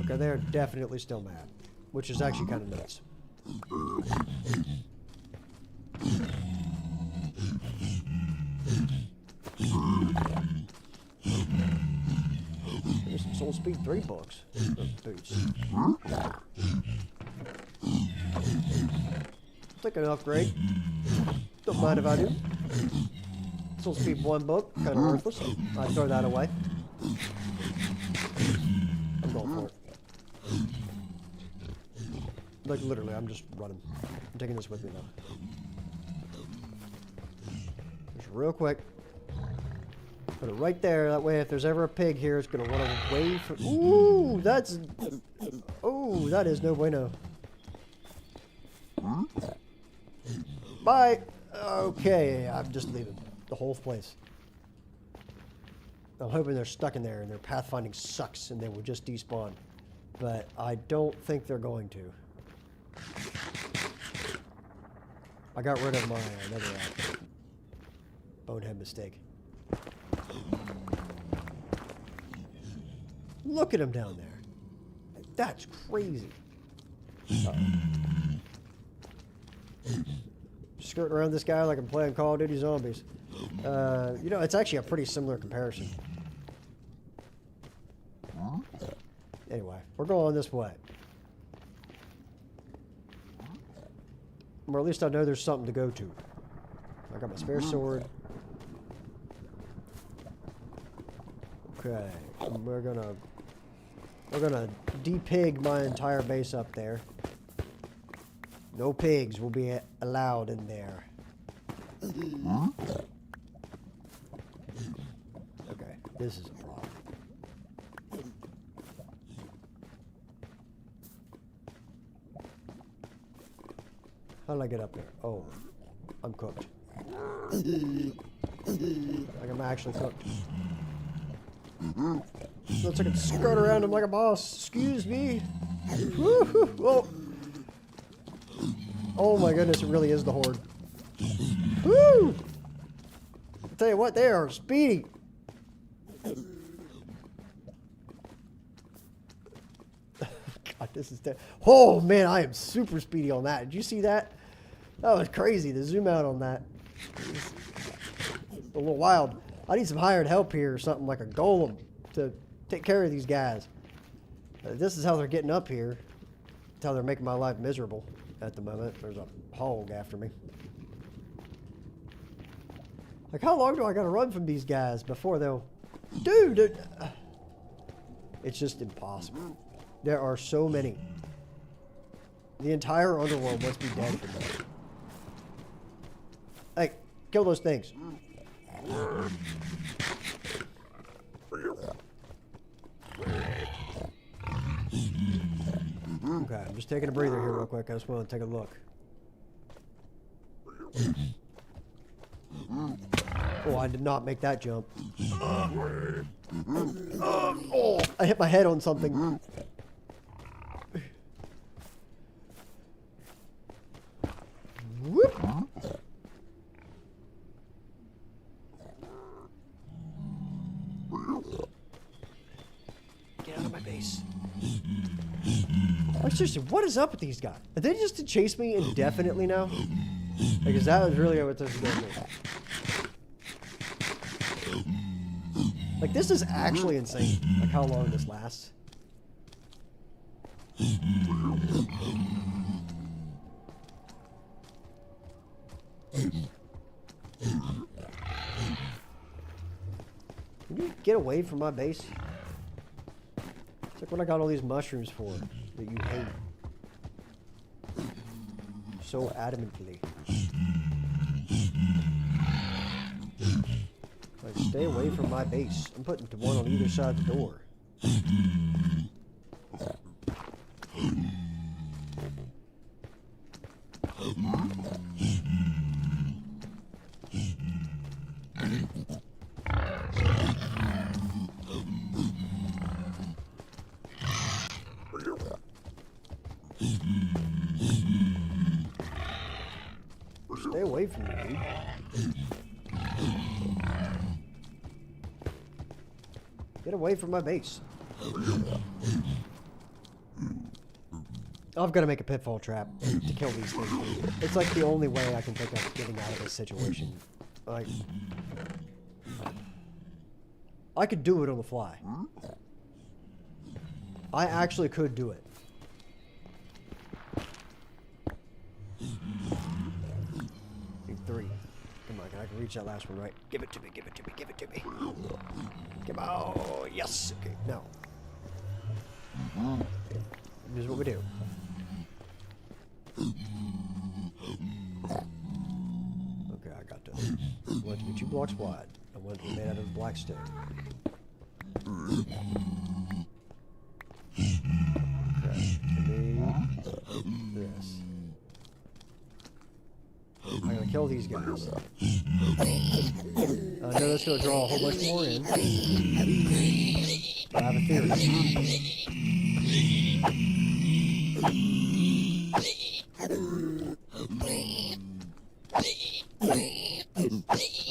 Okay, they're definitely still mad, which is actually kind of nuts. There's some Soul Speed 3 books. Boots. Take an upgrade. Don't mind if I do. Soul Speed 1 book, kind of worthless. I'd throw that away. I'm going for it. Like, literally, I'm just running. I'm taking this with me, though. Just real quick. Put it right there. That way, if there's ever a pig here, it's going to run away from... Ooh, that's... Ooh, that is no bueno. Bye! Okay, I'm just leaving the whole place. I'm hoping they're stuck in there and their pathfinding sucks and they will just despawn. But I don't think they're going to. I got rid of my Nether bonehead mistake. Look at him down there. That's crazy. Skirting around this guy like I'm playing Call of Duty Zombies. You know, it's actually a pretty similar comparison. Anyway, we're going this way. Or at least I know there's something to go to. I got my spare sword. Okay, and we're gonna de-pig my entire base up there. No pigs will be allowed in there. Okay, this is a problem. How did I get up there? Oh, I'm cooked. Like I'm actually cooked. So I can skirt around him like a boss. Excuse me. Woo-hoo. Oh my goodness, it really is the Horde. Woo! I'll tell you what, they are speedy. God, this is oh man, I am super speedy on that. Did you see that? That was crazy. The zoom out on that. A little wild. I need some hired help here or something like a golem to take care of these guys. This is how they're getting up here. That's how they're making my life miserable at the moment. There's a hog after me. Like, how long do I gotta run from these guys before they'll... Dude! It's just impossible. There are so many. The entire underworld must be dead for me. Hey, kill those things. Okay, I'm just taking a breather here real quick. I just want to take a look. Oh, I did not make that jump. Oh, I hit my head on something. Whoop. Get out of my base. Like, seriously, what is up with these guys? Are they just to chase me indefinitely now? Because that was really what this is going to be. Like, this is actually insane. Like, how long this lasts. Can you get away from my base? It's like what I got all these mushrooms for that you hate so adamantly. Like, stay away from my base. I'm putting one on either side of the door. Stay away from me, dude. Get away from my base. I've got to make a pitfall trap to kill these things. It's like the only way I can think of getting out of this situation. Like, I could do it on the fly. I actually could do it. Three. Come on, I can reach that last one, right? Give it to me, give it to me, give it to me. Come on. Oh, yes. Okay, now. Here's what we do. Okay, I got this. I want it to be 2 blocks wide. I want it to be made out of black stone. Okay, give me this. I'm gonna kill these guys. I know that's gonna draw a whole bunch more in. But I have a theory.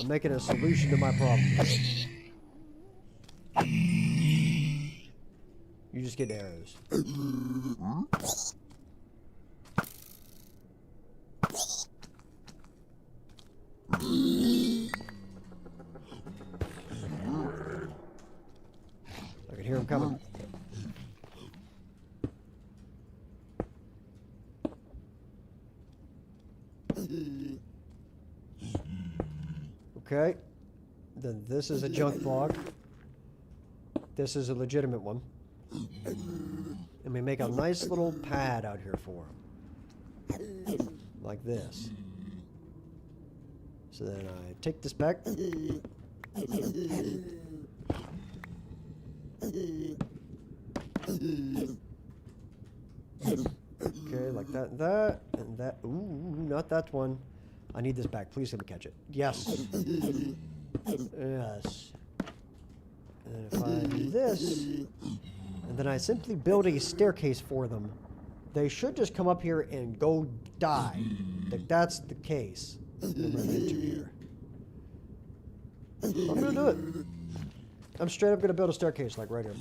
I'm making a solution to my problem. You just get arrows. I can hear him coming. Okay. Then this is a junk block. This is a legitimate one. And we make a nice little pad out here for him. Like this. So then I take this back. Okay, like that, and that, and that. Ooh, not that one. I need this back. Please let me catch it. Yes. Yes. And if I do this, and then I simply build a staircase for them, they should just come up here and go die. Like that's the case. I'm gonna get to here. I'm gonna do it. I'm straight up gonna build a staircase like right here.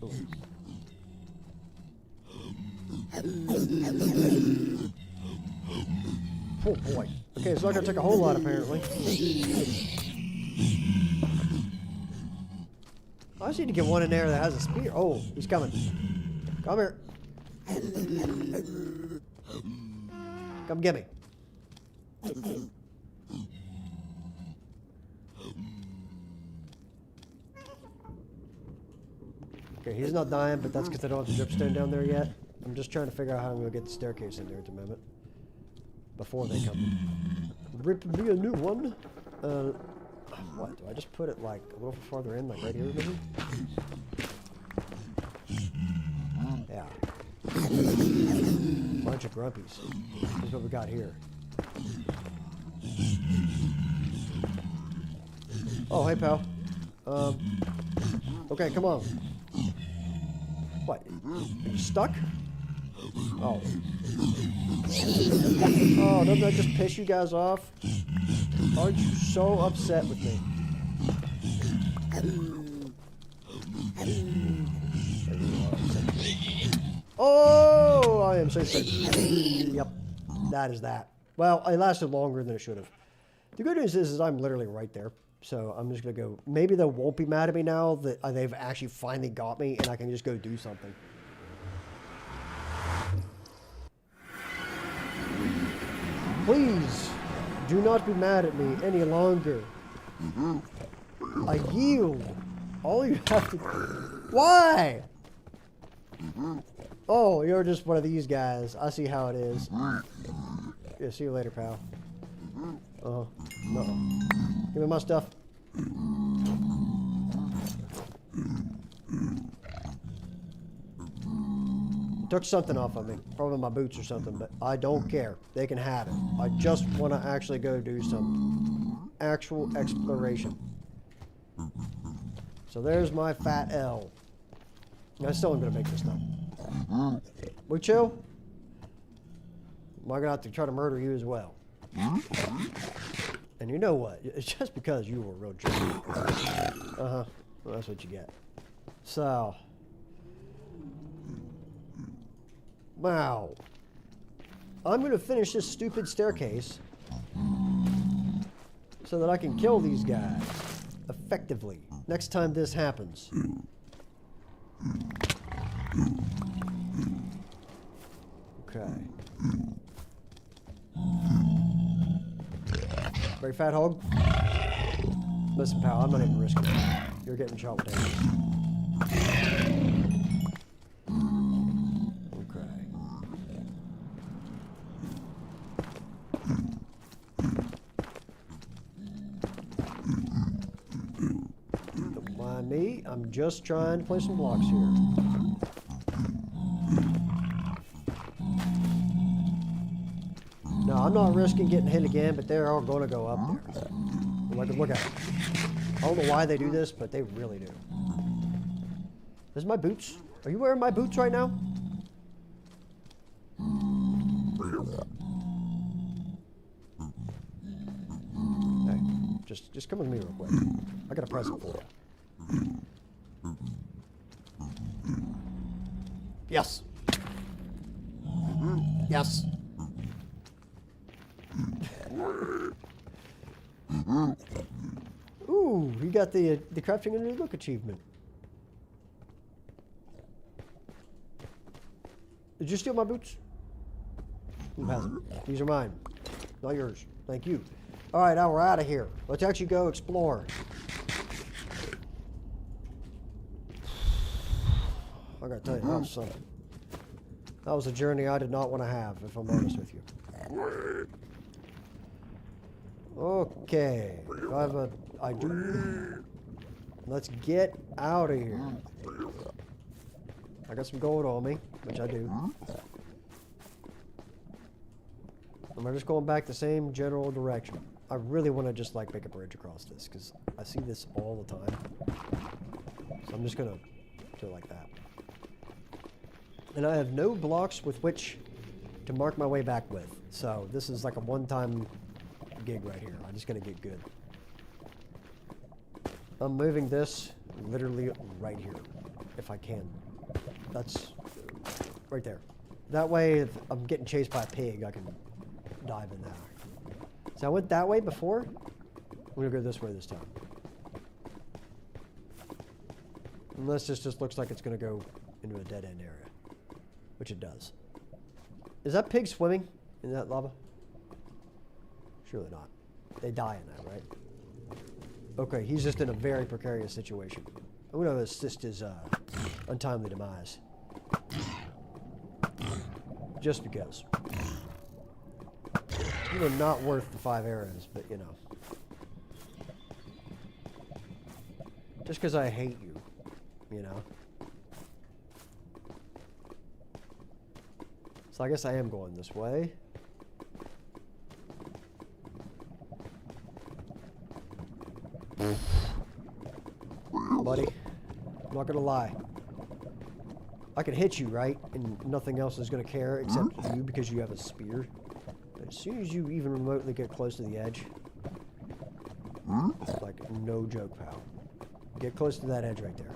Ooh. Oh boy. Okay, it's not gonna take a whole lot apparently. I just need to get one in there that has a spear. Oh, he's coming. Come here. Come get me. Okay, he's not dying, but that's because I don't have the dripstone down there yet. I'm just trying to figure out how I'm going to get the staircase in there at the moment. Before they come. Rip me a new one. What? Do I just put it like a little farther in, like right here maybe? Yeah. Bunch of grumpies. Here's what we got here. Oh, hey pal. Okay, come on. What? Are you stuck? Oh. Oh, doesn't that just piss you guys off? Aren't you so upset with me? Oh, I am so sorry. Yep, that is that. Well, it lasted longer than it should have. The good news is I'm literally right there. So I'm just going to go. Maybe they won't be mad at me now that they've actually finally got me and I can just go do something. Please do not be mad at me any longer. I yield. All you have to... Why? Oh, you're just one of these guys. I see how it is. Yeah, see you later, pal. Oh, no. Give me my stuff. Took something off of me. Probably my boots or something, but I don't care. They can have it. I just want to actually go do some actual exploration. So there's my fat L. I still am going to make this though. We chill? Am I going to have to try to murder you as well? And you know what? It's just because you were a real jerk. Uh-huh. Well, that's what you get. So. Wow. I'm going to finish this stupid staircase so that I can kill these guys effectively next time this happens. Okay. Very fat hog. Listen, pal, I'm not even risking it. You're getting shot with that. Me, I'm just trying to place some blocks here. No, I'm not risking getting hit again, but they're all going to go up there. Look at it. I don't know why they do this, but they really do. This is my boots. Are you wearing my boots right now? Hey, just come with me real quick. I got a present for you. Yes. Yes. Ooh, you got the crafting a new look achievement. Did you steal my boots? Who has them? These are mine. Not yours. Thank you. Alright, now we're out of here. Let's actually go explore. I gotta tell you, that was something. That was a journey I did not want to have, if I'm honest with you. Okay. I do. Let's get out of here. I got some gold on me, which I do. And we're just going back the same general direction. I really want to just like make a bridge across this because I see this all the time. So I'm just gonna do it like that. And I have no blocks with which to mark my way back with. So this is like a one-time gig right here. I'm just gonna get good. I'm moving this literally right here, if I can. That's right there. That way, if I'm getting chased by a pig, I can dive in there. So I went that way before. I'm gonna go this way this time. Unless this just looks like it's gonna go into a dead-end area, which it does. Is that pig swimming in that lava? Surely not. They die in that, right? Okay, he's just in a very precarious situation. I'm gonna assist his untimely demise. Just because. You know, not worth the 5 arrows, but you know. Just because I hate you, you know. So I guess I am going this way. Buddy, I'm not gonna lie. I can hit you, right? And nothing else is gonna care except you because you have a spear. But as soon as you even remotely get close to the edge, it's like no joke, pal. Get close to that edge right there.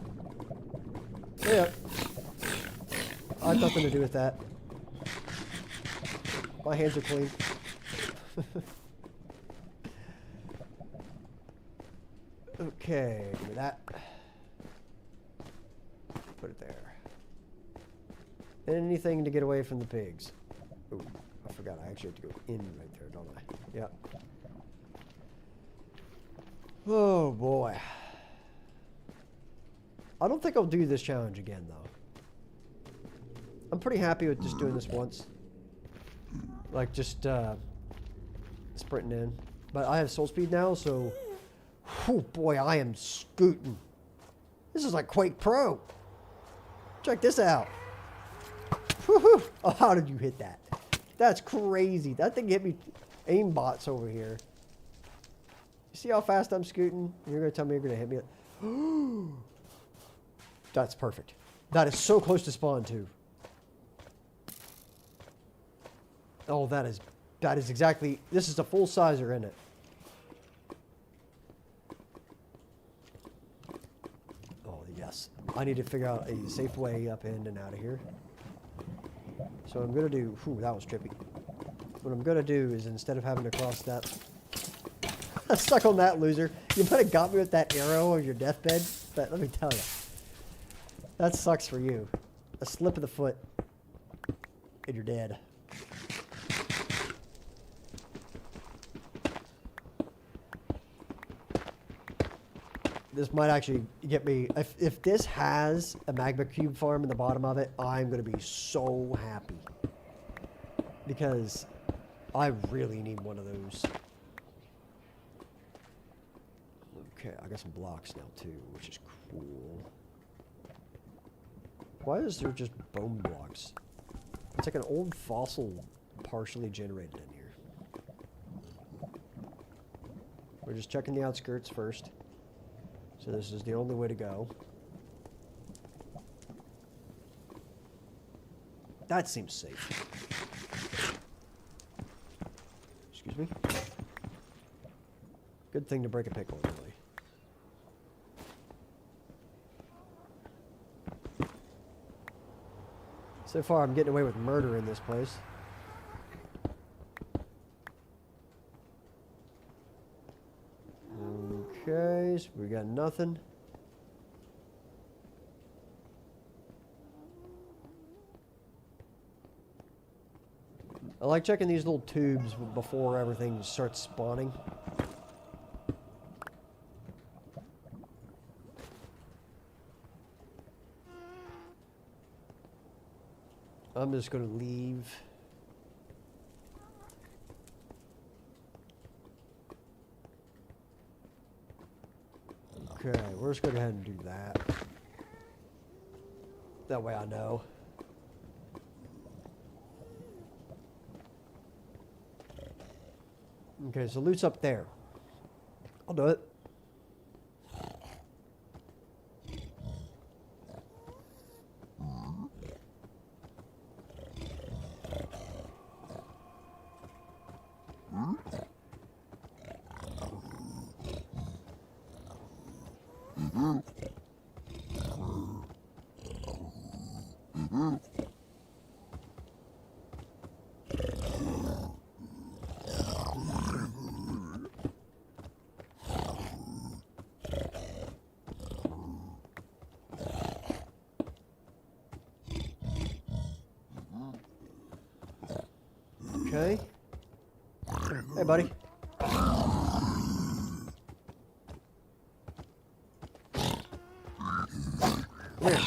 Yeah. I had nothing to do with that. My hands are clean. Okay, give me that. Put it there. Anything to get away from the pigs. Ooh, I forgot. I actually have to go in right there, don't I? Yep. Oh, boy. I don't think I'll do this challenge again, though. I'm pretty happy with just doing this once. Like, just, sprinting in. But I have soul speed now, so... Oh, boy, I am scooting. This is like Quake Pro. Check this out. Woohoo! Oh, how did you hit that? That's crazy. That thing hit me. Aimbots over here. You see how fast I'm scooting? You're going to tell me you're going to hit me? That's perfect. That is so close to spawn, too. Oh, that is exactly... This is a full sizer, isn't it? Yes. I need to figure out a safe way up in and out of here. So I'm going to do... Whew, that was trippy. What I'm going to do is instead of having to cross that... I'm stuck on that, loser. You might have got me with that arrow on your deathbed, but let me tell you. That sucks for you. A slip of the foot, and you're dead. This might actually get me... If this has a magma cube farm in the bottom of it, I'm going to be so happy. Because I really need one of those. Okay, I got some blocks now too, which is cool. Why is there just bone blocks? It's like an old fossil partially generated in here. We're just checking the outskirts first. So this is the only way to go. That seems safe. Excuse me. Good thing to break a pickle, really. So far, I'm getting away with murder in this place. Okay, so we got nothing. I like checking these little tubes before everything starts spawning. I'm just going to leave. Okay, we're just going to go ahead and do that. That way I know. Okay, so loot's up there. I'll do it. Okay. Hey, buddy. Come here.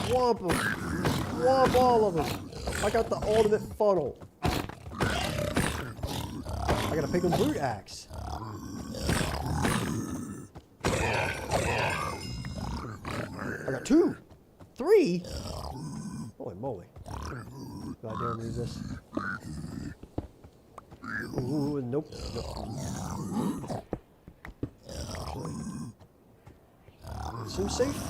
Whomp them. Whomp all of them. I got the ultimate funnel. I got a pick and brute axe. I got 2. 3. Holy moly. Do I dare move this? Ooh, nope. Seems safe.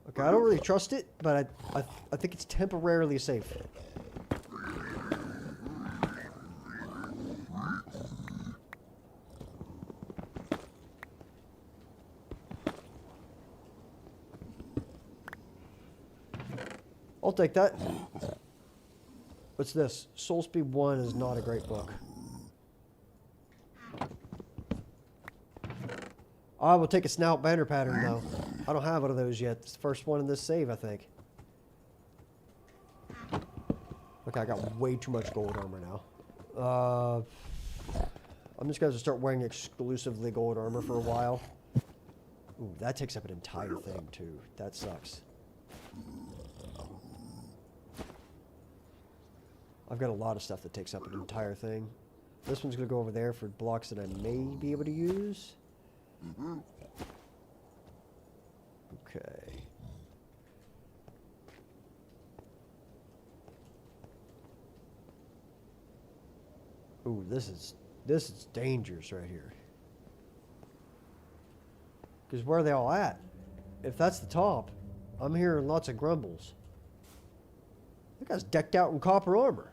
Okay, I don't really trust it, but I think it's temporarily safe. I'll take that. What's this? Soul Speed 1 is not a great book. I will take a snout banner pattern though. I don't have one of those yet. It's the first one in this save, I think. Okay, I got way too much gold armor now. I'm just going to start wearing exclusively gold armor for a while. Ooh, that takes up an entire thing too. That sucks. I've got a lot of stuff that takes up an entire thing. This one's going to go over there for blocks that I may be able to use. Okay. Ooh, this is dangerous right here. Because where are they all at? If that's the top, I'm hearing lots of grumbles. That guy's decked out in copper armor.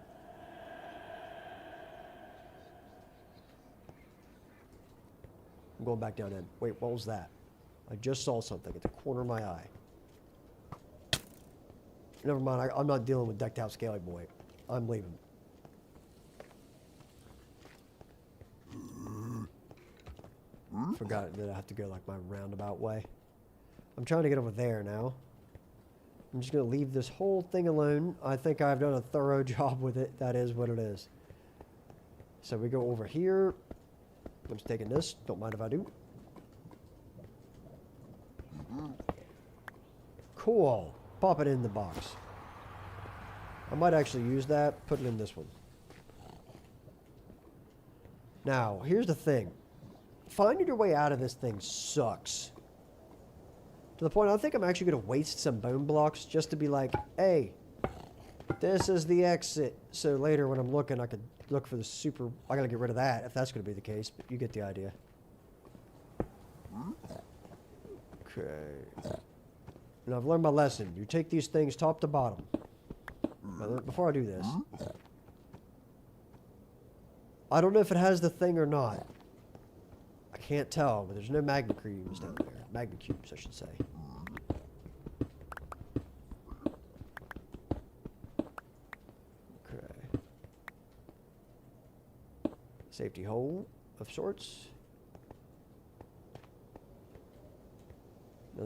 I'm going back down in. Wait, what was that? I just saw something at the corner of my eye. Never mind, I'm not dealing with decked out scaly boy. I'm leaving. Forgot that I have to go like my roundabout way. I'm trying to get over there now. I'm just going to leave this whole thing alone. I think I've done a thorough job with it. That is what it is. So we go over here. I'm just taking this. Don't mind if I do. Cool. Pop it in the box. I might actually use that. Put it in this one. Now, here's the thing. Finding your way out of this thing sucks. To the point I think I'm actually going to waste some bone blocks just to be like, hey, this is the exit. So later when I'm looking, I could look for the super... I got to get rid of that if that's going to be the case, but you get the idea. Okay. Now I've learned my lesson. You take these things top to bottom. Now, before I do this, I don't know if it has the thing or not. I can't tell, but there's no magma cubes down there. Magma cubes, I should say. Okay. Safety hole of sorts.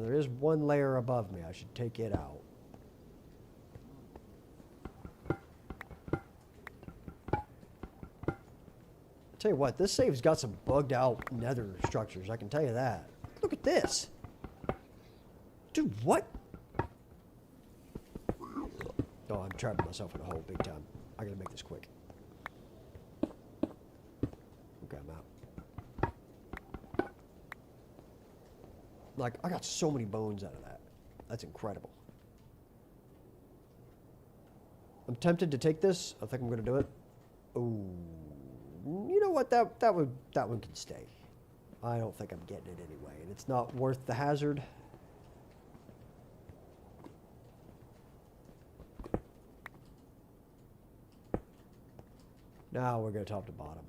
there is one layer above me. I should take it out. Tell you what, this save's got some bugged out nether structures, I can tell you that. Look at this. Dude, what? Oh, I'm trapping myself in a hole big time. I gotta make this quick. Okay, I'm out. Like, I got so many bones out of that. That's incredible. I'm tempted to take this. I think I'm gonna do it. Ooh. You know what? That one can stay. I don't think I'm getting it anyway, and it's not worth the hazard. Now we're going to top to bottom.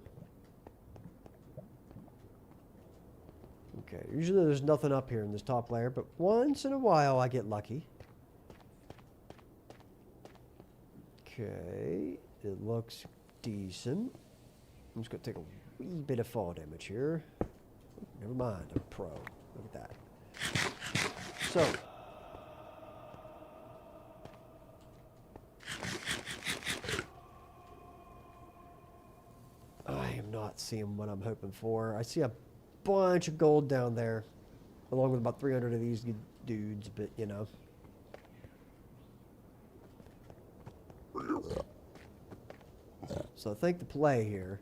Okay, usually there's nothing up here in this top layer, but once in a while I get lucky. Okay, it looks decent. I'm just going to take a wee bit of fall damage here. Never mind, I'm a pro. Look at that. So. I am not seeing what I'm hoping for. I see a bunch of gold down there, along with about 300 of these dudes, but you know. So I think the play here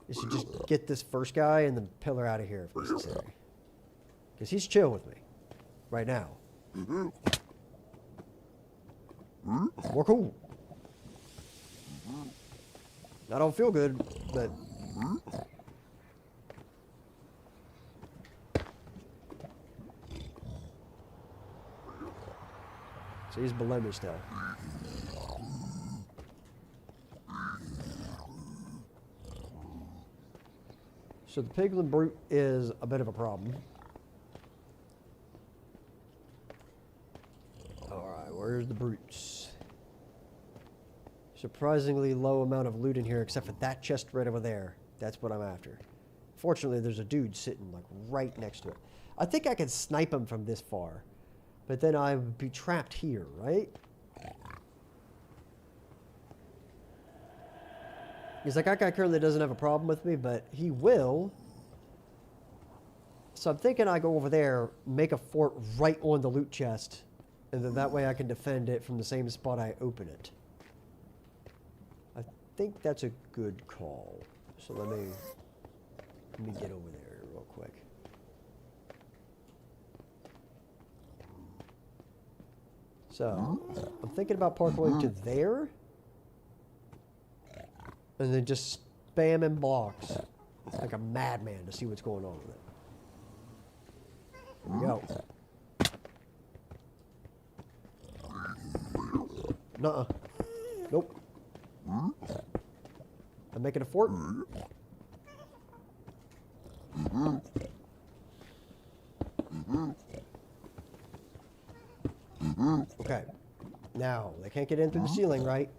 is to just get this first guy and then pillar out of here if necessary. Because he's chill with me right now. We're cool. I don't feel good, but so he's below me still. So the piglin brute is a bit of a problem. Alright, where's the brutes? Surprisingly low amount of loot in here except for that chest right over there. That's what I'm after. Fortunately, there's a dude sitting like right next to it. I think I could snipe him from this far. But then I would be trapped here, right? He's like, that guy currently doesn't have a problem with me, but he will. So I'm thinking I go over there, make a fort right on the loot chest, and then that way I can defend it from the same spot I open it. I think that's a good call. So let me get over there real quick. So I'm thinking about parkouring to there. And then just spamming blocks like a madman to see what's going on with it. There we go. Nuh-uh. Nope. I'm making a fort. Okay. Now, they can't get in through the ceiling, right?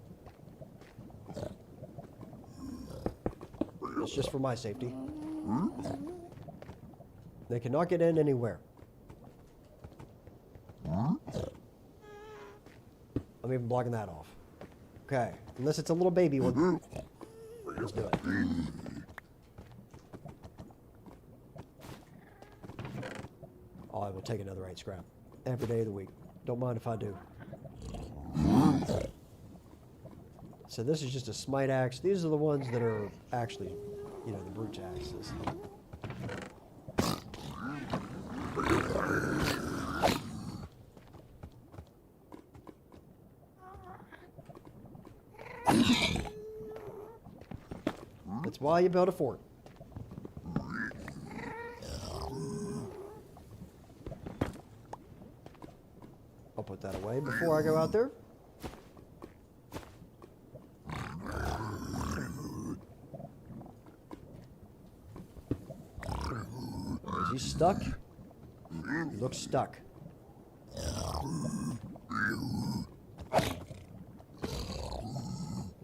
It's just for my safety. They cannot get in anywhere. I'm even blocking that off. Okay. Unless it's a little baby one. Let's do it. Oh, I will take another 8 scrap. Every day of the week. Don't mind if I do. So this is just a smite axe. These are the ones that are actually, you know, the brute axes. That's why you build a fort. I'll put that away before I go out there. Is he stuck? He looks stuck.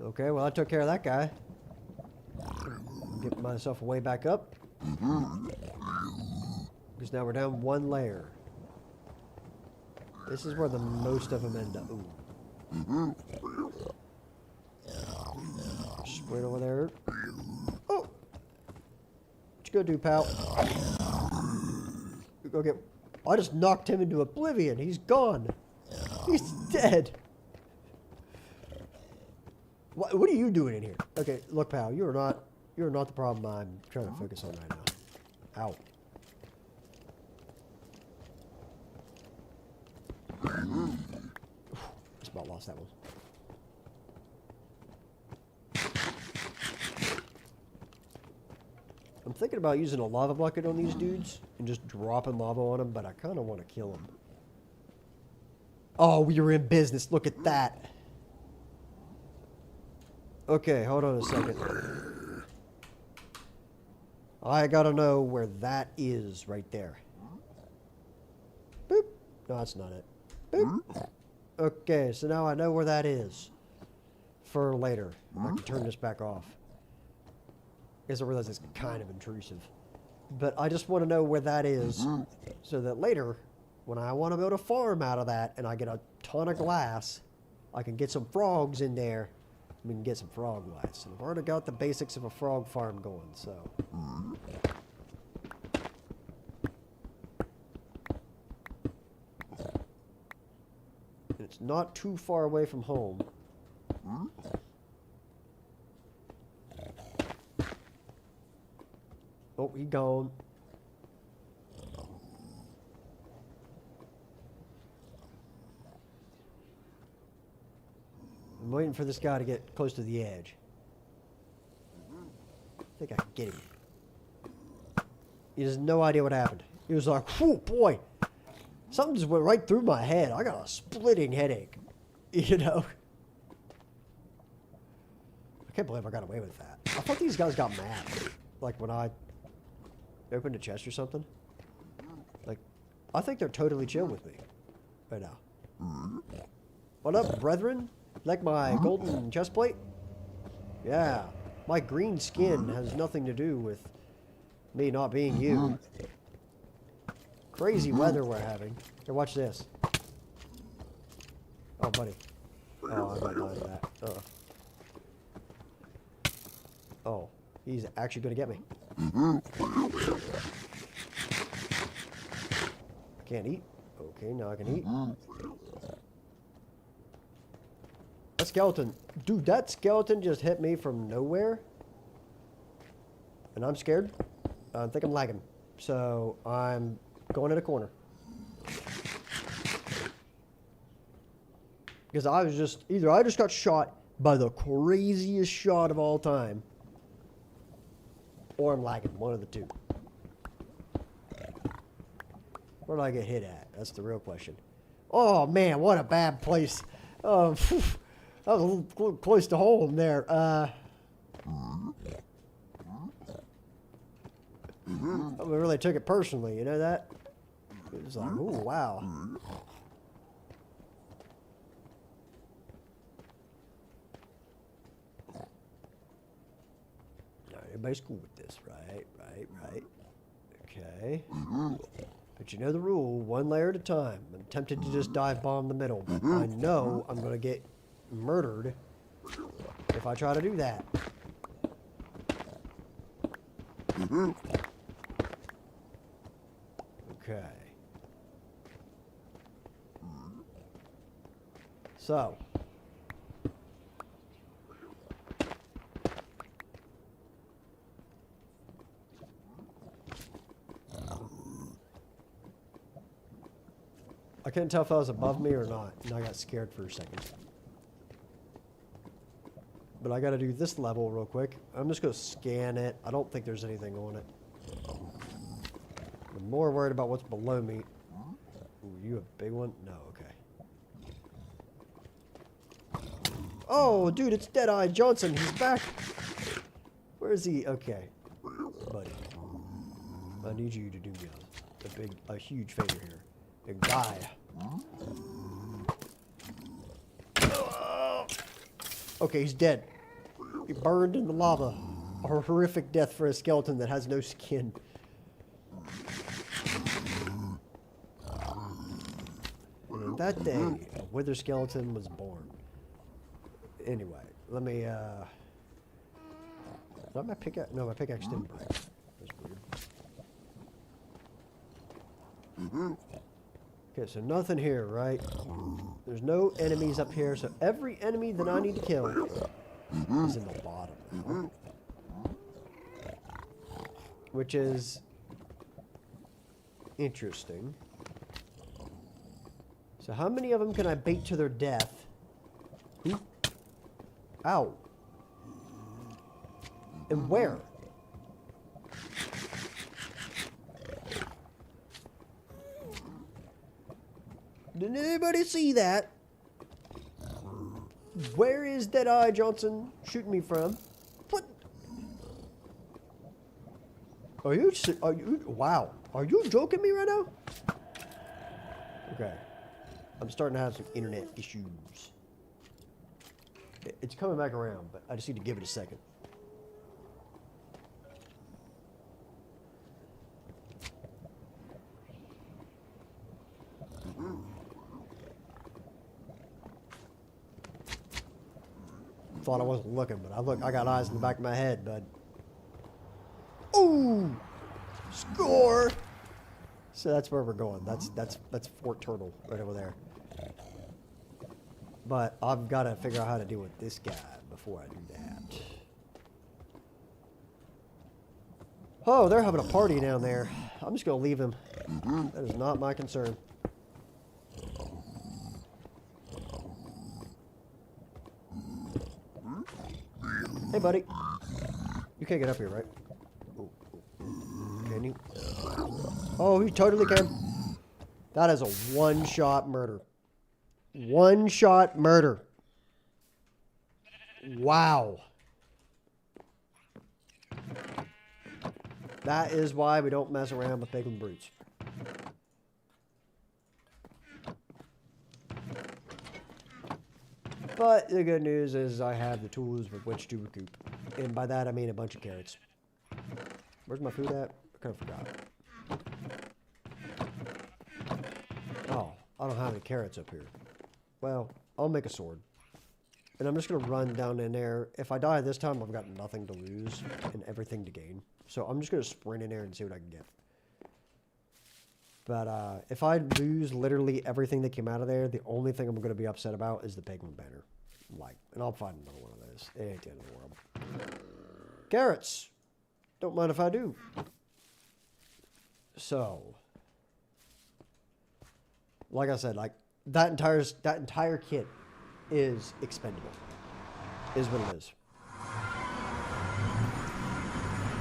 Okay, well I took care of that guy. Get myself way back up. Because now we're down one layer. This is where the most of them end up. Ooh. Straight over there. Oh! What you gonna do, pal? You go get... I just knocked him into oblivion. He's gone. He's dead. What are you doing in here? Okay, look, pal. You're not the problem I'm trying to focus on right now. Ow. Just about lost that one. I'm thinking about using a lava bucket on these dudes and just dropping lava on them, but I kind of want to kill them. Oh, we were in business. Look at that. Okay, hold on a second. I gotta know where that is right there. Boop. No, that's not it. Boop. Okay, so now I know where that is. For later. I can turn this back off. I guess I realize it's kind of intrusive. But I just want to know where that is so that later, when I want to build a farm out of that and I get a ton of glass, I can get some frogs in there. We can get some frog lice. And I've already got the basics of a frog farm going, so. And it's not too far away from home. Oh, he gone. I'm waiting for this guy to get close to the edge. I think I can get him. He has no idea what happened. He was like, whew, boy. Something just went right through my head. I got a splitting headache. You know? I can't believe I got away with that. I thought these guys got mad. Like when I opened a chest or something. Like, I think they're totally chill with me right now. What up, brethren? Like my golden chest plate? Yeah. My green skin has nothing to do with me not being you. Crazy weather we're having. Here, watch this. Oh, buddy. Oh, I might die to that. Uh-oh. Oh, he's actually going to get me. I can't eat. Okay, now I can eat. That skeleton. Dude, that skeleton just hit me from nowhere. And I'm scared. I think I'm lagging. So, I'm going in a corner. Because I was just... Either I just got shot by the craziest shot of all time. Or I'm lagging. One of the two. Where did I get hit at? That's the real question. Oh, man, what a bad place. That was a little close to home there. I really took it personally, you know that? It was like, oh, wow. Everybody's cool with this, right? Okay. But you know the rule, one layer at a time. I'm tempted to just dive bomb the middle, but I know I'm going to get murdered if I try to do that. Okay. So. I couldn't tell if that was above me or not, and I got scared for a second. But I gotta do this level real quick. I'm just gonna scan it. I don't think there's anything on it. I'm more worried about what's below me. Ooh, you a big one? No, okay. Oh, dude, it's Deadeye Johnson. He's back. Where is he? Okay. Buddy. I need you to do me a huge favor here. A guy. Okay, he's dead. He burned in the lava. A horrific death for a skeleton that has no skin. that day, a wither skeleton was born. Anyway, let me, is that my pickaxe? No, my pickaxe didn't break. That's weird. Okay, so nothing here, right? There's no enemies up here, so every enemy that I need to kill is in the bottom now. Which is interesting. So how many of them can I bait to their death? Who? Ow. And where? Did anybody see that? Where is Deadeye Johnson shooting me from? What? Are you, wow. Are you joking me right now? Okay. I'm starting to have some internet issues. It's coming back around, but I just need to give it a second. Thought I wasn't looking, but I got eyes in the back of my head, bud. Ooh! Score! So that's where we're going. That's Fort Turtle right over there. But I've got to figure out how to deal with this guy before I do that. Oh, they're having a party down there. I'm just going to leave him. That is not my concern. Hey, buddy. You can't get up here, right? Oh, can you? Oh, he totally can. That is a one-shot murder. One-shot murder. Wow. That is why we don't mess around with piglin brutes. But the good news is I have the tools with which to recoup. And by that I mean a bunch of carrots. Where's my food at? I kind of forgot. Oh, I don't have any carrots up here. Well, I'll make a sword. And I'm just going to run down in there. If I die this time, I've got nothing to lose and everything to gain. So I'm just going to sprint in there and see what I can get. But if I lose literally everything that came out of there, the only thing I'm going to be upset about is the piglin banner. Like, and I'll find another one of those. It ain't the end of the world. Carrots. Don't mind if I do. So, like I said, like that entire kit is expendable. Is what it is.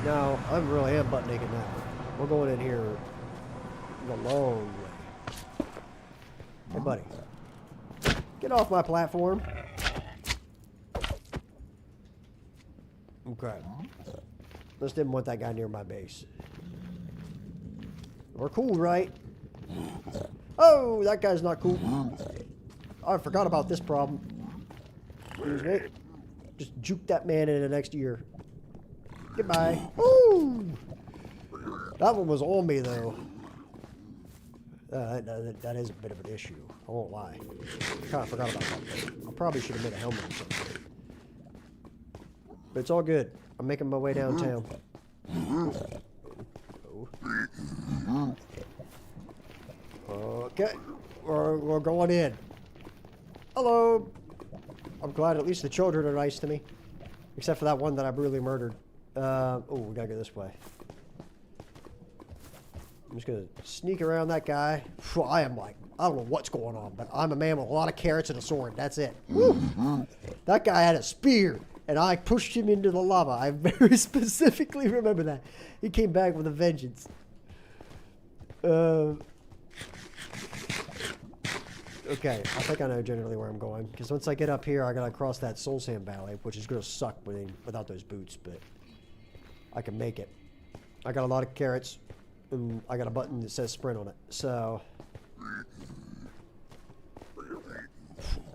Now, I really am butt naked now. We're going in here the long way. Hey, buddy. Get off my platform. Okay. Just didn't want that guy near my base. We're cool, right? Oh, that guy's not cool. I forgot about this problem. Excuse me. Just juke that man into next year. Goodbye. Ooh! That one was on me, though. That is a bit of an issue. I won't lie. I kind of forgot about that. I probably should have made a helmet or something. But it's all good. I'm making my way downtown. Okay. We're going in. Hello. I'm glad at least the children are nice to me. Except for that one that I brutally murdered. Oh, we gotta go this way. I'm just gonna sneak around that guy. I am like, I don't know what's going on, but I'm a man with a lot of carrots and a sword. That's it. Woo. That guy had a spear, and I pushed him into the lava. I very specifically remember that. He came back with a vengeance. Okay, I think I know generally where I'm going. Because once I get up here, I gotta cross that soul sand valley, which is gonna suck without those boots, but I can make it. I got a lot of carrots. And I got a button that says sprint on it. So,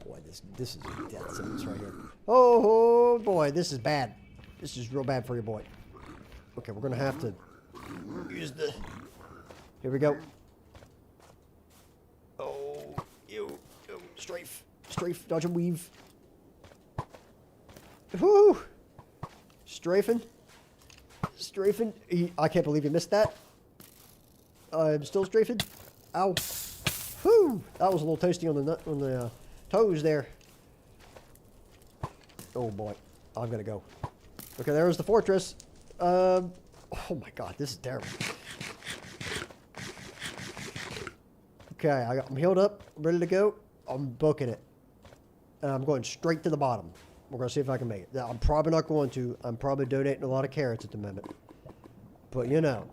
boy, this is a death sentence right here. Oh boy, this is bad. This is real bad for your boy. Okay, we're gonna have to use the. Here we go. Oh, you. Strafe. Strafe. Dodge and weave. Whoo! Strafing. Strafing. I can't believe he missed that. I'm still strafing. Ow. Whoo! That was a little toasty on the toes there. Oh boy. I'm gonna go. Okay, there was the fortress. Oh my god, this is terrible. Okay, I'm healed up, ready to go. I'm booking it. And I'm going straight to the bottom. We're going to see if I can make it. I'm probably not going to. I'm probably donating a lot of carrots at the moment. But you know,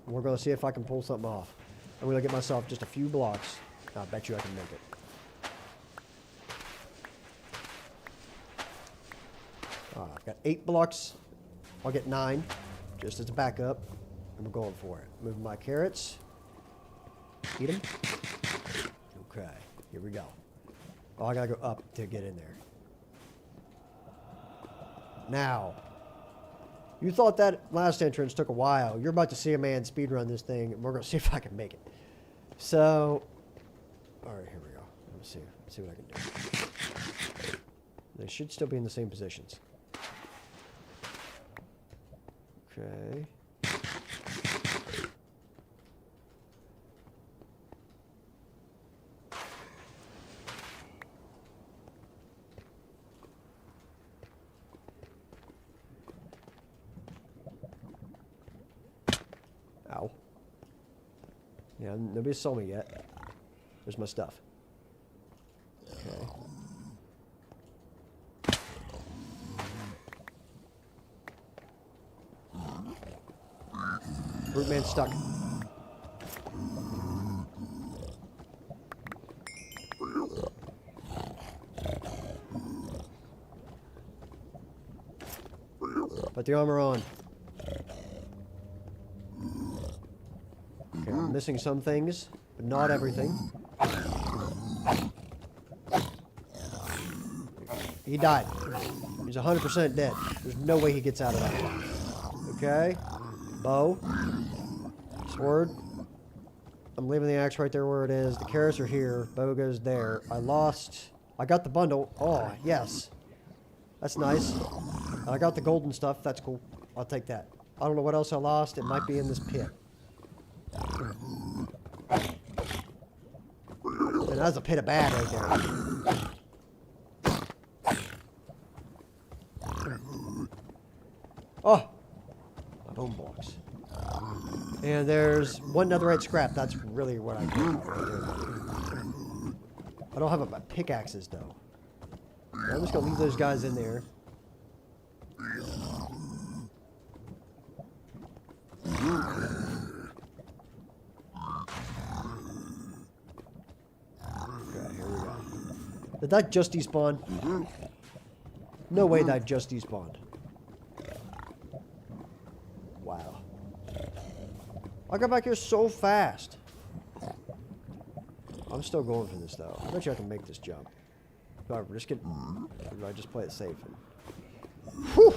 we're going to see if I can pull something off. I'm going to get myself just a few blocks. I bet you I can make it. I've got 8 blocks. I'll get 9, just as a backup. And we're going for it. Moving my carrots. Eat them. Okay, here we go. Oh, I gotta go up to get in there. Now, you thought that last entrance took a while. You're about to see a man speedrun this thing, and we're gonna see if I can make it. So, all right, here we go. Let's see what I can do. They should still be in the same positions. Okay. Ow. Yeah, nobody saw me yet. There's my stuff. Okay. Brute man stuck. Put the armor on. Okay, I'm missing some things, but not everything. He died. He's 100% dead. There's no way he gets out of that. Okay. Bow. Sword. I'm leaving the axe right there where it is. The carrots are here. Bow goes there. I got the bundle. Oh, yes. That's nice. I got the golden stuff. That's cool. I'll take that. I don't know what else I lost. It might be in this pit. And that's a pit of bad right there. Oh! My bone blocks. And there's one netherite scrap. That's really what I care about right there. I don't have my pickaxes, though. I'm just going to leave those guys in there. Okay, here we go. Did that just despawn? No way that just despawned. Wow. I got back here so fast. I'm still going for this, though. I bet you I can make this jump. Do I risk it? Or do I just play it safe? Whew!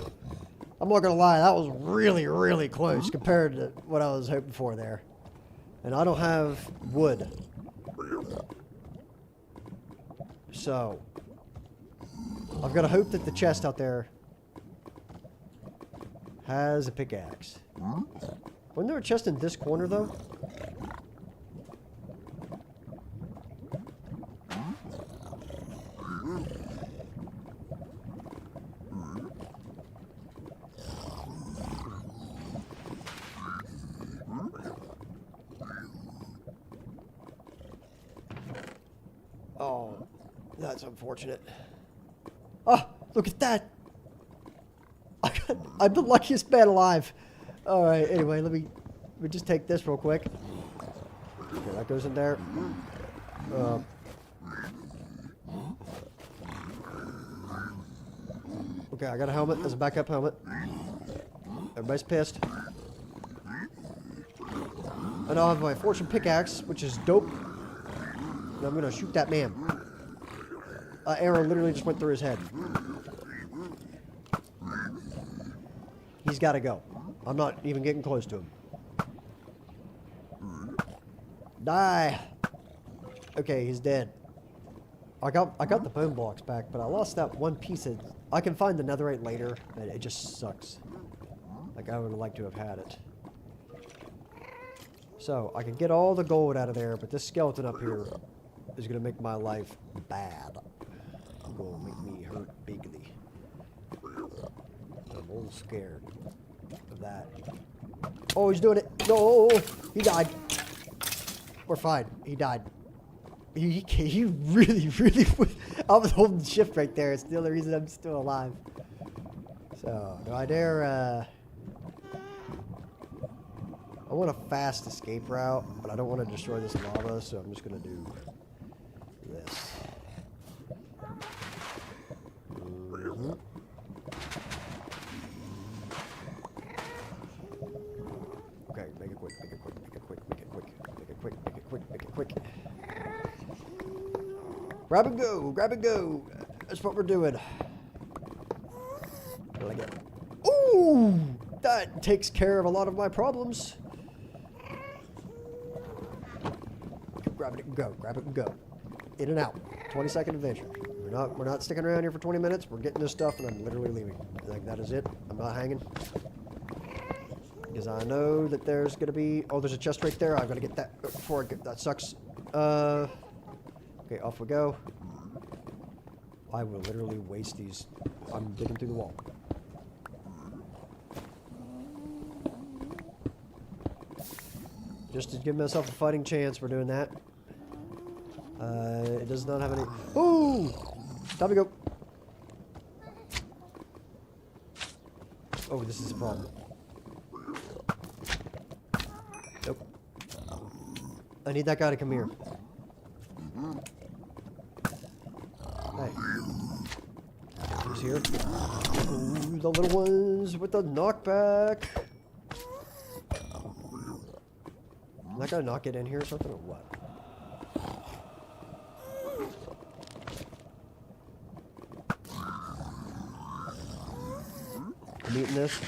I'm not gonna lie, that was really, really close compared to what I was hoping for there. And I don't have wood. So, I've got to hope that the chest out there has a pickaxe. Wasn't there a chest in this corner, though? Oh, that's unfortunate. Oh, look at that! I'm the luckiest man alive. All right. Anyway, let me just take this real quick. Okay, that goes in there. Okay, I got a helmet. There's a backup helmet. Everybody's pissed. And I'll have my fortune pickaxe, which is dope. And I'm gonna shoot that man. Arrow literally just went through his head. He's got to go. I'm not even getting close to him. Die. Okay, he's dead. I got the bone blocks back, but I lost that one piece of... I can find the netherite later, but it just sucks. Like, I would like to have had it. So, I can get all the gold out of there, but this skeleton up here is going to make my life bad. It's going to make me hurt bigly. I'm a little scared of that. Oh, he's doing it. No, he died. We're fine. He died. He really, really... I was holding shift right there. It's the only reason I'm still alive. So, do I dare... I want a fast escape route, but I don't want to destroy this lava, so I'm just going to do this. Mm-hmm. Okay, make it quick, make it quick, make it quick, make it quick, make it quick, make it quick, make it quick. Grab and go, grab and go. That's what we're doing. I like it. Ooh, that takes care of a lot of my problems. Grab it and go, grab it and go. In and out. 20-second adventure. We're not sticking around here for 20 minutes. We're getting this stuff and I'm literally leaving. Like, that is it. I'm not hanging. Because I know that there's going to be... Oh, there's a chest right there. I've got to get that before I get... That sucks. Okay, off we go. I will literally waste these. I'm digging through the wall. Just to give myself a fighting chance, we're doing that. It does not have any... Ooh! Time to go. Oh, this is a problem. Nope. I need that guy to come here. Hey. Who's here? Ooh, the little ones with the knockback. Am I gonna knock it in here or something or what? I'm eating this.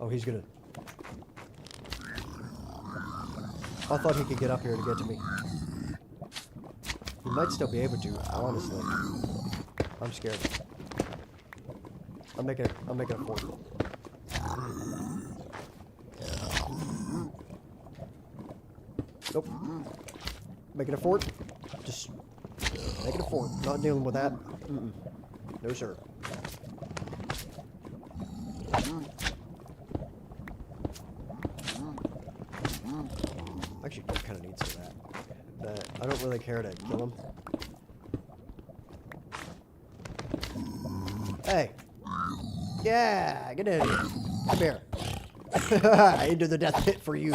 Oh, he's gonna... I thought he could get up here to get to me. He might still be able to, honestly. I'm scared. I'm making a fort. Nope. Making a fort. Just making a fort. Not dealing with that. Mm-mm. No, sir. Actually, I kind of need some of that. But I don't really care to kill him. Hey. Yeah, get in here. Come here. Into the death pit for you.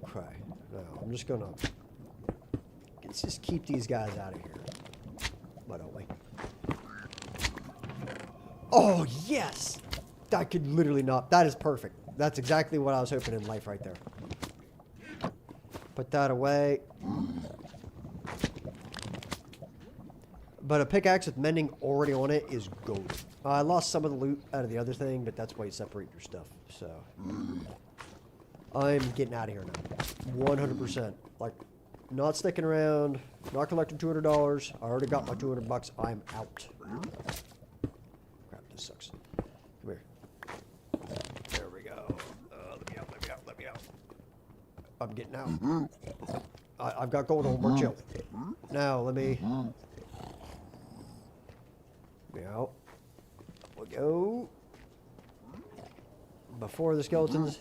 Okay. No, I'm just gonna... Let's just keep these guys out of here. Why don't we? Oh, yes! I could literally not... That is perfect. That's exactly what I was hoping in life right there. Put that away. But a pickaxe with mending already on it is gold. I lost some of the loot out of the other thing, but that's why you separate your stuff. So, I'm getting out of here now. 100%. Like, not sticking around. Not collecting $200. I already got my $200. I'm out. Crap, this sucks. Come here. There we go. Let me out, let me out, let me out. I'm getting out. I've got gold on. We're chill. Now, let me... out. We'll go. Before the skeletons.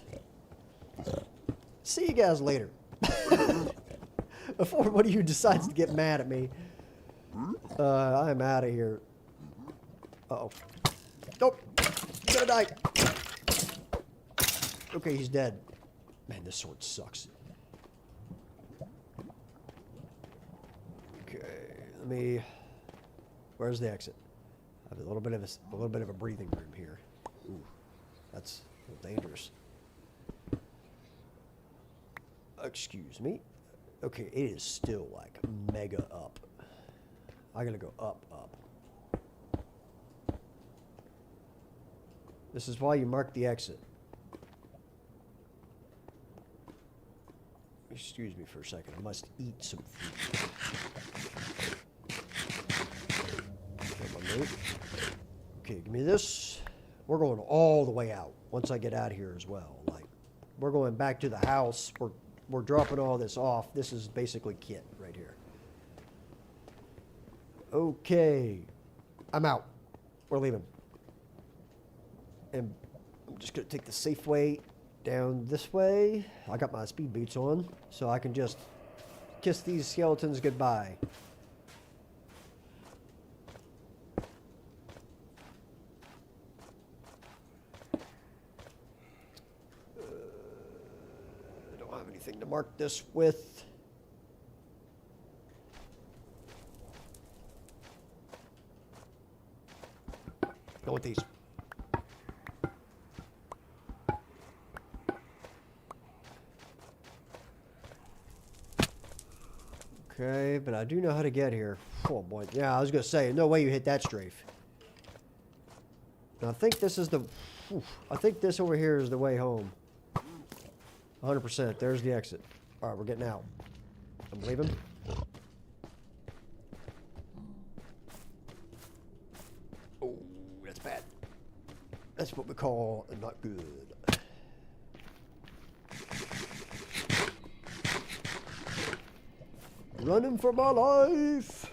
See you guys later. Before one of you decides to get mad at me. I'm out of here. Uh-oh. Nope. He's gonna die. Okay, he's dead. Man, this sword sucks. Okay, let me... Where's the exit? I have a little bit of a breathing room here. Ooh, that's a little dangerous. Excuse me. Okay, it is still like mega up. I gotta go up, up. This is why you mark the exit. Excuse me for a second. I must eat some food. Get my note. Okay, give me this. We're going all the way out once I get out of here as well. Like, we're going back to the house. We're dropping all this off. This is basically kit right here. Okay. I'm out. We're leaving. And I'm just going to take the safe way down this way. I got my speed boots on, so I can just kiss these skeletons goodbye. I don't have anything to mark this with. Go with these. Okay, but I do know how to get here. Oh boy, yeah, I was gonna say, no way you hit that strafe. And I think this is the, I think this over here is the way home. 100%, there's the exit. All right, we're getting out. I'm leaving. Oh, that's bad. That's what we call not good. Running for my life.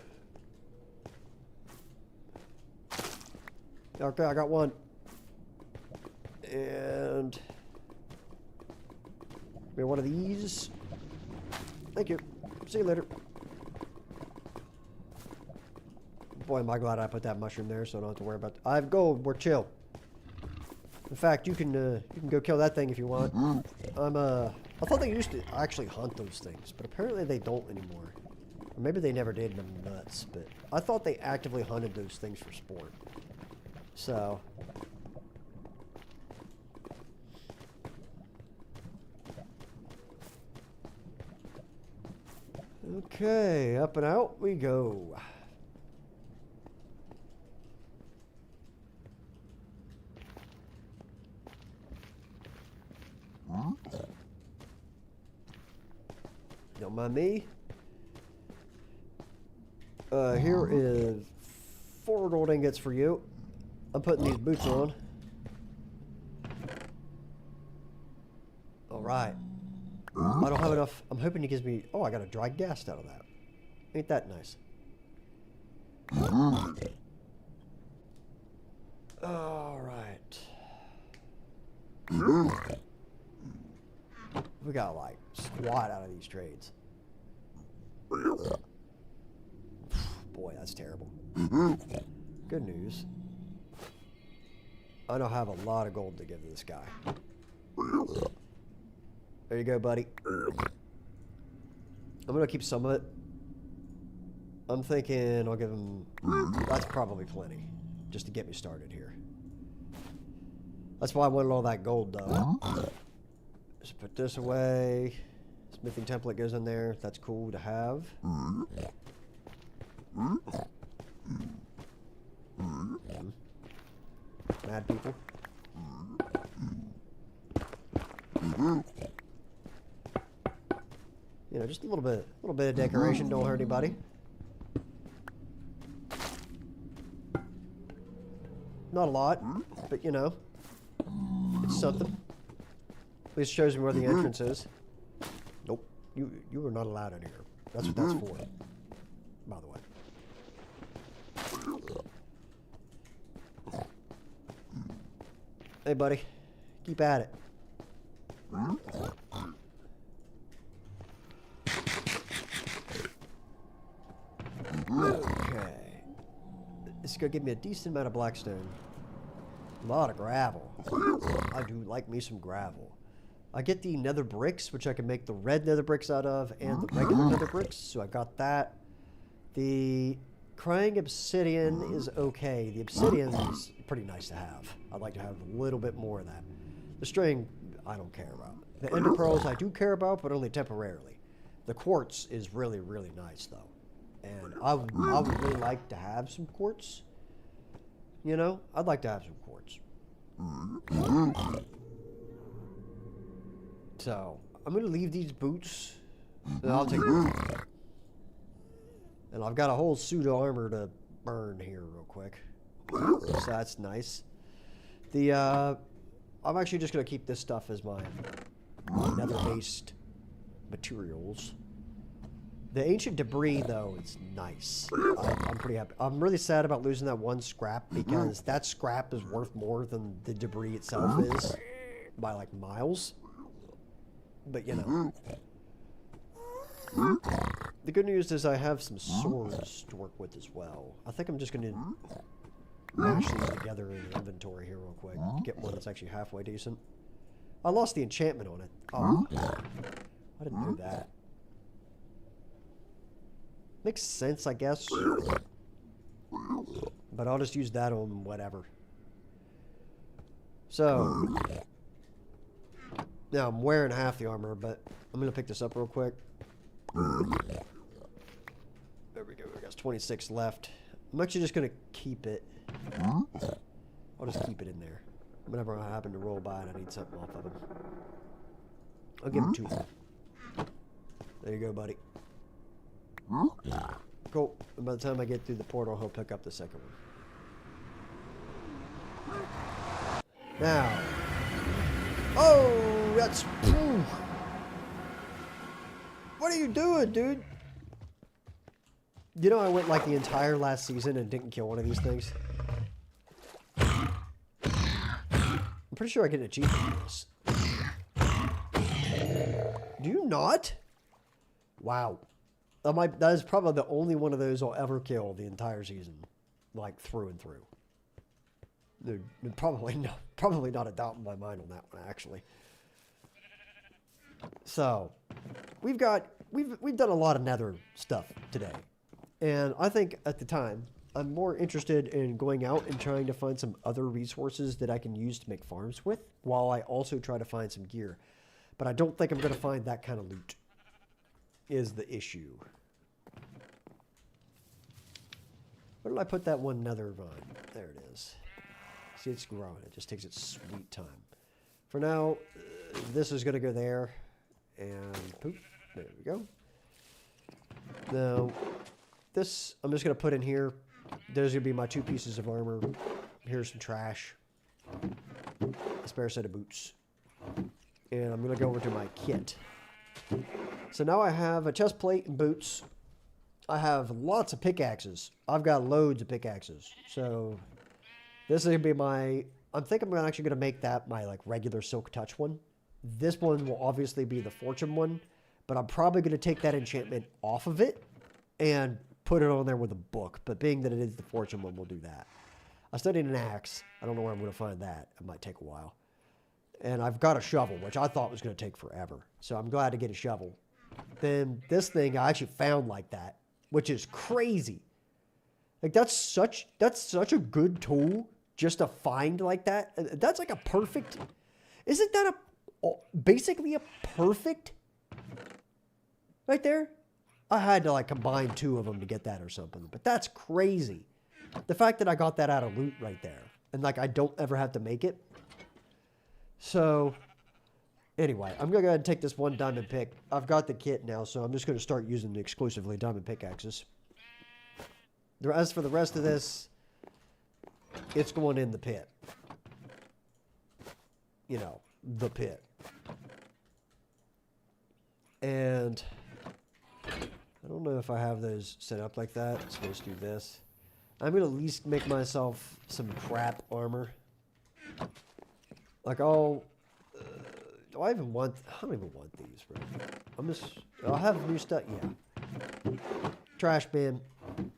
Okay, I got one. And give me one of these. Thank you. See you later. Boy, am I glad I put that mushroom there, so I don't have to worry about. I have gold. We're chill. In fact, you can go kill that thing if you want. I thought they used to actually hunt those things, but apparently they don't anymore. Or maybe they never did, and I'm nuts. But I thought they actively hunted those things for sport. So. Okay, up and out we go. Don't mind me. Here is 4 gold ingots for you. I'm putting these boots on. All right. I don't have enough. I'm hoping he gives me. Oh, I got a dry gas out of that. Ain't that nice? All right. We got like squat out of these trades. Boy, that's terrible. Good news. I don't have a lot of gold to give to this guy. There you go, buddy. I'm gonna keep some of it. I'm thinking I'll give him. That's probably plenty, just to get me started here. That's why I wanted all that gold, though. Just put this away. Smithing template goes in there. That's cool to have. Mad people. You know, just a little bit of decoration don't hurt anybody. Not a lot, but you know, it's something. At least shows me where the entrance is. Nope, you are not allowed in here. That's what that's for, by the way. Hey, buddy, keep at it. Okay. This is going to give me a decent amount of blackstone. A lot of gravel. I do like me some gravel. I get the nether bricks, which I can make the red nether bricks out of, and the regular nether bricks, so I got that. The crying obsidian is okay. The obsidian is pretty nice to have. I'd like to have a little bit more of that. The string, I don't care about. The ender pearls I do care about, but only temporarily. The quartz is really, really nice, though. And I would really like to have some quartz. You know, I'd like to have some quartz. So, I'm going to leave these boots No, I'll take it. And I've got a whole suit of armor to burn here real quick. So that's nice. I'm actually just going to keep this stuff as my nether-based materials. The ancient debris, though, is nice. I'm pretty happy. I'm really sad about losing that one scrap because that scrap is worth more than the debris itself is by, like, miles. But, you know. The good news is I have some swords to work with as well. I think I'm just going to mash these together in the inventory here real quick to get one that's actually halfway decent. I lost the enchantment on it. Oh, I didn't know that. Makes sense, I guess. But I'll just use that on whatever. So, now I'm wearing half the armor, but I'm going to pick this up real quick. There we go. We got 26 left. I'm actually just going to keep it. I'll just keep it in there. Whenever I happen to roll by and I need something off of him. I'll give him 2 more. There you go, buddy. Cool. And by the time I get through the portal, he'll pick up the second one. Now. Oh, that's... Whew. What are you doing, dude? You know, I went like the entire last season and didn't kill one of these things. I'm pretty sure I get an achievement for this. Do you not? Wow. That is probably the only one of those I'll ever kill the entire season. Like, through and through. There's probably not a doubt in my mind on that one, actually. So, we've done a lot of nether stuff today. And I think at the time, I'm more interested in going out and trying to find some other resources that I can use to make farms with, while I also try to find some gear. But I don't think I'm going to find that kind of loot, is the issue. Where did I put that one nether vine? There it is. See, it's growing. It just takes its sweet time. For now, this is going to go there. And poop. There we go. Now, this I'm just going to put in here. Those are going to be my 2 pieces of armor. Here's some trash. A spare set of boots. And I'm going to go over to my kit. So now I have a chest plate and boots. I have lots of pickaxes. I've got loads of pickaxes. So this is going to be my... I think I'm actually going to make that my like regular Silk Touch one. This one will obviously be the Fortune one. But I'm probably going to take that enchantment off of it and put it on there with a book. But being that it is the Fortune one, we'll do that. I still need an axe. I don't know where I'm going to find that. It might take a while. And I've got a shovel, which I thought was going to take forever. So I'm glad to get a shovel. Then this thing I actually found like that, which is crazy. Like that's such a good tool just to find like that. That's like a perfect... Isn't that basically a perfect... Right there? I had to like combine 2 of them to get that or something. But that's crazy. The fact that I got that out of loot right there. And like I don't ever have to make it. So, anyway, I'm going to go ahead and take this one diamond pick. I've got the kit now, so I'm just going to start using exclusively diamond pickaxes. As for the rest of this, it's going in the pit. You know, the pit. And I don't know if I have those set up like that. So let's do this. I'm going to at least make myself some crap armor. Like I'll do I even want... I don't even want these, bro. I'll have new stuff. Yeah. Trash bin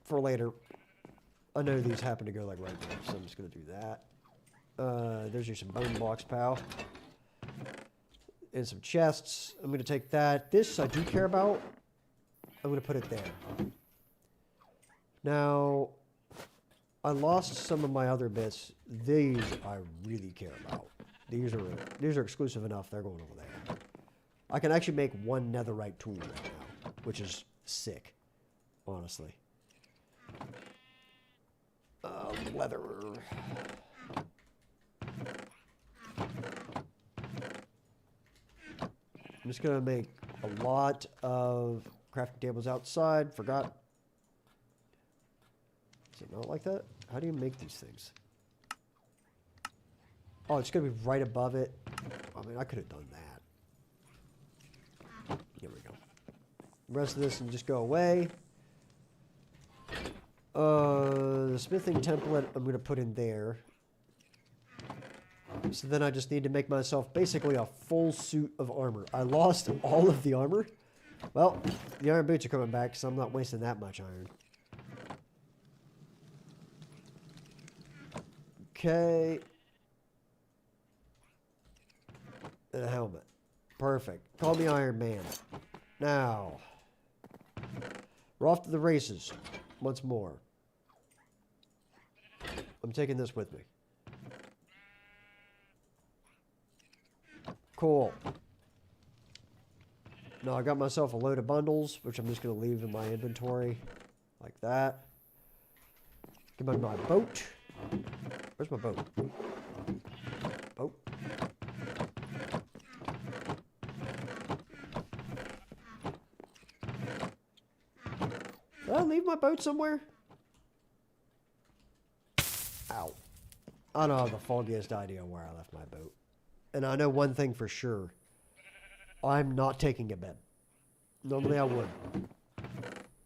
for later. I know these happen to go like right there, so I'm just going to do that. There's your some bone blocks, pal. And some chests. I'm going to take that. This I do care about. I'm going to put it there. Now, I lost some of my other bits. These I really care about. These are exclusive enough. They're going over there. I can actually make one netherite tool right now, which is sick, honestly. Leather. I'm just gonna make a lot of crafting tables outside. Forgot. Is it not like that? How do you make these things? Oh, it's going to be right above it. I mean, I could have done that. Here we go. The rest of this can just go away. The smithing template I'm going to put in there. So then I just need to make myself basically a full suit of armor. I lost all of the armor. Well, the iron boots are coming back, so I'm not wasting that much iron. Okay. And a helmet. Perfect. Call me Iron Man. Now, we're off to the races once more. I'm taking this with me. Cool. Now I got myself a load of bundles, which I'm just going to leave in my inventory. Like that. Get my boat. Where's my boat? Boat. Did I leave my boat somewhere? Ow. I don't have the foggiest idea where I left my boat. And I know one thing for sure. I'm not taking a bed. Normally I would.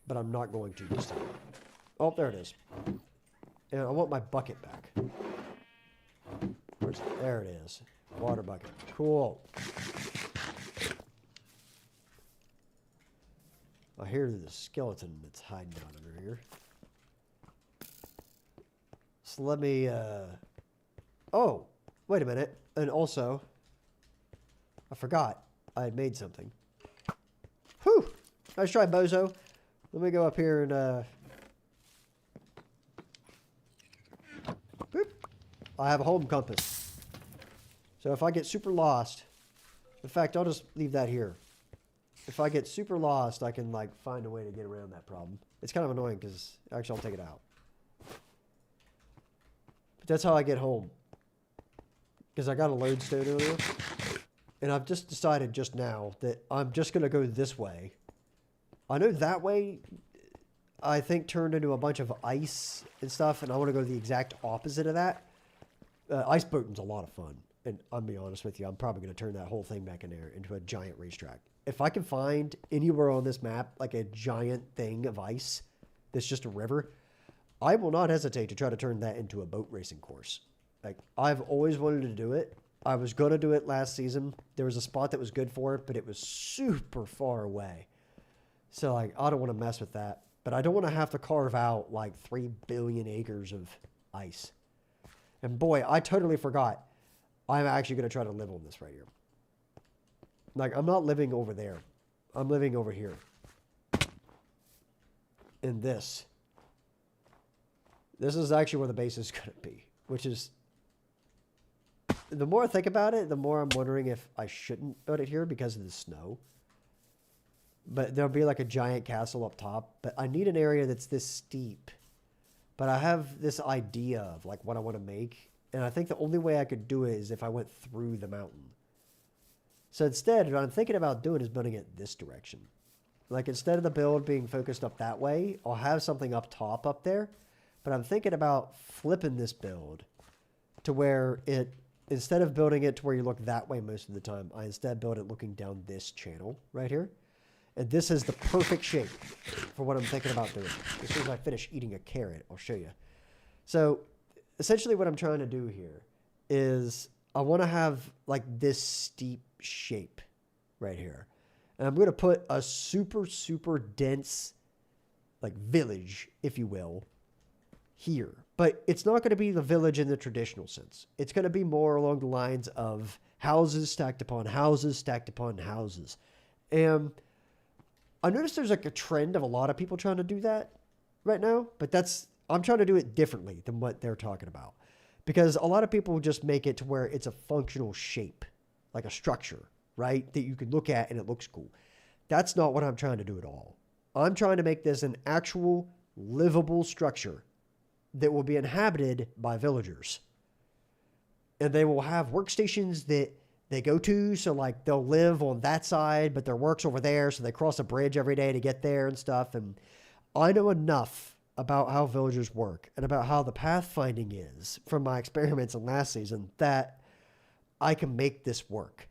But I'm not going to this time. Oh, there it is. And I want my bucket back. Where's it? There it is. Water bucket. Cool. I hear the skeleton that's hiding down under here. So let me, oh, wait a minute. And also, I forgot I had made something. Whew! Nice try, bozo. Let me go up here and, boop. I have a home compass. So if I get super lost, in fact, I'll just leave that here. If I get super lost, I can, like, find a way to get around that problem. It's kind of annoying because, actually, I'll take it out. But that's how I get home. Because I got a lodestone earlier. And I've just decided just now that I'm just going to go this way. I know that way, I think, turned into a bunch of ice and stuff. And I want to go the exact opposite of that. Ice boating's a lot of fun. And I'll be honest with you, I'm probably going to turn that whole thing back in there into a giant racetrack. If I can find anywhere on this map like a giant thing of ice that's just a river, I will not hesitate to try to turn that into a boat racing course. Like, I've always wanted to do it. I was going to do it last season. There was a spot that was good for it, but it was super far away. So, like, I don't want to mess with that. But I don't want to have to carve out, like, 3 billion acres of ice. And boy, I totally forgot. I'm actually going to try to live on this right here. Like, I'm not living over there. I'm living over here. In this. This is actually where the base is going to be. Which is... The more I think about it, the more I'm wondering if I shouldn't put it here because of the snow. But there'll be like a giant castle up top. But I need an area that's this steep. But I have this idea of like what I want to make. And I think the only way I could do it is if I went through the mountain. So instead, what I'm thinking about doing is building it this direction. Like instead of the build being focused up that way, I'll have something up top up there. But I'm thinking about flipping this build to where it, instead of building it to where you look that way most of the time, I instead build it looking down this channel right here. And this is the perfect shape for what I'm thinking about doing. As soon as I finish eating a carrot, I'll show you. So essentially what I'm trying to do here is I want to have like this steep shape right here. And I'm going to put a super, super dense like village, if you will, here. But it's not going to be the village in the traditional sense. It's going to be more along the lines of houses stacked upon houses, stacked upon houses. And I noticed there's like a trend of a lot of people trying to do that right now. But I'm trying to do it differently than what they're talking about. Because a lot of people just make it to where it's a functional shape, like a structure, right? That you can look at and it looks cool. That's not what I'm trying to do at all. I'm trying to make this an actual livable structure that will be inhabited by villagers. And they will have workstations that they go to. So like they'll live on that side, but their work's over there. So they cross a bridge every day to get there and stuff. And I know enough about how villagers work and about how the pathfinding is from my experiments in last season that I can make this work.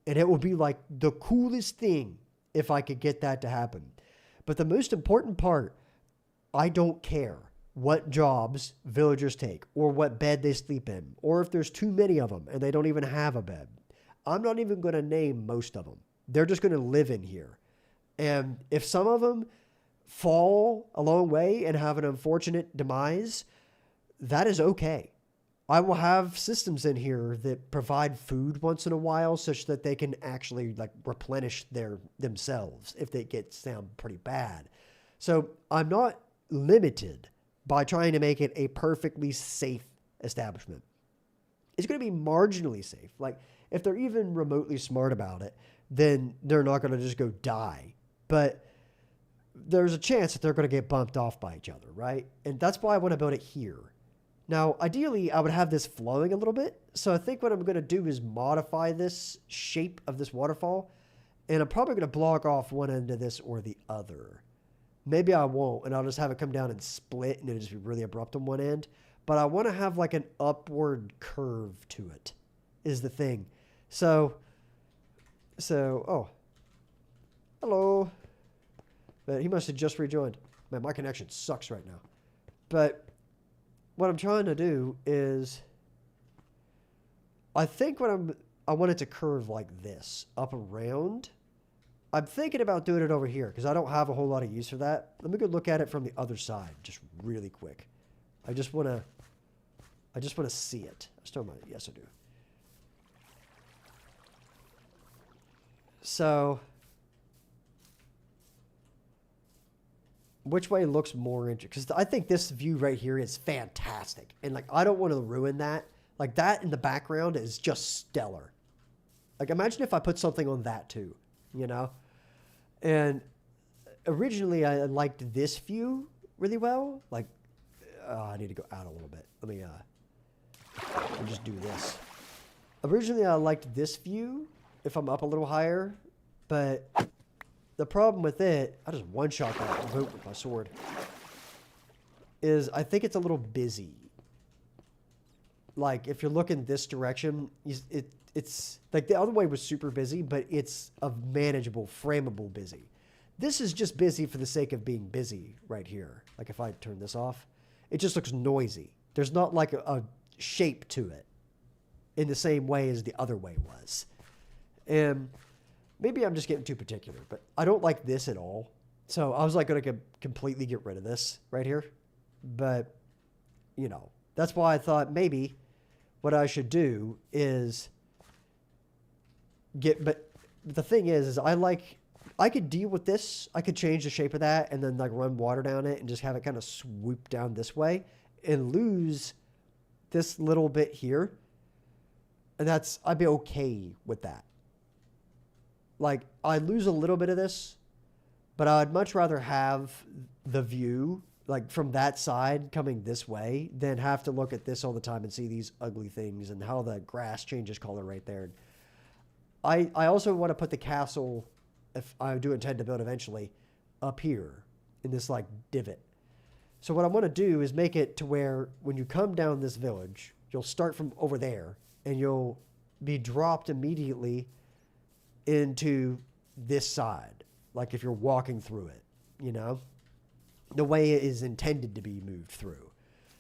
And it will be like the coolest thing if I could get that to happen. But the most important part, I don't care what jobs villagers take or what bed they sleep in, or if there's too many of them and they don't even have a bed. I'm not even going to name most of them. They're just going to live in here. And if some of them fall a long way and have an unfortunate demise, that is okay. I will have systems in here that provide food once in a while such that they can actually like replenish themselves if they get sound pretty bad. So I'm not limited by trying to make it a perfectly safe establishment. It's going to be marginally safe. Like if they're even remotely smart about it, then they're not going to just go die. But there's a chance that they're going to get bumped off by each other, right? And that's why I want to build it here. Now, ideally, I would have this flowing a little bit. So I think what I'm going to do is modify this shape of this waterfall. And I'm probably going to block off one end of this or the other. Maybe I won't, and I'll just have it come down and split, and it'll just be really abrupt on one end. But I want to have like an upward curve to it, is the thing. So, oh. Hello. But he must have just rejoined. Man, my connection sucks right now. But what I'm trying to do is, I think I want it to curve like this, up around. I'm thinking about doing it over here because I don't have a whole lot of use for that. Let me go look at it from the other side, just really quick. I just want to see it. Yes, I do. So, which way looks more interesting? Because I think this view right here is fantastic. And like, I don't want to ruin that. Like that in the background is just stellar. Like imagine if I put something on that too, you know? And originally I liked this view really well. Like, I need to go out a little bit. Let me just do this. Originally I liked this view if I'm up a little higher, but the problem with it, I just one-shot that boat with my sword, is I think it's a little busy. Like, if you're looking this direction, it's like the other way was super busy, but it's a manageable, frameable busy. This is just busy for the sake of being busy right here. Like, if I turn this off, it just looks noisy. There's not like a shape to it in the same way as the other way was. And maybe I'm just getting too particular, but I don't like this at all. So I was like going to completely get rid of this right here. But, you know, that's why I thought maybe what I should do is but the thing is I could deal with this. I could change the shape of that and then like run water down it and just have it kind of swoop down this way and lose this little bit here. And I'd be okay with that. Like, I lose a little bit of this, but I'd much rather have the view, like, from that side coming this way than have to look at this all the time and see these ugly things and how the grass changes color right there. I also want to put the castle, if I do intend to build eventually, up here in this, like, divot. So what I want to do is make it to where when you come down this village, you'll start from over there and you'll be dropped immediately into this side, like if you're walking through it, you know, the way it is intended to be moved through.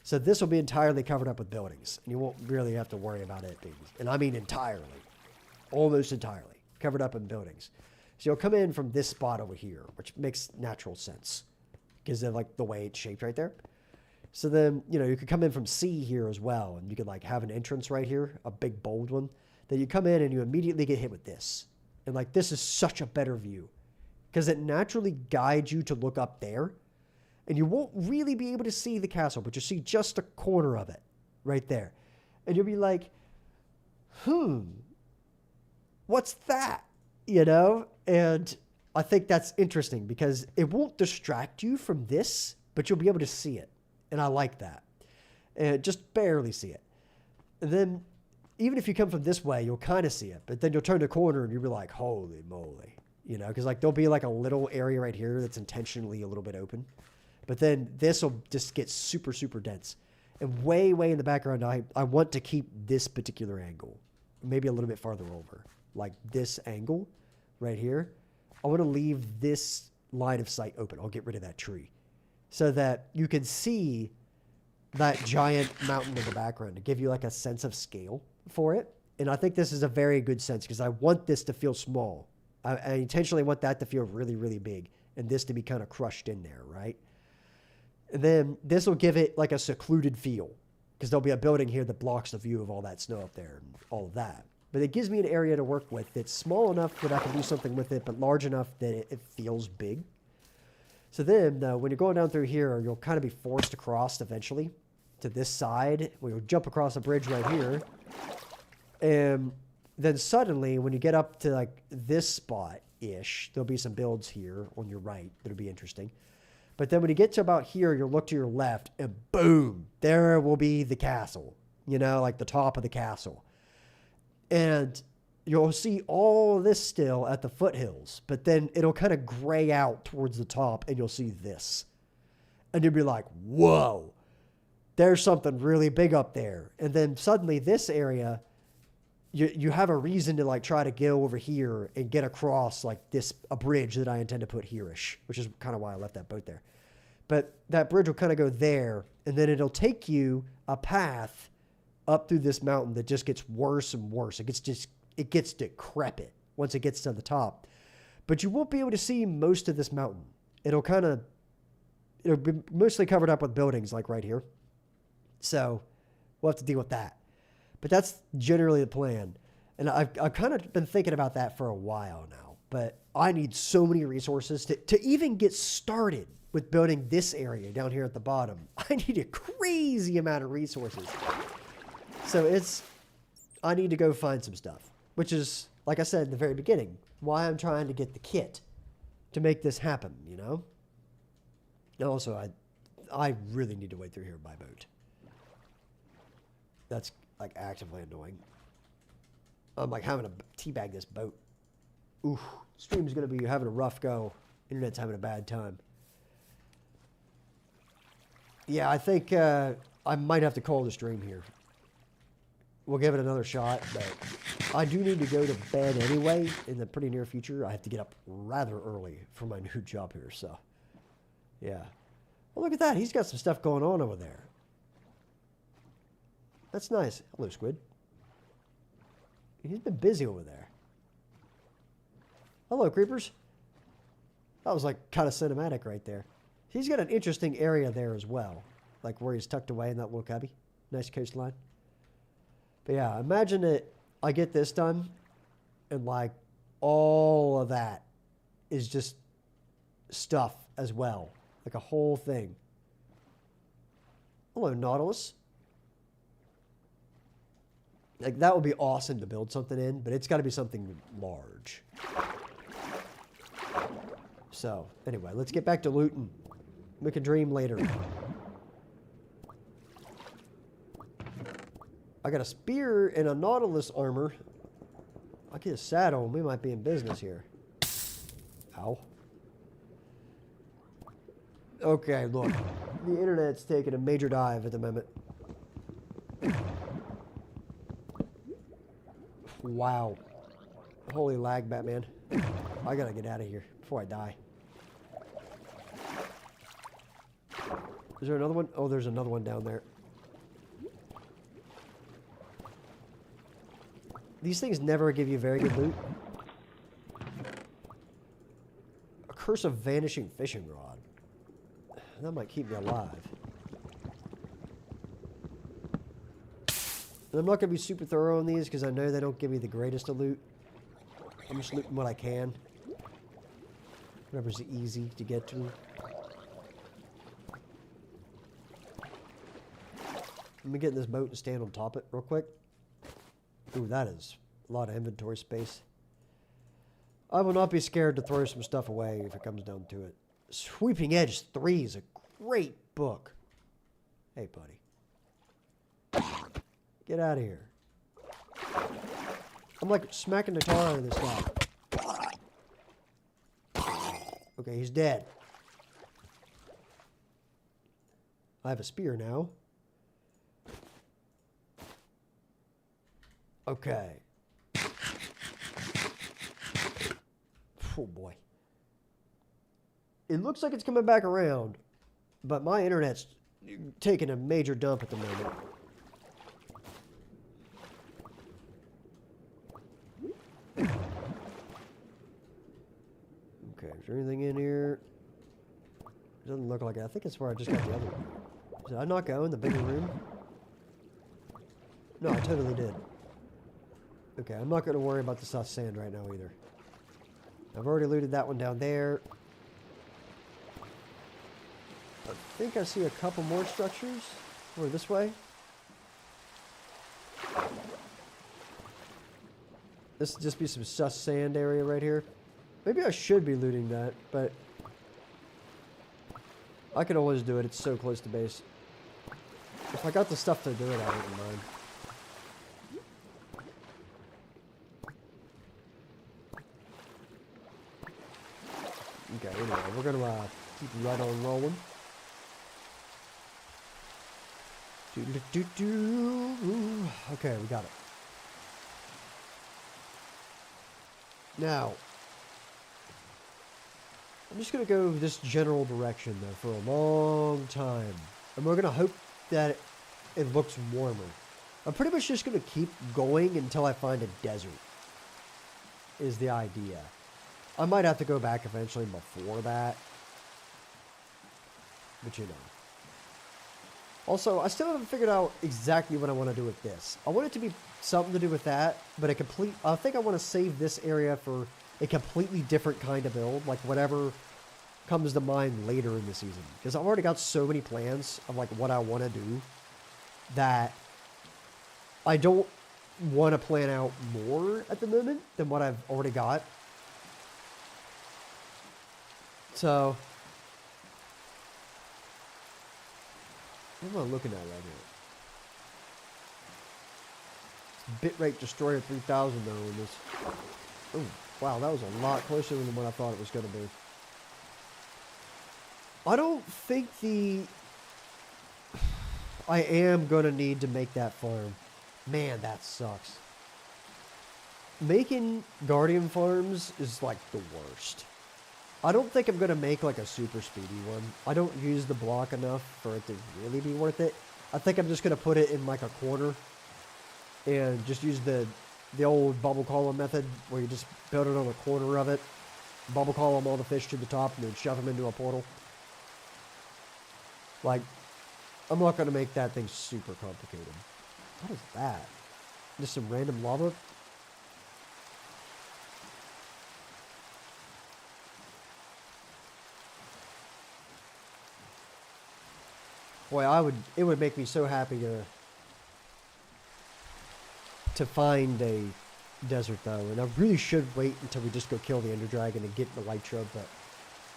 So this will be entirely covered up with buildings, and you won't really have to worry about it being, and I mean entirely, almost entirely covered up in buildings. So you'll come in from this spot over here, which makes natural sense because of like the way it's shaped right there. So then, you know, you could come in from C here as well, and you could like have an entrance right here, a big bold one. Then you come in and you immediately get hit with this. And like, this is such a better view because it naturally guides you to look up there and you won't really be able to see the castle, but you see just a corner of it right there. And you'll be like, what's that? You know? And I think that's interesting because it won't distract you from this, but you'll be able to see it. And I like that. And just barely see it. And then even if you come from this way, you'll kind of see it, but then you'll turn the corner and you'll be like, holy moly, you know, because like there'll be like a little area right here that's intentionally a little bit open, but then this will just get super, super dense. And way, way in the background, I want to keep this particular angle, maybe a little bit farther over, like this angle right here. I want to leave this line of sight open. I'll get rid of that tree so that you can see that giant mountain in the background to give you like a sense of scale for it. And I think this is a very good sense because I want this to feel small. I intentionally want that to feel really, really big and this to be kind of crushed in there, right? And then this will give it like a secluded feel because there'll be a building here that blocks the view of all that snow up there and all of that. But it gives me an area to work with that's small enough that I can do something with it, but large enough that it feels big. So then when you're going down through here, you'll kind of be forced to cross eventually to this side. We'll jump across a bridge right here. And then suddenly when you get up to like this spot-ish, there'll be some builds here on your right that'll be interesting. But then when you get to about here, you'll look to your left and boom, there will be the castle, you know, like the top of the castle. And you'll see all this still at the foothills, but then it'll kind of gray out towards the top and you'll see this. And you'll be like, whoa, there's something really big up there. And then suddenly this area, you have a reason to like try to go over here and get across like this, a bridge that I intend to put here-ish, which is kind of why I left that boat there. But that bridge will kind of go there and then it'll take you a path up through this mountain that just gets worse and worse. It gets decrepit once it gets to the top, but you won't be able to see most of this mountain. It'll be mostly covered up with buildings like right here. So we'll have to deal with that. But that's generally the plan. And I've kind of been thinking about that for a while now. But I need so many resources to even get started with building this area down here at the bottom. I need a crazy amount of resources. So I need to go find some stuff. Which is, like I said in the very beginning, why I'm trying to get the kit to make this happen, you know? And also, I really need to wade through here by boat. That's like actively annoying. I'm like having to teabag this boat. Oof, stream's gonna be having a rough go. Internet's having a bad time. Yeah, I think I might have to call the stream here. We'll give it another shot, but I do need to go to bed anyway in the pretty near future. I have to get up rather early for my new job here, so yeah. Well, look at that. He's got some stuff going on over there. That's nice. Hello, Squid. He's been busy over there. Hello, creepers. That was like kind of cinematic right there. He's got an interesting area there as well, like where he's tucked away in that little cubby. Nice coastline. But yeah, imagine that I get this done and like all of that is just stuff as well. Like a whole thing. Hello, Nautilus. Like that would be awesome to build something in, but it's got to be something large. So anyway, let's get back to looting. Make a dream later. I got a spear and a Nautilus armor. I'll get a saddle and we might be in business here. Ow. Okay, look. The internet's taking a major dive at the moment. Wow. Holy lag, Batman. I gotta get out of here before I die. Is there another one? Oh, there's another one down there. These things never give you very good loot. A curse of vanishing fishing rod. That might keep me alive. And I'm not going to be super thorough on these because I know they don't give me the greatest of loot. I'm just looting what I can. Whatever's easy to get to. Let me get in this boat and stand on top of it real quick. Ooh, that is a lot of inventory space. I will not be scared to throw some stuff away if it comes down to it. Sweeping Edge 3 is a great book. Hey, buddy. Get out of here. I'm like smacking the tar out of this guy. Okay, he's dead. I have a spear now. Okay. Oh boy. It looks like it's coming back around, but my internet's taking a major dump at the moment. Okay, is there anything in here? It doesn't look like it. I think it's where I just got the other one. Did I not go in the bigger room? No, I totally did. Okay, I'm not going to worry about the soft sand right now either. I've already looted that one down there. I think I see a couple more structures. Over this way. This would just be some sus sand area right here. Maybe I should be looting that, but I can always do it. It's so close to base. If I got the stuff to do it, I wouldn't mind. Okay, anyway, we're gonna keep right on rolling. Okay, we got it. Now, I'm just gonna go this general direction though for a long time, and we're gonna hope that it looks warmer. I'm pretty much just gonna keep going until I find a desert. Is the idea. I might have to go back eventually before that. But you know. Also, I still haven't figured out exactly what I want to do with this. I want it to be something to do with that, but I think I want to save this area for a completely different kind of build, like whatever comes to mind later in the season. Because I've already got so many plans of like what I want to do that I don't want to plan out more at the moment than what I've already got. So, what am I looking at right now? Bitrate Destroyer 3000 though in this. Oh, wow, that was a lot closer than what I thought it was going to be. I don't think I am going to need to make that farm. Man, that sucks. Making Guardian farms is like the worst. I don't think I'm going to make like a super speedy one. I don't use the block enough for it to really be worth it. I think I'm just going to put it in like a corner and just use the old bubble column method where you just build it on a corner of it, bubble column all the fish to the top, and then shove them into a portal. Like, I'm not going to make that thing super complicated. What is that? Just some random lava? Boy, it would make me so happy to find a desert though, and I really should wait until we just go kill the Ender Dragon and get the Elytra, but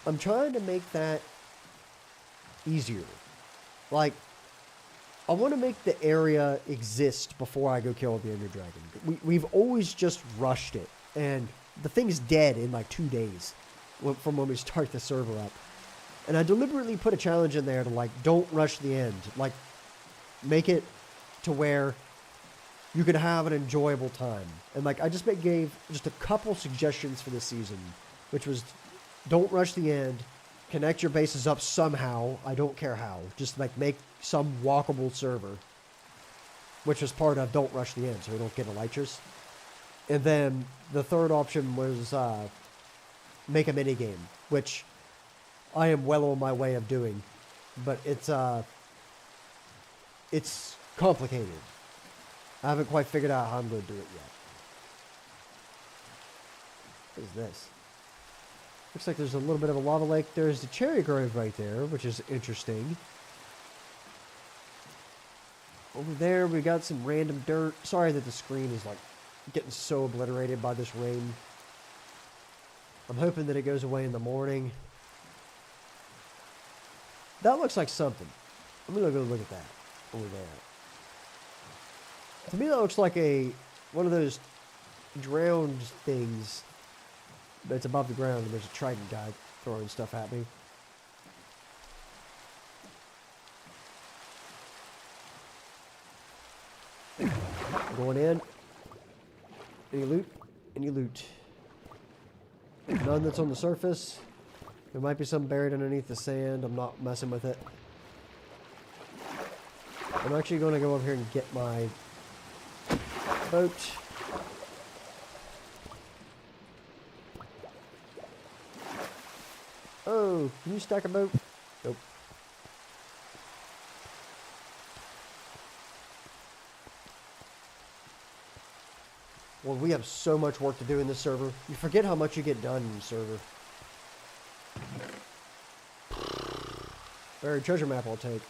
I'm trying to make that easier. Like, I want to make the area exist before I go kill the Ender Dragon. We've always just rushed it, and the thing's dead in like 2 days from when we start the server up. And I deliberately put a challenge in there to like, don't rush the end. Like, make it to where you could have an enjoyable time. And like, I just gave just a couple suggestions for this season, which was don't rush the end, connect your bases up somehow. I don't care how. Just like make some walkable server, which was part of don't rush the end so we don't get elytras. And then the third option was make a mini game, which I am well on my way of doing, but it's complicated. I haven't quite figured out how I'm going to do it yet. What is this? Looks like there's a little bit of a lava lake. There's the cherry grove right there, which is interesting. Over there, we got some random dirt. Sorry that the screen is like getting so obliterated by this rain. I'm hoping that it goes away in the morning. That looks like something. I'm going to go look at that over there. To me, that looks like a one of those drowned things that's above the ground, and there's a trident guy throwing stuff at me. Going in. Any loot? Any loot? None that's on the surface. There might be some buried underneath the sand. I'm not messing with it. I'm actually going to go over here and get my boat. Oh, can you stack a boat? Nope. Well, we have so much work to do in this server. You forget how much you get done in the server. Buried treasure map I'll take.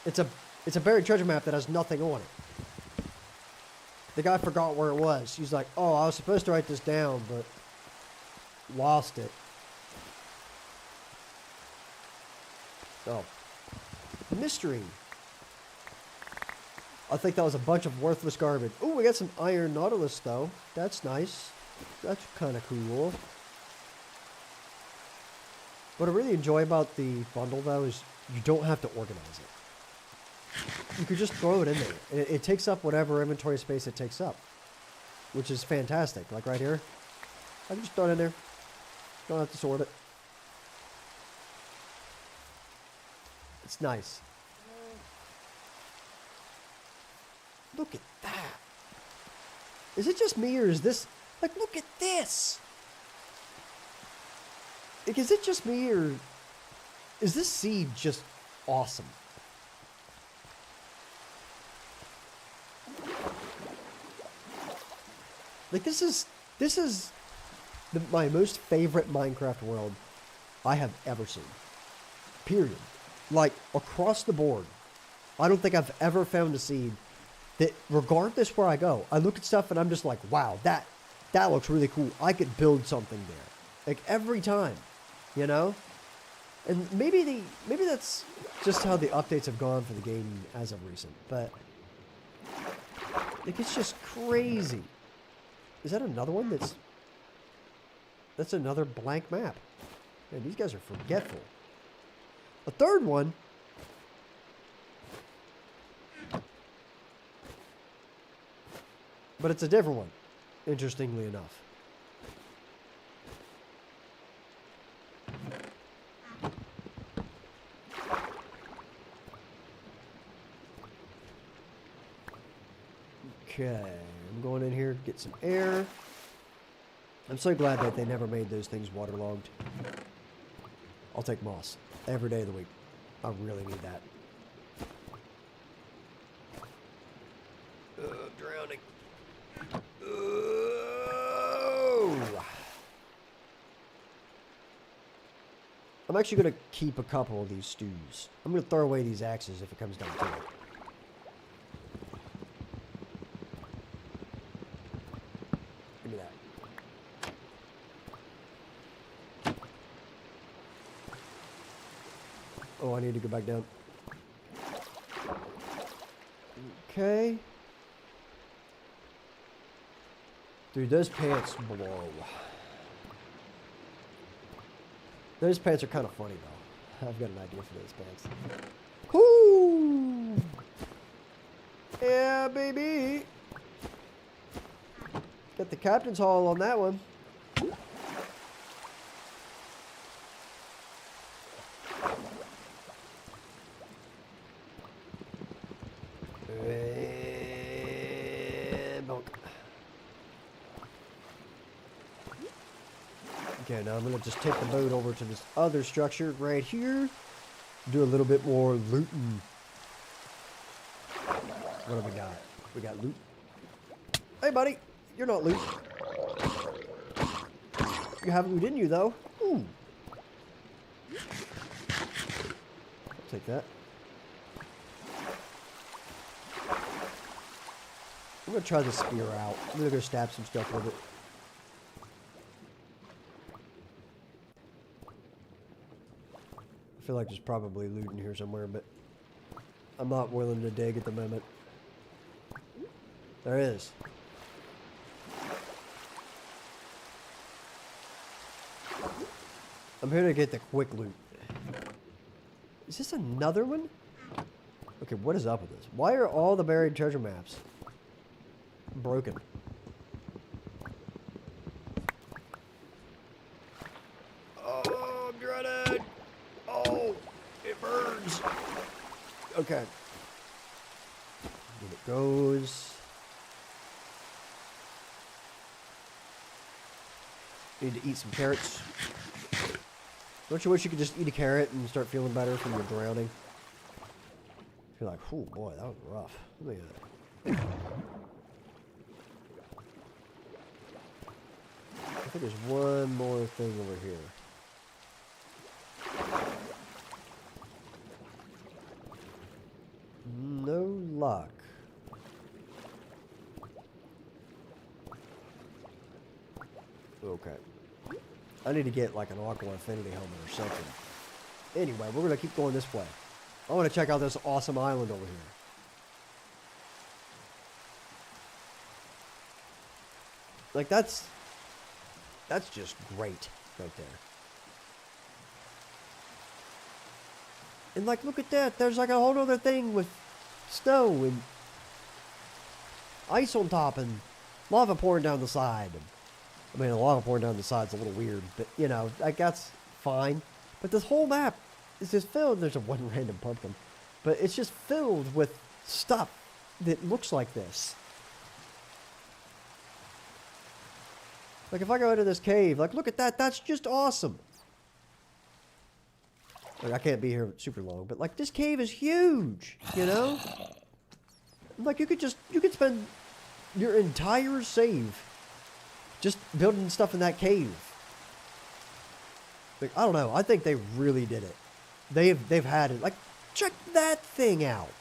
It's a buried treasure map that has nothing on it. The guy forgot where it was. He's like, oh, I was supposed to write this down, but lost it. Oh. Mystery. I think that was a bunch of worthless garbage. Oh, we got some iron nautilus, though. That's nice. That's kind of cool. What I really enjoy about the bundle, though, is you don't have to organize it. You could just throw it in there. It takes up whatever inventory space it takes up, which is fantastic. Like right here, I can just throw it in there. Don't have to sort it. It's nice. Look at that. Is it just me, or is this... Like, look at this. Like, is it just me, or... Is this seed just awesome? Like, this is my most favorite Minecraft world I have ever seen. Period. Like, across the board. I don't think I've ever found a seed that, regardless where I go, I look at stuff and I'm just like, wow, that looks really cool. I could build something there. Like, every time, you know? And maybe that's just how the updates have gone for the game as of recent. But, like, it's just crazy. Is that another one that's another blank map? Man, these guys are forgetful. A third one. But it's a different one, interestingly enough. Okay, I'm going in here to get some air. I'm so glad that they never made those things waterlogged. I'll take moss every day of the week. I really need that. Drowning. I'm actually going to keep a couple of these stews. I'm going to throw away these axes if it comes down to it. Give me that. Oh, I need to go back down. Okay. Dude, those pants blow. Those pants are kind of funny, though. I've got an idea for those pants. Whoo! Yeah, baby! Got the captain's haul on that one. Okay, now I'm going to just take the boat over to this other structure right here. Do a little bit more looting. What do we got? We got loot. Hey, buddy. You're not loot. You have loot in you, though. Ooh. I'll take that. I'm going to try the spear out. I'm going to go stab some stuff with it. I feel like there's probably loot in here somewhere, but I'm not willing to dig at the moment. There is. I'm here to get the quick loot. Is this another one? Okay, what is up with this? Why are all the buried treasure maps broken? Oh, I'm dreaded. Oh, it burns. Okay. Here it goes. Need to eat some carrots. Don't you wish you could just eat a carrot and start feeling better from your drowning? You're like, oh boy, that was rough. Look at that. I think there's one more thing over here. No luck. Okay. I need to get like an Aqua Affinity helmet or something. Anyway, we're going to keep going this way. I want to check out this awesome island over here. Like that's just great right there. And like, look at that. There's like a whole other thing with snow and ice on top and lava pouring down the side. I mean, the lava pouring down the side's a little weird, but you know, like that's fine. But this whole map is just filled. There's a one random pumpkin, but it's just filled with stuff that looks like this. Like if I go into this cave, like look at that. That's just awesome. Like I can't be here super long, but like this cave is huge, you know? Like you could spend your entire save just building stuff in that cave. Like, I don't know. I think they really did it. They've had it. Like, check that thing out.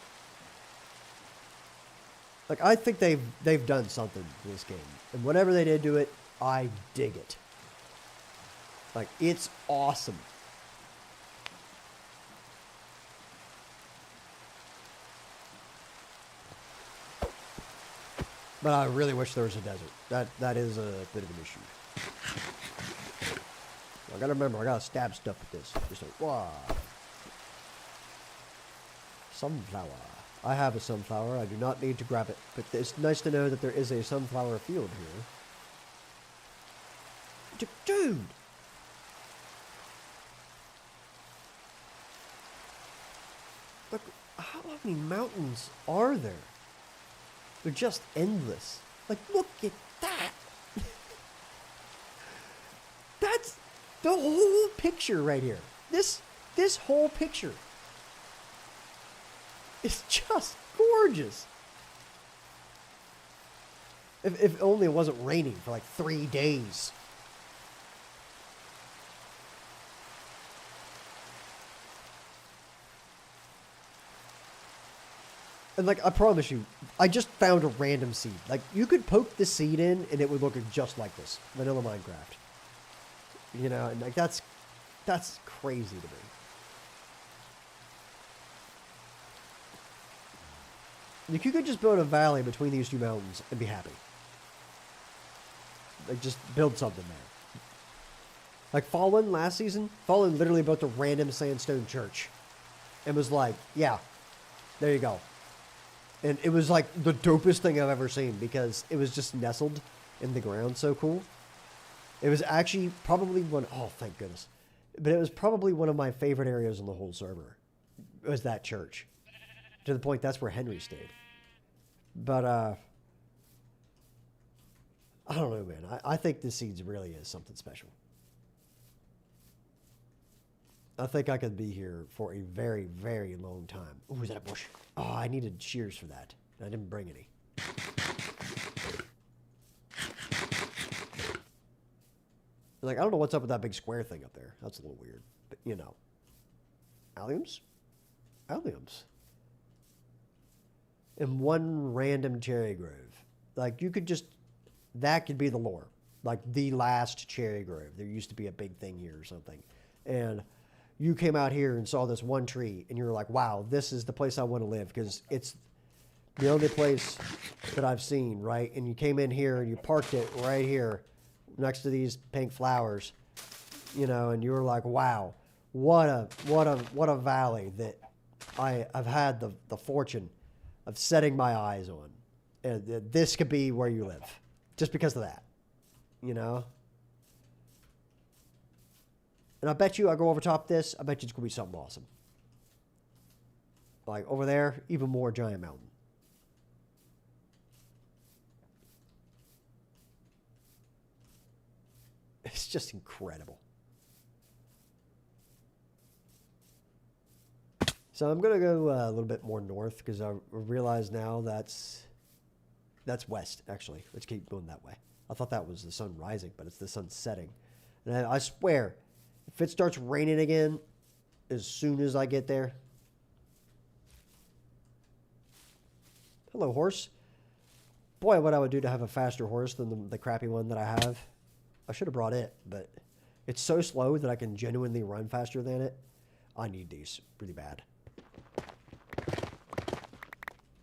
Like, I think they've done something to this game. And whatever they did to it, I dig it. Like, it's awesome. But I really wish there was a desert. That is a bit of an issue. I gotta remember, I gotta stab stuff with this. Just like, wow. Sunflower. I have a sunflower. I do not need to grab it. But it's nice to know that there is a sunflower field here. Dude! Look, how many mountains are there? They're just endless. Like, look at that. That's the whole picture right here. This whole picture is just gorgeous. If only it wasn't raining for like 3 days. And like, I promise you, I just found a random seed. Like, you could poke the seed in and it would look just like this. Vanilla Minecraft. You know, and like, that's crazy to me. Like, you could just build a valley between these two mountains and be happy. Like, just build something there. Like, Fallen last season, Fallen literally built a random sandstone church. And was like, yeah, there you go. And it was like the dopest thing I've ever seen because it was just nestled in the ground so cool. It was actually probably oh, thank goodness. But it was probably one of my favorite areas on the whole server. It was that church. To the point that's where Henry stayed. But, I don't know, man. I think this seeds really is something special. I think I could be here for a very, very long time. Ooh, is that a bush? Oh, I needed shears for that. I didn't bring any. Like, I don't know what's up with that big square thing up there. That's a little weird. But, you know. Alliums? Alliums. And one random cherry grove. Like, you could just... That could be the lore. Like, the last cherry grove. There used to be a big thing here or something. And... you came out here and saw this one tree and you're like, wow, this is the place I want to live because it's the only place that I've seen, right? And you came in here and you parked it right here next to these pink flowers, you know, and you were like, wow, what a valley that I've had the fortune of setting my eyes on. And this could be where you live just because of that, you know? And I bet you I go over top this, I bet you it's going to be something awesome. Like over there, even more giant mountain. It's just incredible. So I'm going to go a little bit more north because I realize now that's west, actually. Let's keep going that way. I thought that was the sun rising, but it's the sun setting. And I swear, if it starts raining again as soon as I get there. Hello, horse. Boy, what I would do to have a faster horse than the crappy one that I have. I should have brought it, but it's so slow that I can genuinely run faster than it. I need these really bad.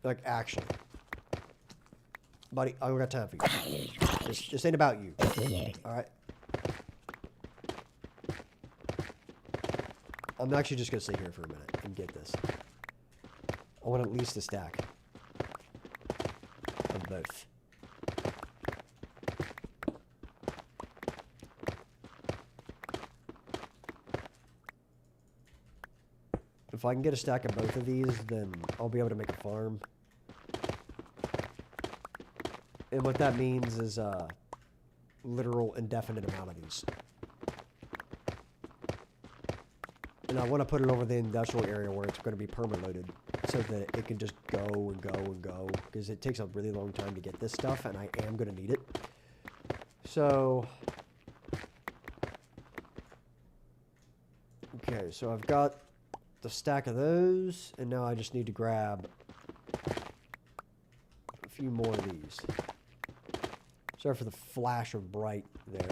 Like, actually. Buddy, I don't got time for you. This ain't about you. Alright? I'm actually just going to sit here for a minute and get this. I want at least a stack of both. If I can get a stack of both of these, then I'll be able to make a farm. And what that means is a literal indefinite amount of these. And I want to put it over the industrial area where it's going to be perma-loaded so that it can just go and go and go because it takes a really long time to get this stuff and I am going to need it. So, okay, so I've got the stack of those and now I just need to grab a few more of these. Sorry for the flash of bright there.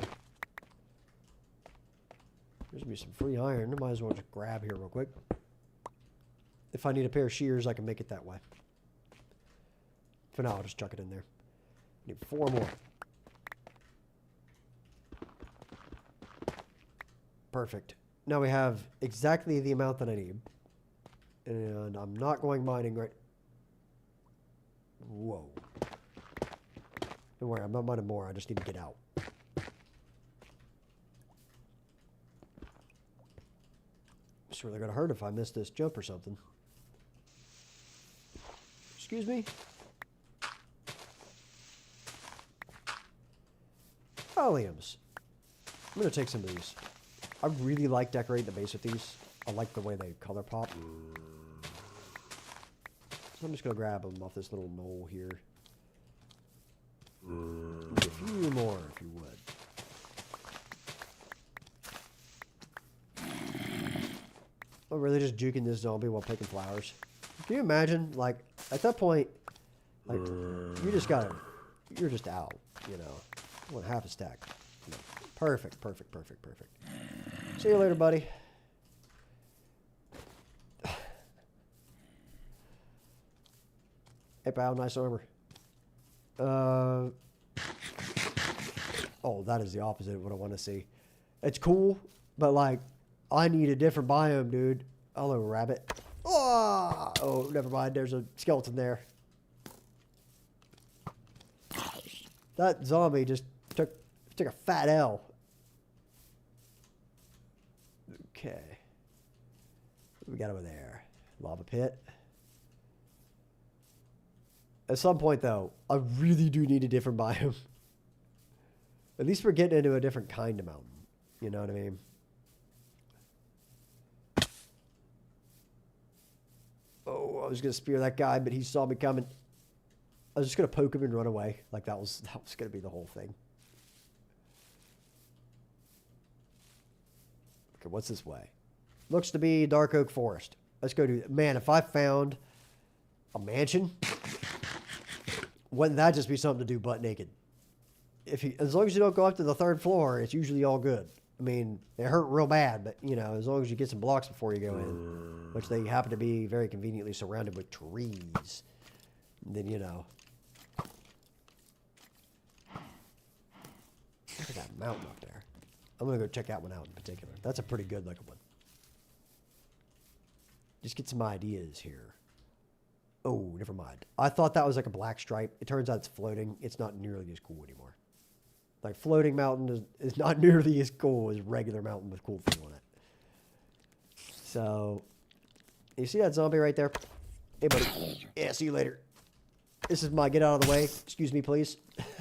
There's going to be some free iron. I might as well just grab here real quick. If I need a pair of shears, I can make it that way. For now, I'll just chuck it in there. Need 4 more. Perfect. Now we have exactly the amount that I need. And I'm not going mining right... Whoa. Don't worry, I'm not mining more. I just need to get out. It's really going to hurt if I miss this jump or something. Excuse me? Alliums. I'm going to take some of these. I really like decorating the base with these. I like the way they color pop. So I'm just going to grab them off this little knoll here. A few more, if you would. I'm really just juking this zombie while picking flowers. Can you imagine, like, at that point, like, you just gotta, you're just out, you know. I want half a stack. No. Perfect, perfect, perfect, perfect. See you later, buddy. Hey, pal, nice armor. Oh, that is the opposite of what I want to see. It's cool, but, like, I need a different biome, dude. Hello, rabbit. Oh, never mind. There's a skeleton there. That zombie just took a fat L. Okay. What we got over there? Lava pit. At some point, though, I really do need a different biome. At least we're getting into a different kind of mountain. You know what I mean? Oh, I was going to spear that guy, but he saw me coming. I was just going to poke him and run away. Like, that was going to be the whole thing. Okay, what's this way? Looks to be Dark Oak Forest. Let's go do that. Man, if I found a mansion, wouldn't that just be something to do butt naked? As long as you don't go up to the 3rd floor, it's usually all good. I mean, they hurt real bad, but, you know, as long as you get some blocks before you go in, which they happen to be very conveniently surrounded with trees, then, you know. Look at that mountain up there. I'm going to go check that one out in particular. That's a pretty good looking one. Just get some ideas here. Oh, never mind. I thought that was like a black stripe. It turns out it's floating. It's not nearly as cool anymore. Like, floating mountain is not nearly as cool as regular mountain with cool thing on it. So, you see that zombie right there? Hey, buddy. Yeah, see you later. This is my get out of the way. Excuse me, please.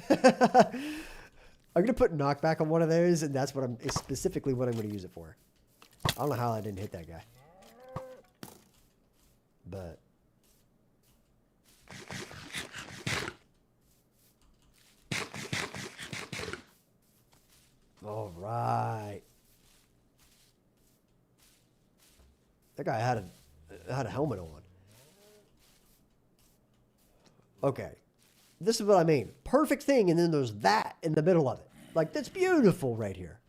I'm going to put knockback on one of those, and that's what it's specifically what I'm going to use it for. I don't know how I didn't hit that guy. But... all right. That guy had a helmet on. Okay. This is what I mean. Perfect thing, and then there's that in the middle of it. Like, that's beautiful right here.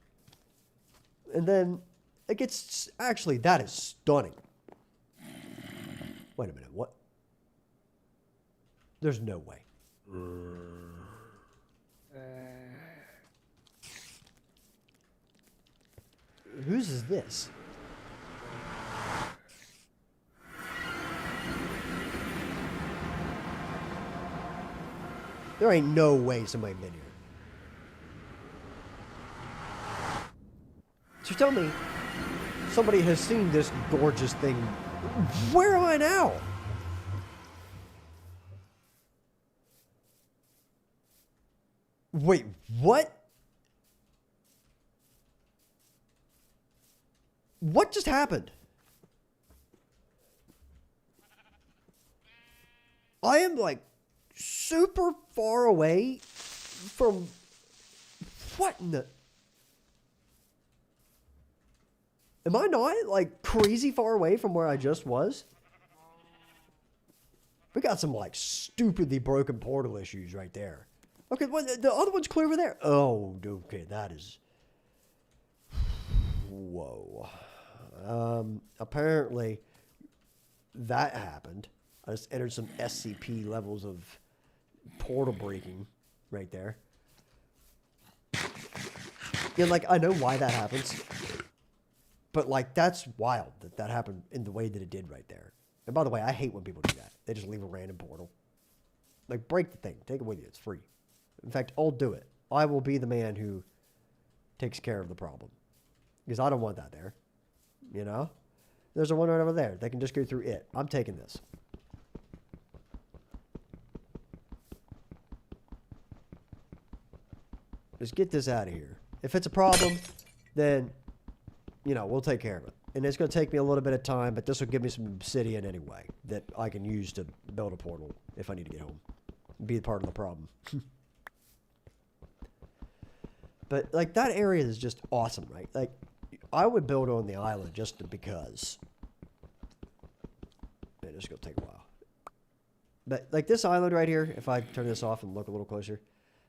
And then it gets... actually, that is stunning. Wait a minute, what? There's no way. Whose is this? There ain't no way somebody been here. So tell me, somebody has seen this gorgeous thing. Where am I now? Wait, what? What just happened? I am like super far away from what in the... am I not like crazy far away from where I just was? We got some like stupidly broken portal issues right there. Okay, well, the other one's clear over there. Oh, okay, that is... whoa. Apparently that happened. I just entered some SCP levels of portal breaking right there. Yeah, like, I know why that happens. But, like, that's wild that that happened in the way that it did right there. And by the way, I hate when people do that. They just leave a random portal. Like, break the thing. Take it with you. It's free. In fact, I'll do it. I will be the man who takes care of the problem. Because I don't want that there. You know? There's a one right over there. They can just go through it. I'm taking this. Just get this out of here. If it's a problem, then, you know, we'll take care of it. And it's going to take me a little bit of time, but this will give me some obsidian anyway that I can use to build a portal if I need to get home. Be part of the problem. But, like, that area is just awesome, right? Like, I would build on the island just because. Man, it's going to take a while. But, like, this island right here, if I turn this off and look a little closer,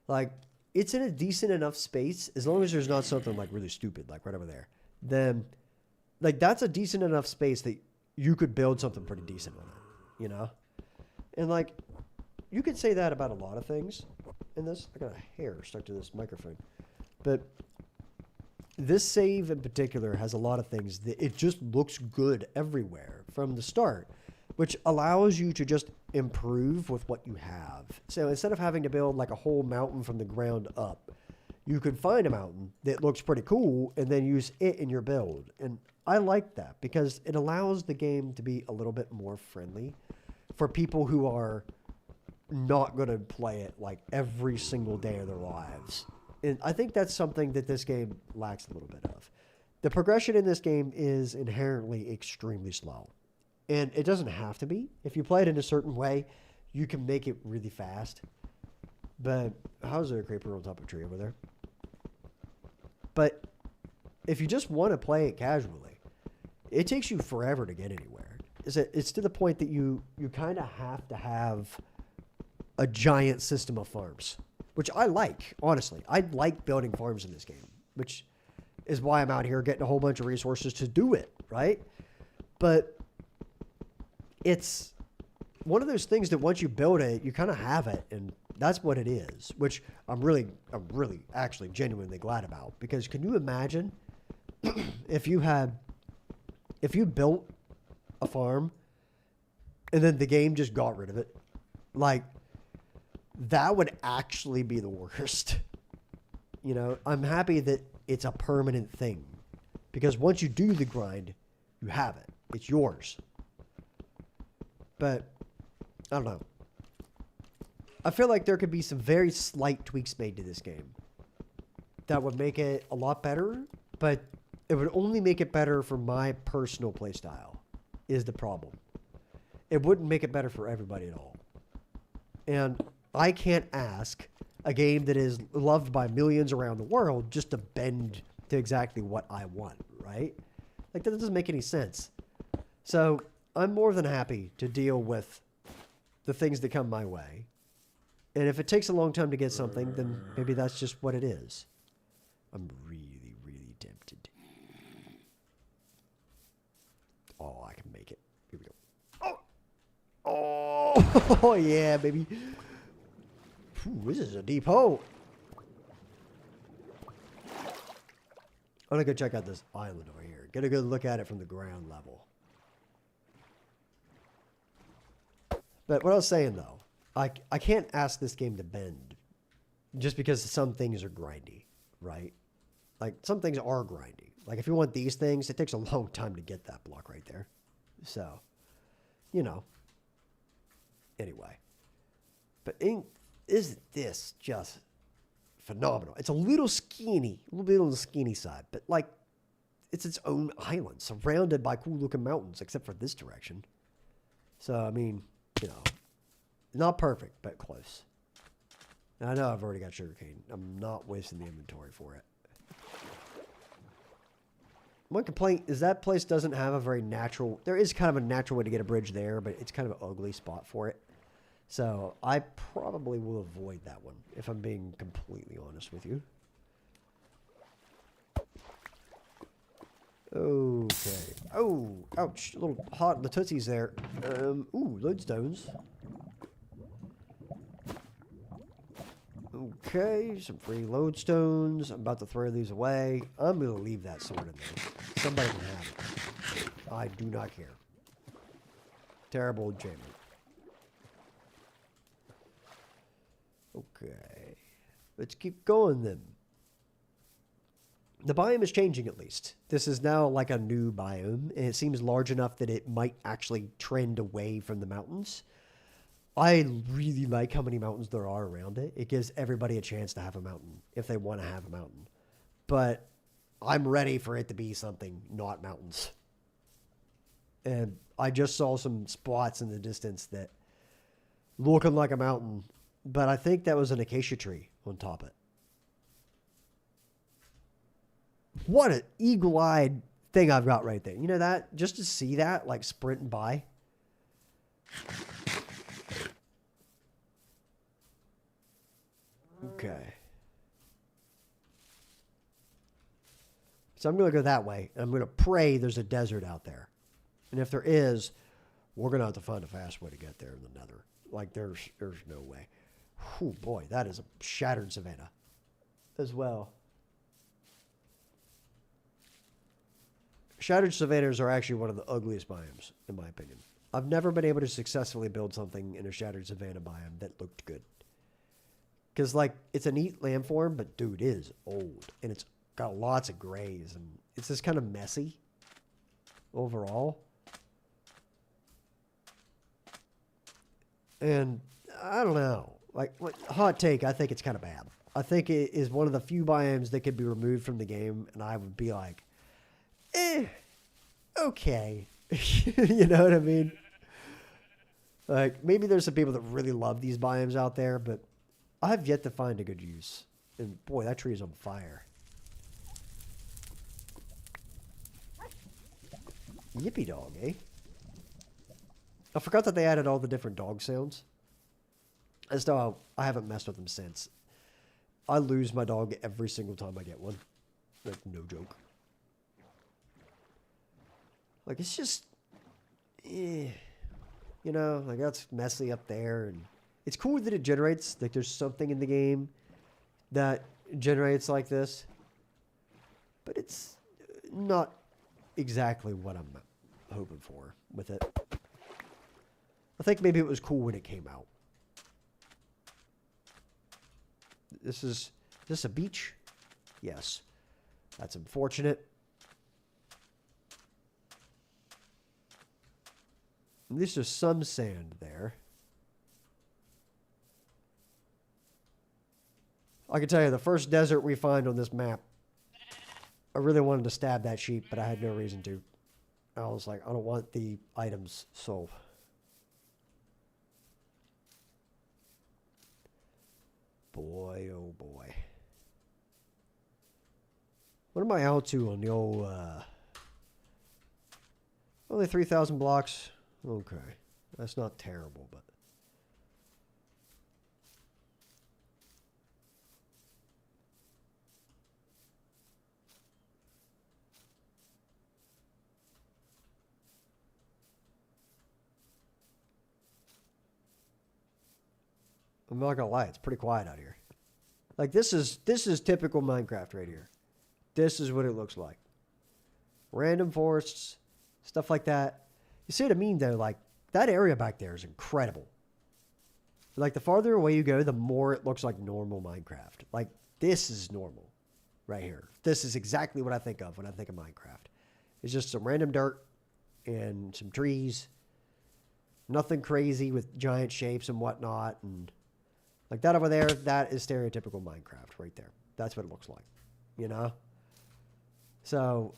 like, it's in a decent enough space, as long as there's not something, like, really stupid, like, right over there. Then, like, that's a decent enough space that you could build something pretty decent on it, you know? And, like, you could say that about a lot of things in this. I got a hair stuck to this microphone. But this save in particular has a lot of things that it just looks good everywhere from the start, which allows you to just improve with what you have. So instead of having to build like a whole mountain from the ground up, you could find a mountain that looks pretty cool and then use it in your build. And I like that because it allows the game to be a little bit more friendly for people who are not going to play it like every single day of their lives. And I think that's something that this game lacks a little bit of. The progression in this game is inherently extremely slow. And it doesn't have to be. If you play it in a certain way, you can make it really fast. But how's there a creeper on top of a tree over there? But if you just want to play it casually, it takes you forever to get anywhere. It's to the point that you kind of have to have a giant system of farms. Which I like, honestly. I like building farms in this game, which is why I'm out here getting a whole bunch of resources to do it, right? But it's one of those things that once you build it, you kind of have it, and that's what it is, which I'm really actually genuinely glad about. Because can you imagine if you built a farm and then the game just got rid of it? Like, that would actually be the worst. You know, I'm happy that it's a permanent thing, because once you do the grind, you have it. It's yours. But I don't know. I feel like there could be some very slight tweaks made to this game that would make it a lot better, but it would only make it better for my personal playstyle, is the problem. It wouldn't make it better for everybody at all. And I can't ask a game that is loved by millions around the world just to bend to exactly what I want, right? Like, that doesn't make any sense. So I'm more than happy to deal with the things that come my way. And if it takes a long time to get something, then maybe that's just what it is. I'm really, really tempted. Oh, I can make it. Here we go. Oh, oh yeah, baby. Ooh, this is a deep hole. I'm gonna go check out this island over here. Get a good look at it from the ground level. But what I was saying though, I can't ask this game to bend just because some things are grindy, right? Like, some things are grindy. Like, if you want these things, it takes a long time to get that block right there. So, you know. Anyway. But isn't this just phenomenal? It's a little skinny, a little bit on the skinny side, but like, it's its own island surrounded by cool looking mountains, except for this direction. So, I mean, you know, not perfect, but close. Now, I know I've already got sugarcane. I'm not wasting the inventory for it. One complaint is that place doesn't have a very natural... There is kind of a natural way to get a bridge there, but it's kind of an ugly spot for it. So I probably will avoid that one, if I'm being completely honest with you. Okay. Oh, ouch. A little hot in the tootsies there. Ooh, lodestones. Okay, some free lodestones. I'm about to throw these away. I'm going to leave that sword in there. Somebody can have it. I do not care. Terrible enchantment. Okay. Let's keep going then. The biome is changing at least. This is now like a new biome, and it seems large enough that it might actually trend away from the mountains. I really like how many mountains there are around it. It gives everybody a chance to have a mountain if they want to have a mountain. But I'm ready for it to be something not mountains. And I just saw some spots in the distance that looking like a mountain, but I think that was an acacia tree on top of it. What an eagle-eyed thing I've got right there. You know that? Just to see that, like, sprinting by. Okay. So I'm going to go that way, and I'm going to pray there's a desert out there. And if there is, we're going to have to find a fast way to get there in the Nether. Like, there's no way. Oh, boy, that is a shattered savanna as well. Shattered savannas are actually one of the ugliest biomes, in my opinion. I've never been able to successfully build something in a shattered savanna biome that looked good. Because, like, it's a neat landform, but, dude, it is old. And it's got lots of grays. And it's just kind of messy overall. And I don't know. Like, hot take, I think it's kind of bad. I think it is one of the few biomes that could be removed from the game. And I would be like, okay. You know what I mean? Like, maybe there's some people that really love these biomes out there, but I've yet to find a good use. And boy, that tree is on fire. Yippee dog, eh? I forgot that they added all the different dog sounds. As though I haven't messed with them since. I lose my dog every single time I get one. Like, no joke. Like, it's just... You know, like, that's messy up there. And it's cool that it generates. Like, there's something in the game that generates like this. But it's not exactly what I'm hoping for with it. I think maybe it was cool when it came out. Is this a beach? Yes. That's unfortunate. At least there's some sand there. I can tell you, the first desert we find on this map, I really wanted to stab that sheep, but I had no reason to. I was like, I don't want the items sold. Boy, oh boy. What am I out to on the old, only 3,000 blocks? Okay. That's not terrible, but... I'm not gonna lie, it's pretty quiet out here. Like, this is typical Minecraft right here. This is what it looks like. Random forests, stuff like that. You see what I mean, though? Like, that area back there is incredible. Like, the farther away you go, the more it looks like normal Minecraft. Like, this is normal right here. This is exactly what I think of when I think of Minecraft. It's just some random dirt and some trees. Nothing crazy with giant shapes and whatnot. And like that over there, that is stereotypical Minecraft right there. That's what it looks like, you know? So,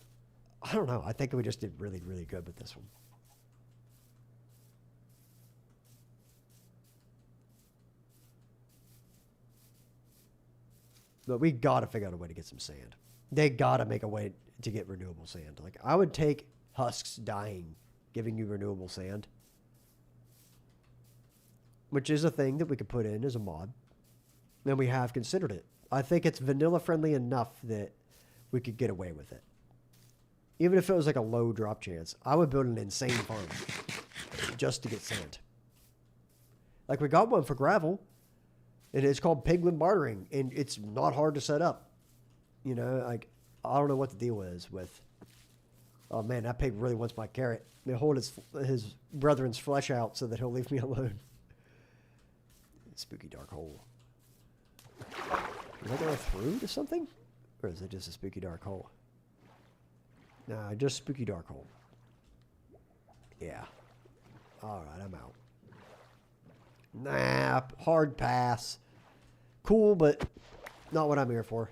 I don't know. I think we just did really, really good with this one. But we got to figure out a way to get some sand. They got to make a way to get renewable sand. Like, I would take husks dying, giving you renewable sand. Which is a thing that we could put in as a mod. And we have considered it. I think it's vanilla friendly enough that we could get away with it. Even if it was like a low drop chance, I would build an insane farm just to get sand. Like, we got one for gravel, and it's called Piglin Bartering, and it's not hard to set up. You know, like, I don't know what the deal is with... Oh, man, that pig really wants my carrot. They hold his brethren's flesh out so that he'll leave me alone. Spooky dark hole. Is that going through to something? Or is it just a spooky dark hole? Nah, just spooky dark hole. Yeah. Alright, I'm out. Nah, hard pass. Cool, but not what I'm here for.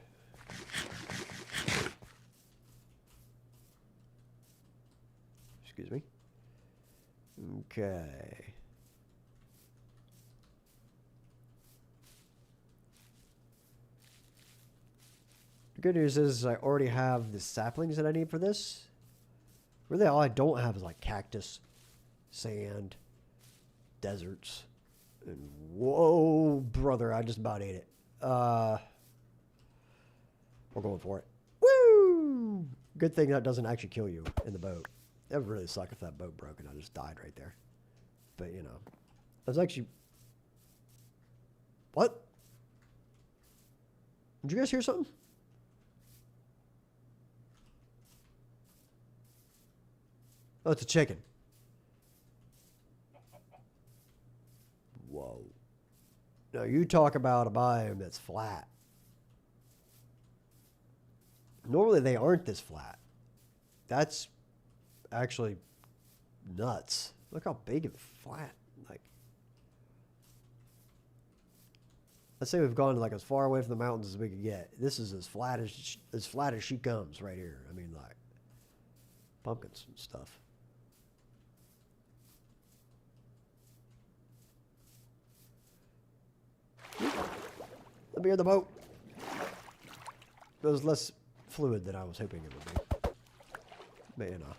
Excuse me. Okay. The good news is I already have the saplings that I need for this. Really, all I don't have is like cactus, sand, deserts. And whoa, brother, I just about ate it. We're going for it. Woo! Good thing that doesn't actually kill you in the boat. That would really suck if that boat broke and I just died right there. But, you know. I was actually... What? Did you guys hear something? Oh, it's a chicken. Whoa. Now, you talk about a biome that's flat. Normally, they aren't this flat. That's actually nuts. Look how big and flat. Like, let's say we've gone like as far away from the mountains as we could get. This is as flat as she comes right here. I mean, like pumpkins and stuff. Let me in the boat. It was less fluid than I was hoping it would be. But, you know.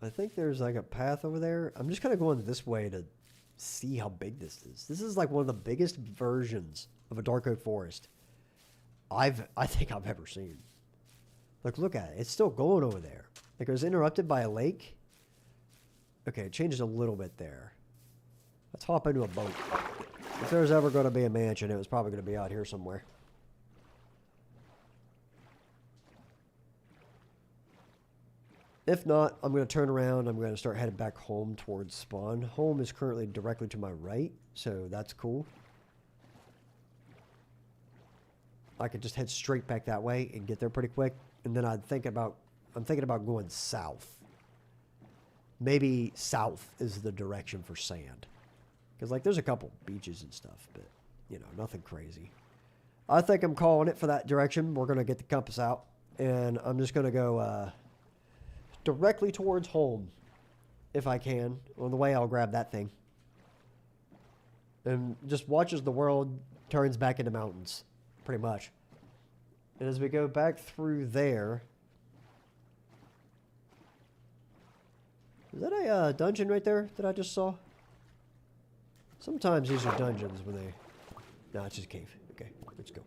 I think there's like a path over there. I'm just kind of going this way to see how big this is. This is like one of the biggest versions of a dark oak forest I think I've ever seen. Like, look at it. It's still going over there. Like, it was interrupted by a lake. Okay, it changes a little bit there. Let's hop into a boat. If there's ever going to be a mansion, it was probably going to be out here somewhere. If not, I'm going to turn around. I'm going to start heading back home towards spawn. Home is currently directly to my right, so that's cool. I could just head straight back that way and get there pretty quick. And then I'm thinking about going south. Maybe south is the direction for sand. Because, like, there's a couple beaches and stuff, but, you know, nothing crazy. I think I'm calling it for that direction. We're going to get the compass out, and I'm just going to go directly towards home, if I can. On the way, I'll grab that thing. And just watch as the world turns back into mountains, pretty much. And as we go back through there... Is that a dungeon right there that I just saw? Sometimes these are dungeons when they... No, it's just a cave. Okay, let's go.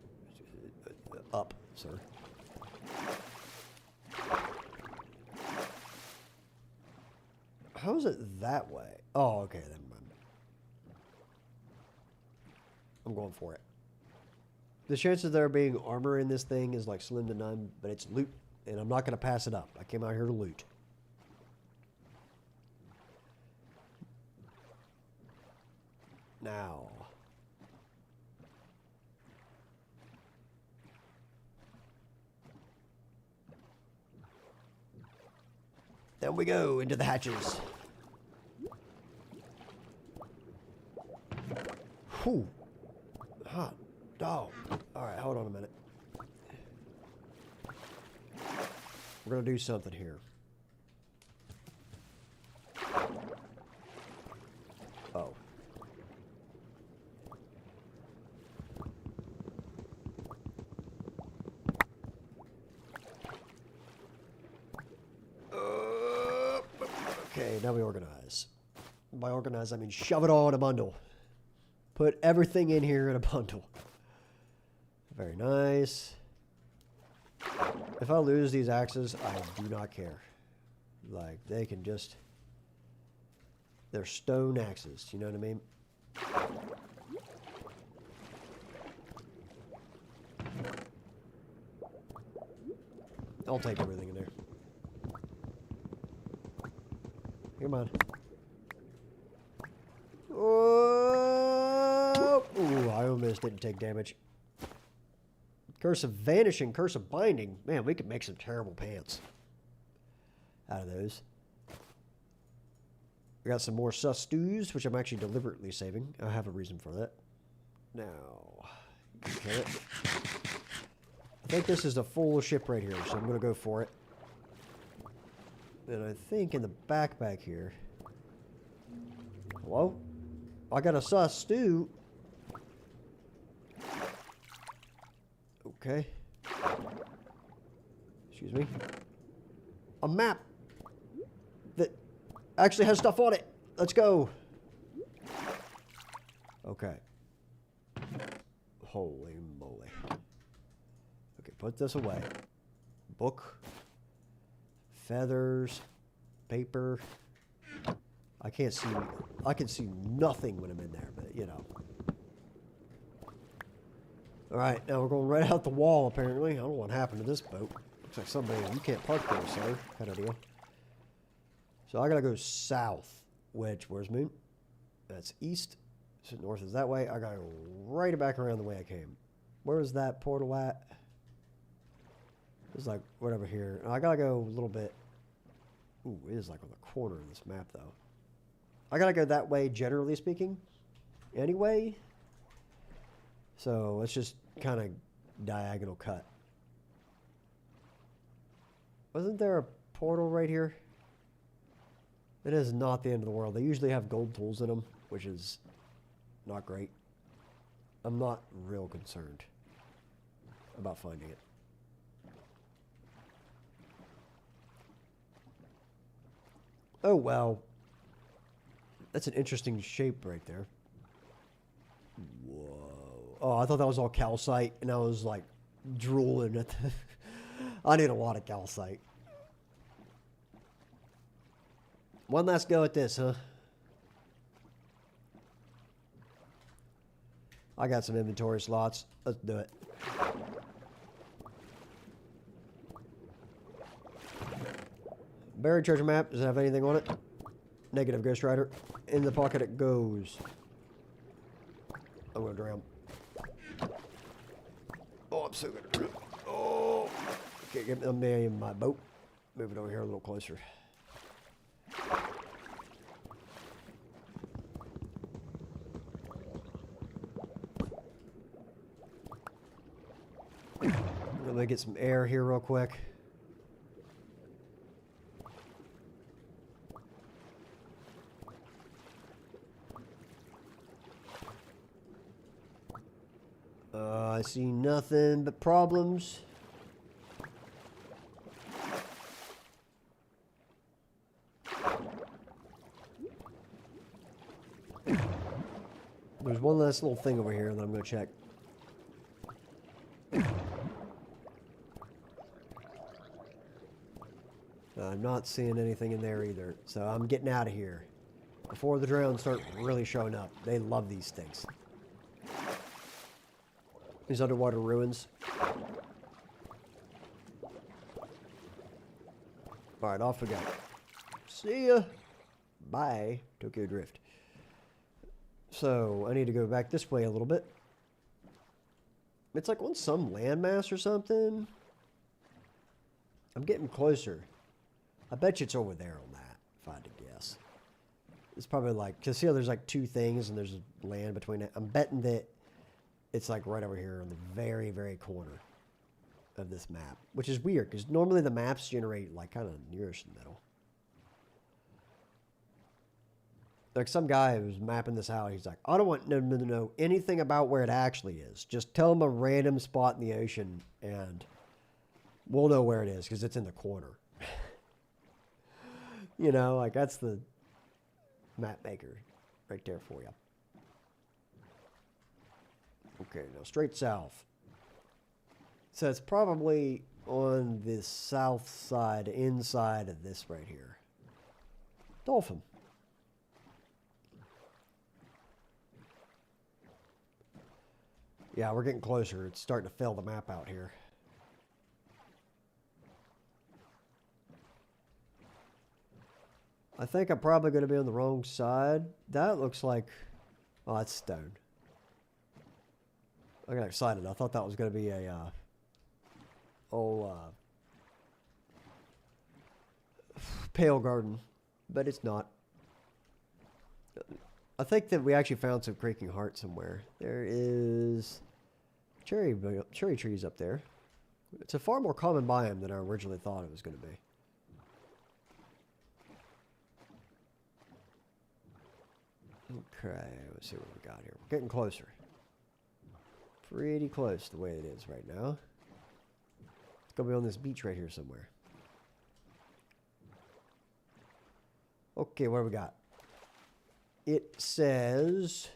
Up, sir. How is it that way? Oh, okay, then. I'm going for it. The chances of there being armor in this thing is like slim to none, but it's loot, and I'm not going to pass it up. I came out here to loot. Now. Then we go into the hatches. Whew. Hot dog. Alright, hold on a minute. We're going to do something here. Oh. Okay, now we organize. By organize, I mean shove it all in a bundle. Put everything in here in a bundle. Very nice. If I lose these axes, I do not care. Like, they can just... They're stone axes, you know what I mean? I'll take everything in there. Come on. Oh! Ooh, I almost didn't take damage. Curse of Vanishing, Curse of Binding. Man, we could make some terrible pants out of those. We got some more sus stews, which I'm actually deliberately saving. I have a reason for that. Now, okay. I think this is a full ship right here, so I'm going to go for it. And I think in the back here... Hello? I got a sus stew. Okay. Excuse me. A map that actually has stuff on it. Let's go. Okay. Holy moly. Okay, put this away. Book. Feathers. Paper. I can't see. I can see nothing when I'm in there, but you know. Alright, now we're going right out the wall, apparently. I don't know what happened to this boat. Looks like somebody, you can't park there, sir, kind of deal. So I gotta go south, which, where's Moon? That's east. So north is that way. I gotta go right back around the way I came. Where is that portal at? It's like right over here. I gotta go a little bit. Ooh, it is like on the corner of this map, though. I gotta go that way, generally speaking. Anyway. So let's just kind of diagonal cut. Wasn't there a portal right here? It is not the end of the world. They usually have gold tools in them, which is not great. I'm not real concerned about finding it. Oh, well. That's an interesting shape right there. Whoa. Oh, I thought that was all calcite, and I was like drooling at the... I need a lot of calcite. One last go at this, huh? I got some inventory slots. Let's do it. Buried treasure map. Does it have anything on it? Negative, Ghost Rider. In the pocket it goes. I'm gonna drown. Oh, I'm so good at drown. Oh, can't get me in my boat. Move it over here a little closer. Let me get some air here real quick. I see nothing but problems. There's one last little thing over here that I'm going to check. I'm not seeing anything in there either, so I'm getting out of here before the drones start really showing up. They love these things. These underwater ruins. Alright, off we go. See ya! Bye, Tokyo Drift. So, I need to go back this way a little bit. It's like on some landmass or something. I'm getting closer. I bet you it's over there on that, if I had to guess. It's probably like, because see how there's like two things and there's land between it? I'm betting that it's like right over here on the very, very corner of this map. Which is weird, because normally the maps generate like kind of nearest the middle. Like some guy who's mapping this out, he's like, I don't want them to know anything about where it actually is. Just tell them a random spot in the ocean and we'll know where it is because it's in the corner. You know, like that's the map maker right there for you. Okay, now straight south. So it's probably on the south side, inside of this right here. Dolphin. Yeah, we're getting closer. It's starting to fill the map out here. I think I'm probably going to be on the wrong side. That looks like... Oh, that's stone. I got excited. I thought that was going to be a... Pale garden. But it's not. I think that we actually found some creaking heart somewhere. There is cherry trees up there. It's a far more common biome than I originally thought it was going to be. Okay, let's see what we got here. We're getting closer. Pretty close the way it is right now. It's going to be on this beach right here somewhere. Okay, what do we got? It says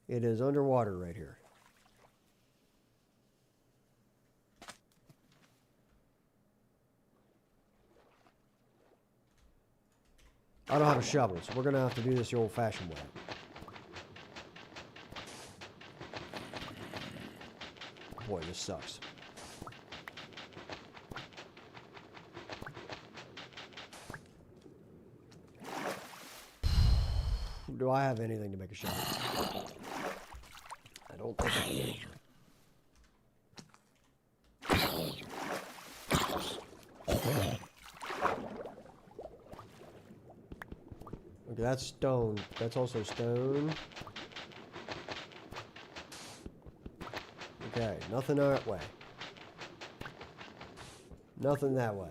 it is underwater right here. I don't have a shovel, so we're going to have to do this the old-fashioned way. Boy, this sucks. Do I have anything to make a shovel? I don't think I do. Okay, that's stone. That's also stone. Okay, nothing that way. Nothing that way.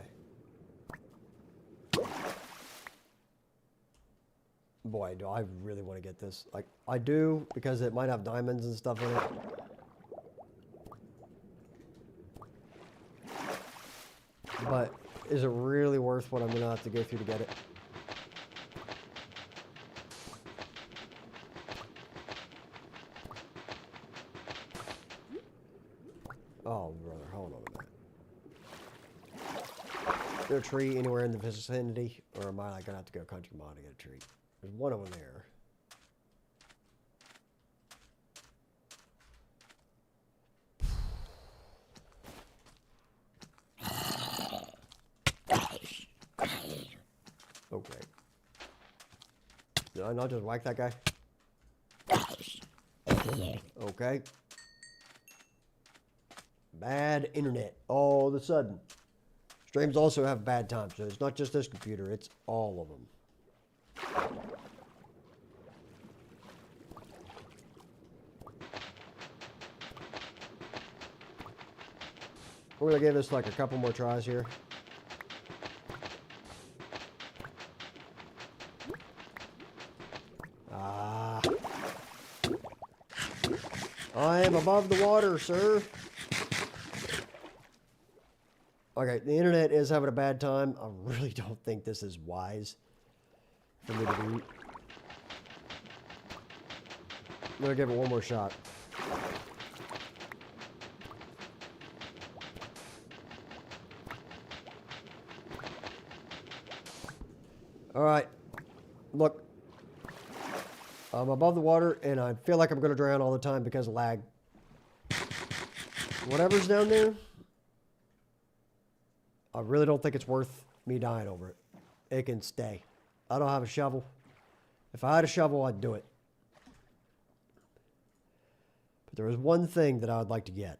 Boy, do I really want to get this. Like, I do, because it might have diamonds and stuff in it. But Is it really worth what I'm going to have to go through to get it? Oh, brother, hold on a minute. Is there a tree anywhere in the vicinity? Or am I going to have to go country mile to get a tree? There's one over there. Okay. Did I not just whack that guy? Okay. Bad internet all of a sudden. Streams also have bad times, so it's not just this computer, it's all of them. We're going to give this like a couple more tries here. I am above the water, sir. Okay, the internet is having a bad time. I really don't think this is wise for me to do. I'm going to give it one more shot. Alright. Look. I'm above the water, and I feel like I'm going to drown all the time because of lag. Whatever's down there, I really don't think it's worth me dying over it. It can stay. I don't have a shovel. If I had a shovel, I'd do it. But there is one thing that I would like to get.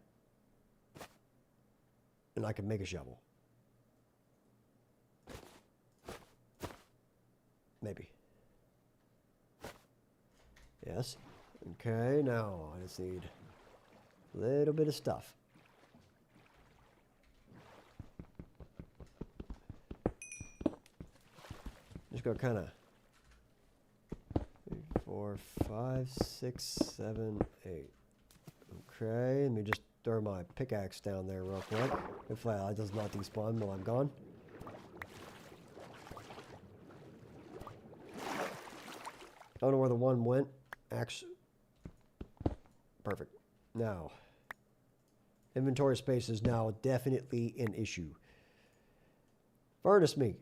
And I can make a shovel. Maybe. Yes. Okay, now I just need a little bit of stuff. Just go kind of 3, 4, 5, 6, 7, 8. Okay, let me just throw my pickaxe down there real quick. Hopefully it does not despawn while I'm gone. I don't know where the one went. Axe. Perfect. Now, inventory space is now definitely an issue. Furnace meat.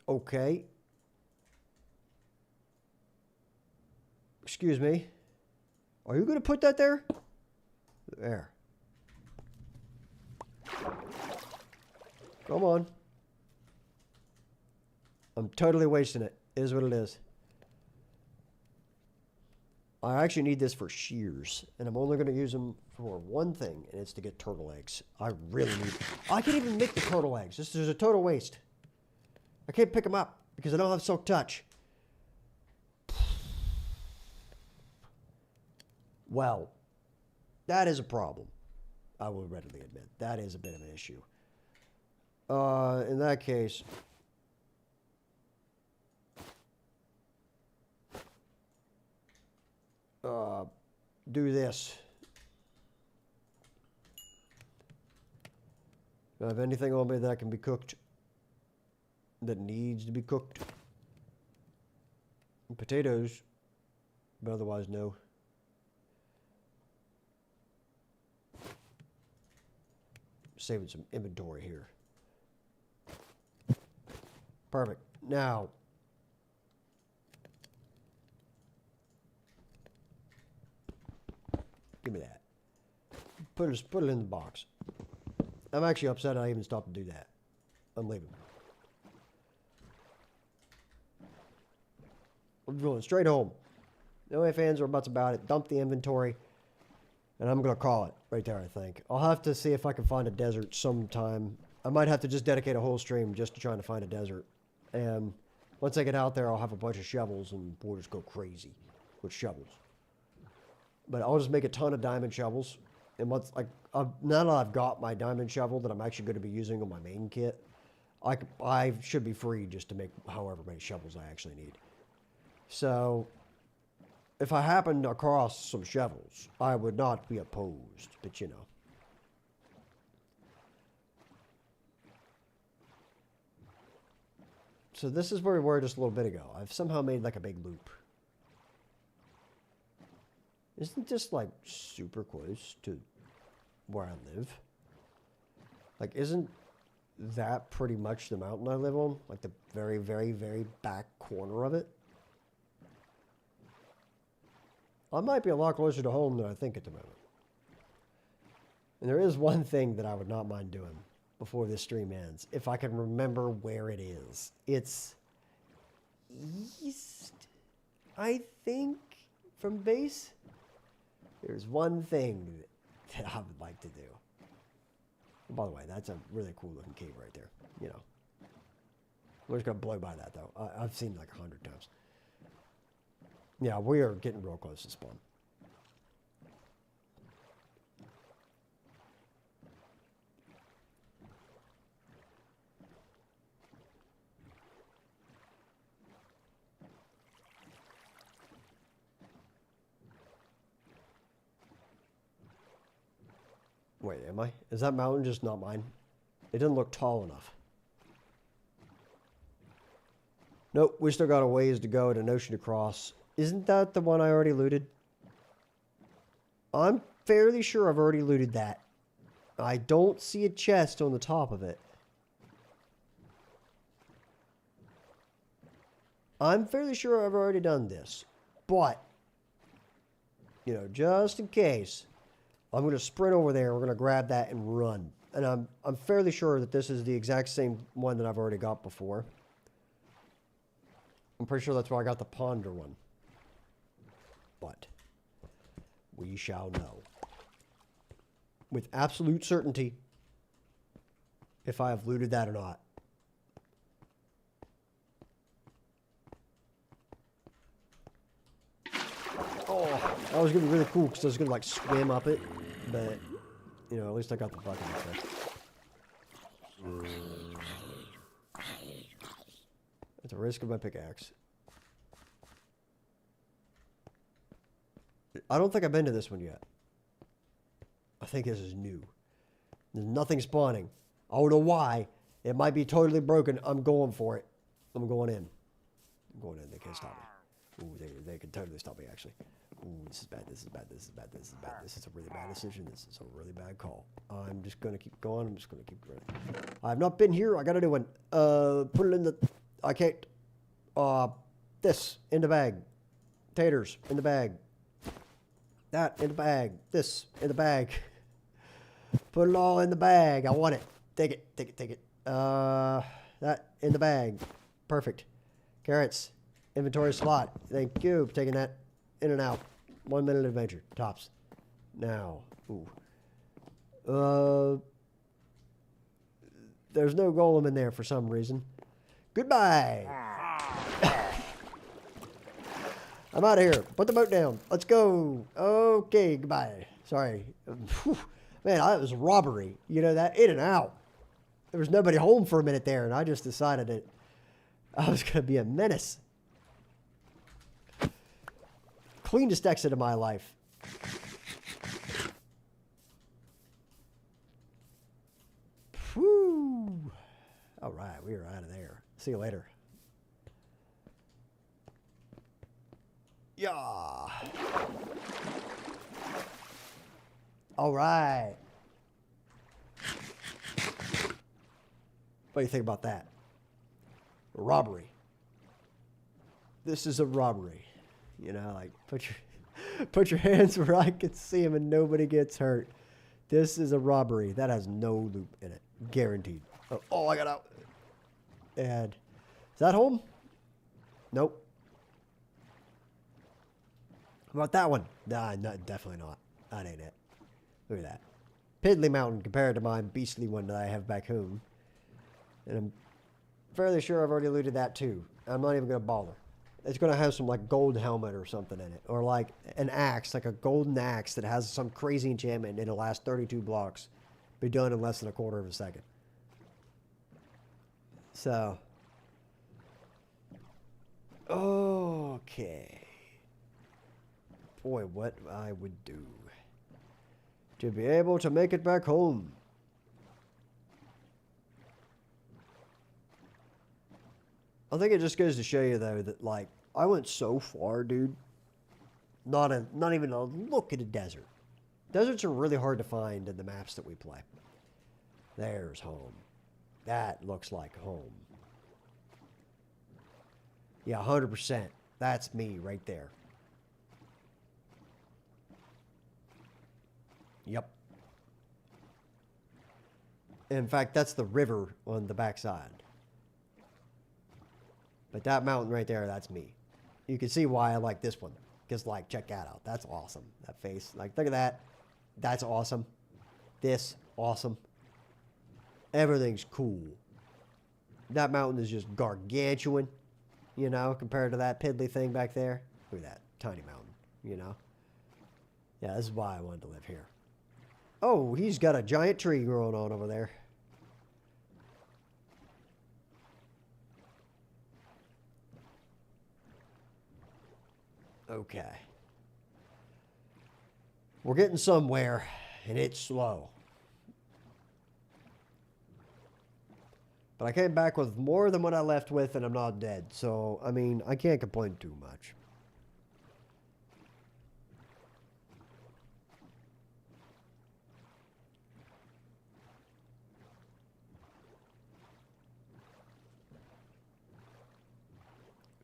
Okay. Excuse me. Are you going to put that there? There. Come on. I'm totally wasting it. It is what it is. I actually need this for shears, and I'm only going to use them for one thing, and it's to get turtle eggs. I really need... I can't even make the turtle eggs. This is a total waste. I can't pick them up because I don't have silk touch. Well, that is a problem. I will readily admit. That is a bit of an issue. In that case... do this. Do I have anything on me that can be cooked? That needs to be cooked? Potatoes. But otherwise, no. Saving some inventory here. Perfect. Now... give me that. Put it in the box. I'm actually upset I even stopped to do that. I'm leaving. I'm going straight home. No ifs, ands, or buts about it. Dump the inventory. And I'm going to call it right there, I think. I'll have to see if I can find a desert sometime. I might have to just dedicate a whole stream just to trying to find a desert. And once I get out there, I'll have a bunch of shovels and we'll just go crazy with shovels. But I'll just make a ton of diamond shovels. And once, like, now that I've got my diamond shovel that I'm actually going to be using on my main kit, I should be free just to make however many shovels I actually need. So, if I happen across some shovels, I would not be opposed. But, you know. So this is where we were just a little bit ago. I've somehow made like a big loop. Isn't this like super close to where I live? Like, isn't that pretty much the mountain I live on? Like the very, very, very back corner of it? I might be a lot closer to home than I think at the moment. And there is one thing that I would not mind doing before this stream ends, if I can remember where it is. It's east, I think, from base. There's one thing that I would like to do. And by the way, that's a really cool looking cave right there. You know, we're just gonna blow by that though. I've seen it like 100 times. Yeah, we are getting real close to spawn. Wait, am I? Is that mountain just not mine? It didn't look tall enough. Nope, we still got a ways to go and an ocean to cross. Isn't that the one I already looted? I'm fairly sure I've already looted that. I don't see a chest on the top of it. I'm fairly sure I've already done this. But, you know, just in case, I'm going to sprint over there. We're going to grab that and run. And I'm fairly sure that this is the exact same one that I've already got before. I'm pretty sure that's where I got the ponder one. But we shall know with absolute certainty if I have looted that or not. Oh, that was going to be really cool because I was going to like swim up it. But, you know, at least I got the bucket and stuff. At the risk of my pickaxe. I don't think I've been to this one yet. I think this is new. There's nothing spawning. I don't know why. It might be totally broken. I'm going for it. I'm going in. I'm going in. They can't stop me. Ooh, they can totally stop me, actually. Ooh, this is bad. This is bad. This is bad. This is bad. This is a really bad decision. This is a really bad call. I'm just going to keep going. I'm just going to keep running. I've not been here. I got a new one. Put it in the... I can't... This in the bag. Taters in the bag. That in the bag. This in the bag. Put it all in the bag. I want it. Take it. Take it. Take it. That in the bag. Perfect. Carrots. Inventory slot. Thank you for taking that in and out. 1 minute adventure. Tops. Now. Ooh. There's no golem in there for some reason. Goodbye. I'm out of here. Put the boat down. Let's go. Okay, goodbye. Sorry. Whew. Man, that was robbery. You know that? In and out. There was nobody home for a minute there, and I just decided that I was going to be a menace. Cleanest exit of my life. Whew. All right, we are out of there. See you later. Yeah. All right. What do you think about that? A robbery. This is a robbery. You know, like put your hands where I can see them and nobody gets hurt. This is a robbery. That has no loop in it. Guaranteed. Oh, I got out. And is that home? Nope. How about that one? Nah, no, definitely not. That ain't it. Look at that. Piddly mountain compared to my beastly one that I have back home. And I'm fairly sure I've already looted that too. I'm not even going to bother. It's going to have some like gold helmet or something in it. Or like an axe, like a golden axe that has some crazy enchantment and it'll last 32 blocks. Be done in less than a quarter of a second. So. Okay. Boy, what I would do to be able to make it back home. I think it just goes to show you, though, that, like, I went so far, dude. Not even a look at a desert. Deserts are really hard to find in the maps that we play. There's home. That looks like home. Yeah, 100%. That's me right there. Yep. In fact, that's the river on the backside. But that mountain right there, that's me. You can see why I like this one. Because, like, check that out. That's awesome. That face. Like, look at that. That's awesome. This, awesome. Everything's cool. That mountain is just gargantuan, you know, compared to that piddly thing back there. Look at that tiny mountain, you know. Yeah, this is why I wanted to live here. Oh, he's got a giant tree growing on over there. Okay. We're getting somewhere, and it's slow. But I came back with more than what I left with, and I'm not dead. So, I mean, I can't complain too much.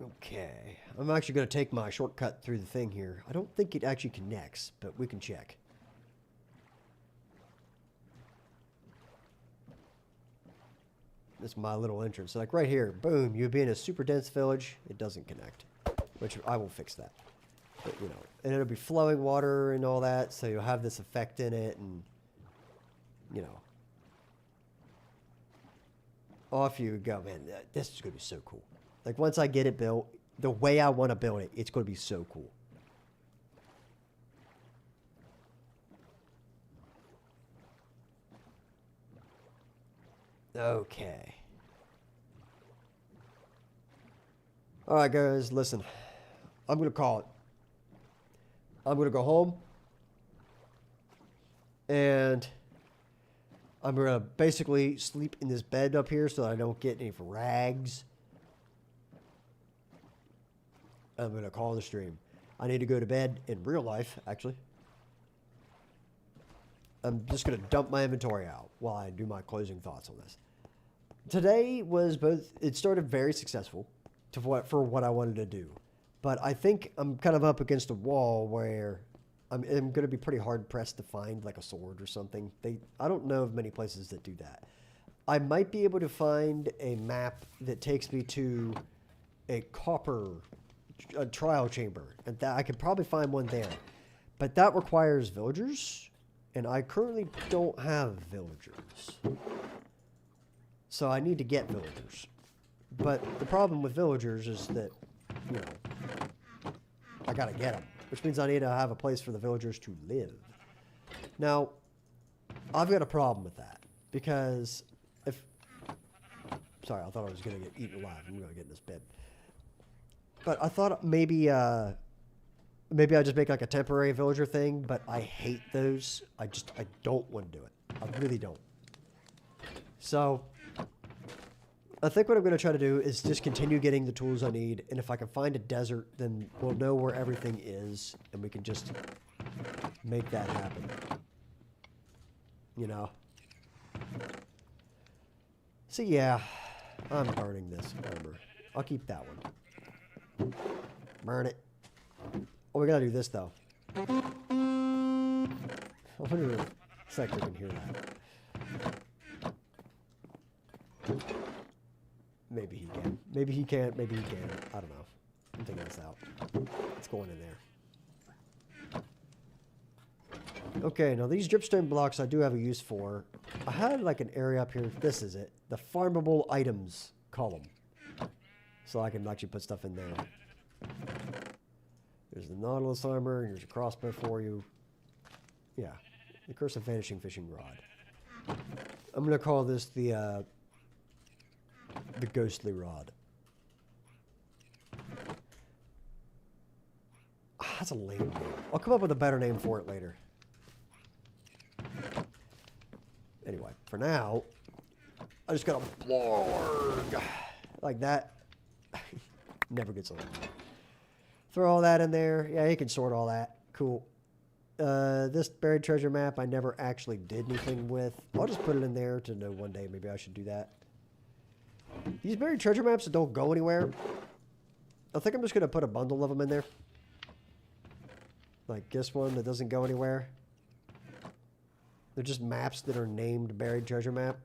Okay. I'm actually going to take my shortcut through the thing here. I don't think it actually connects, but we can check. This is my little entrance. Like right here, boom, you'd be in a super dense village. It doesn't connect, which I will fix that. But, you know, and it'll be flowing water and all that, so you'll have this effect in it, and, you know. Off you go, man. This is going to be so cool. Like, once I get it built, the way I want to build it, it's going to be so cool. Okay. All right, guys, listen. I'm going to call it. I'm going to go home. And I'm going to basically sleep in this bed up here so that I don't get any rags. I'm going to call the stream. I need to go to bed in real life, actually. I'm just going to dump my inventory out while I do my closing thoughts on this. Today was both, it started very successful for what I wanted to do. But I think I'm kind of up against a wall where I'm going to be pretty hard pressed to find like a sword or something. I don't know of many places that do that. I might be able to find a map that takes me to a trial chamber, and that I could probably find one there, but that requires villagers, and I currently don't have villagers, so I need to get villagers. But the problem with villagers is that, you know, I gotta get them, which means I need to have a place for the villagers to live. Now, I've got a problem with that, because sorry, I thought I was gonna get eaten alive. I'm gonna get in this bed. But I thought maybe I just make like a temporary villager thing, but I hate those. I don't want to do it. I really don't. So I think what I'm going to try to do is just continue getting the tools I need, and if I can find a desert, then we'll know where everything is, and we can just make that happen. You know? So yeah, I'm burning this armor. I'll keep that one. Burn it. Oh, we gotta do this though. I wonder if Sector can hear that. Maybe he can. Maybe he can't. Maybe he can. I don't know. I'm thinking this out. It's going in there. Okay, now these dripstone blocks I do have a use for. I had like an area up here. This is it. The farmable items column. So I can actually put stuff in there. There's the Nautilus armor. Here's a crossbow for you. Yeah. The Curse of Vanishing Fishing Rod. I'm going to call this the Ghostly Rod. That's a lame name. I'll come up with a better name for it later. Anyway, for now, I just got a blorg like that. Never gets old. Throw all that in there. Yeah, you can sort all that. Cool. This buried treasure map I never actually did anything with. I'll just put it in there to know one day maybe I should do that. These buried treasure maps that don't go anywhere, I think I'm just going to put a bundle of them in there. Like this one that doesn't go anywhere. They're just maps that are named buried treasure map.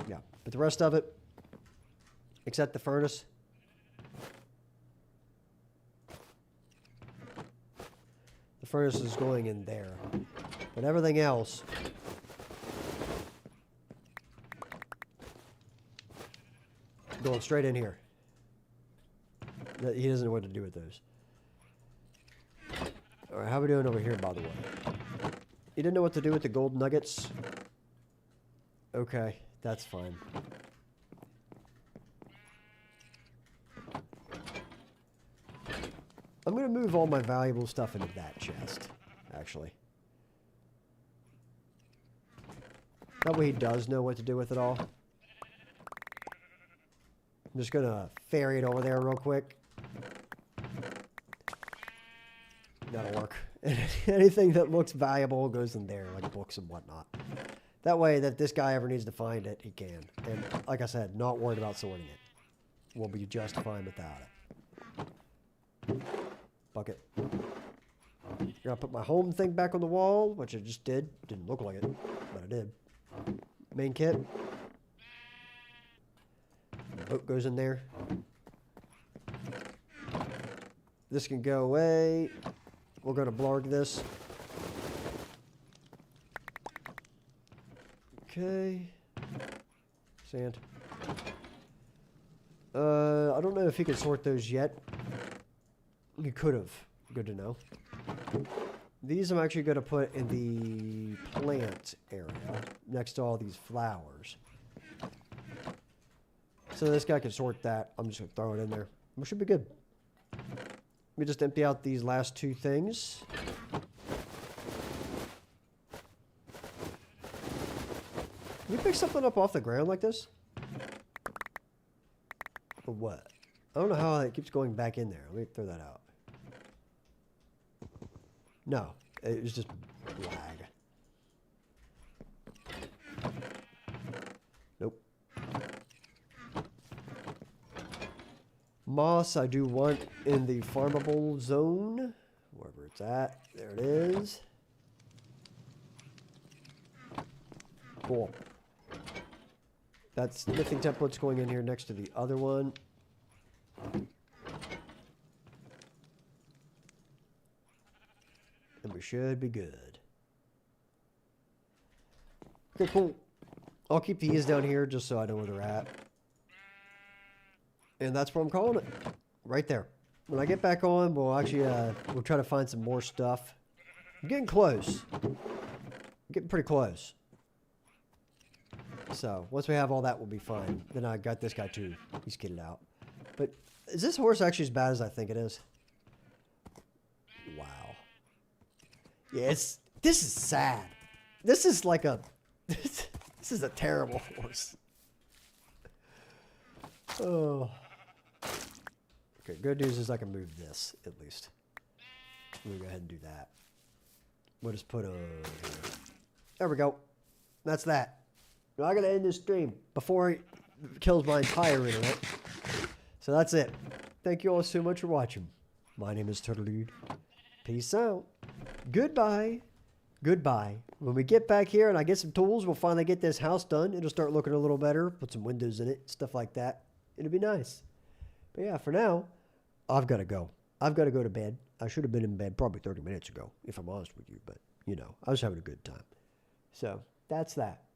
Yeah, but the rest of it, except the furnace, the furnace is going in there. But everything else, going straight in here. He doesn't know what to do with those. All right, how are we doing over here, by the way? You didn't know what to do with the gold nuggets? Okay, that's fine. I'm going to move all my valuable stuff into that chest, actually. That way he does know what to do with it all. I'm just going to ferry it over there real quick. That'll work. Anything that looks valuable goes in there, like books and whatnot. That way, that this guy ever needs to find it, he can. And like I said, not worried about sorting it. We'll be just fine without it. Bucket. Gonna put my home thing back on the wall, which I just did. Didn't look like it, but I did. Main kit. Boat goes in there. This can go away. We're going to blarg this. Okay. Sand. I don't know if he can sort those yet. He could have. Good to know. These I'm actually going to put in the plant area next to all these flowers. So this guy can sort that. I'm just going to throw it in there. We should be good. Let me just empty out these last two things. Can you pick something up off the ground like this? Or what? I don't know how it keeps going back in there. Let me throw that out. No, it was just lag. Nope. Moss I do want in the farmable zone. Wherever it's at. There it is. Cool. That smithing template's going in here next to the other one. And we should be good. Okay, cool. I'll keep these down here just so I know where they're at. And that's what I'm calling it. Right there. When I get back on, we'll actually, we'll try to find some more stuff. I'm getting close. I'm getting pretty close. So, once we have all that, we'll be fine. Then I got this guy too. He's kitted out. But, is this horse actually as bad as I think it is? Wow. Yeah, this is sad. This is like a, this is a terrible horse. Oh. Okay, good news is I can move this, at least. We'll go ahead and do that. We'll just put a... There we go. That's that. Now I gotta end this stream before it kills my entire internet. So that's it. Thank you all so much for watching. My name is Turtledude. Peace out. Goodbye. Goodbye. When we get back here and I get some tools, we'll finally get this house done. It'll start looking a little better. Put some windows in it, stuff like that. It'll be nice. But yeah, for now, I've got to go. I've got to go to bed. I should have been in bed probably 30 minutes ago, if I'm honest with you. But, you know, I was having a good time. So, that's that.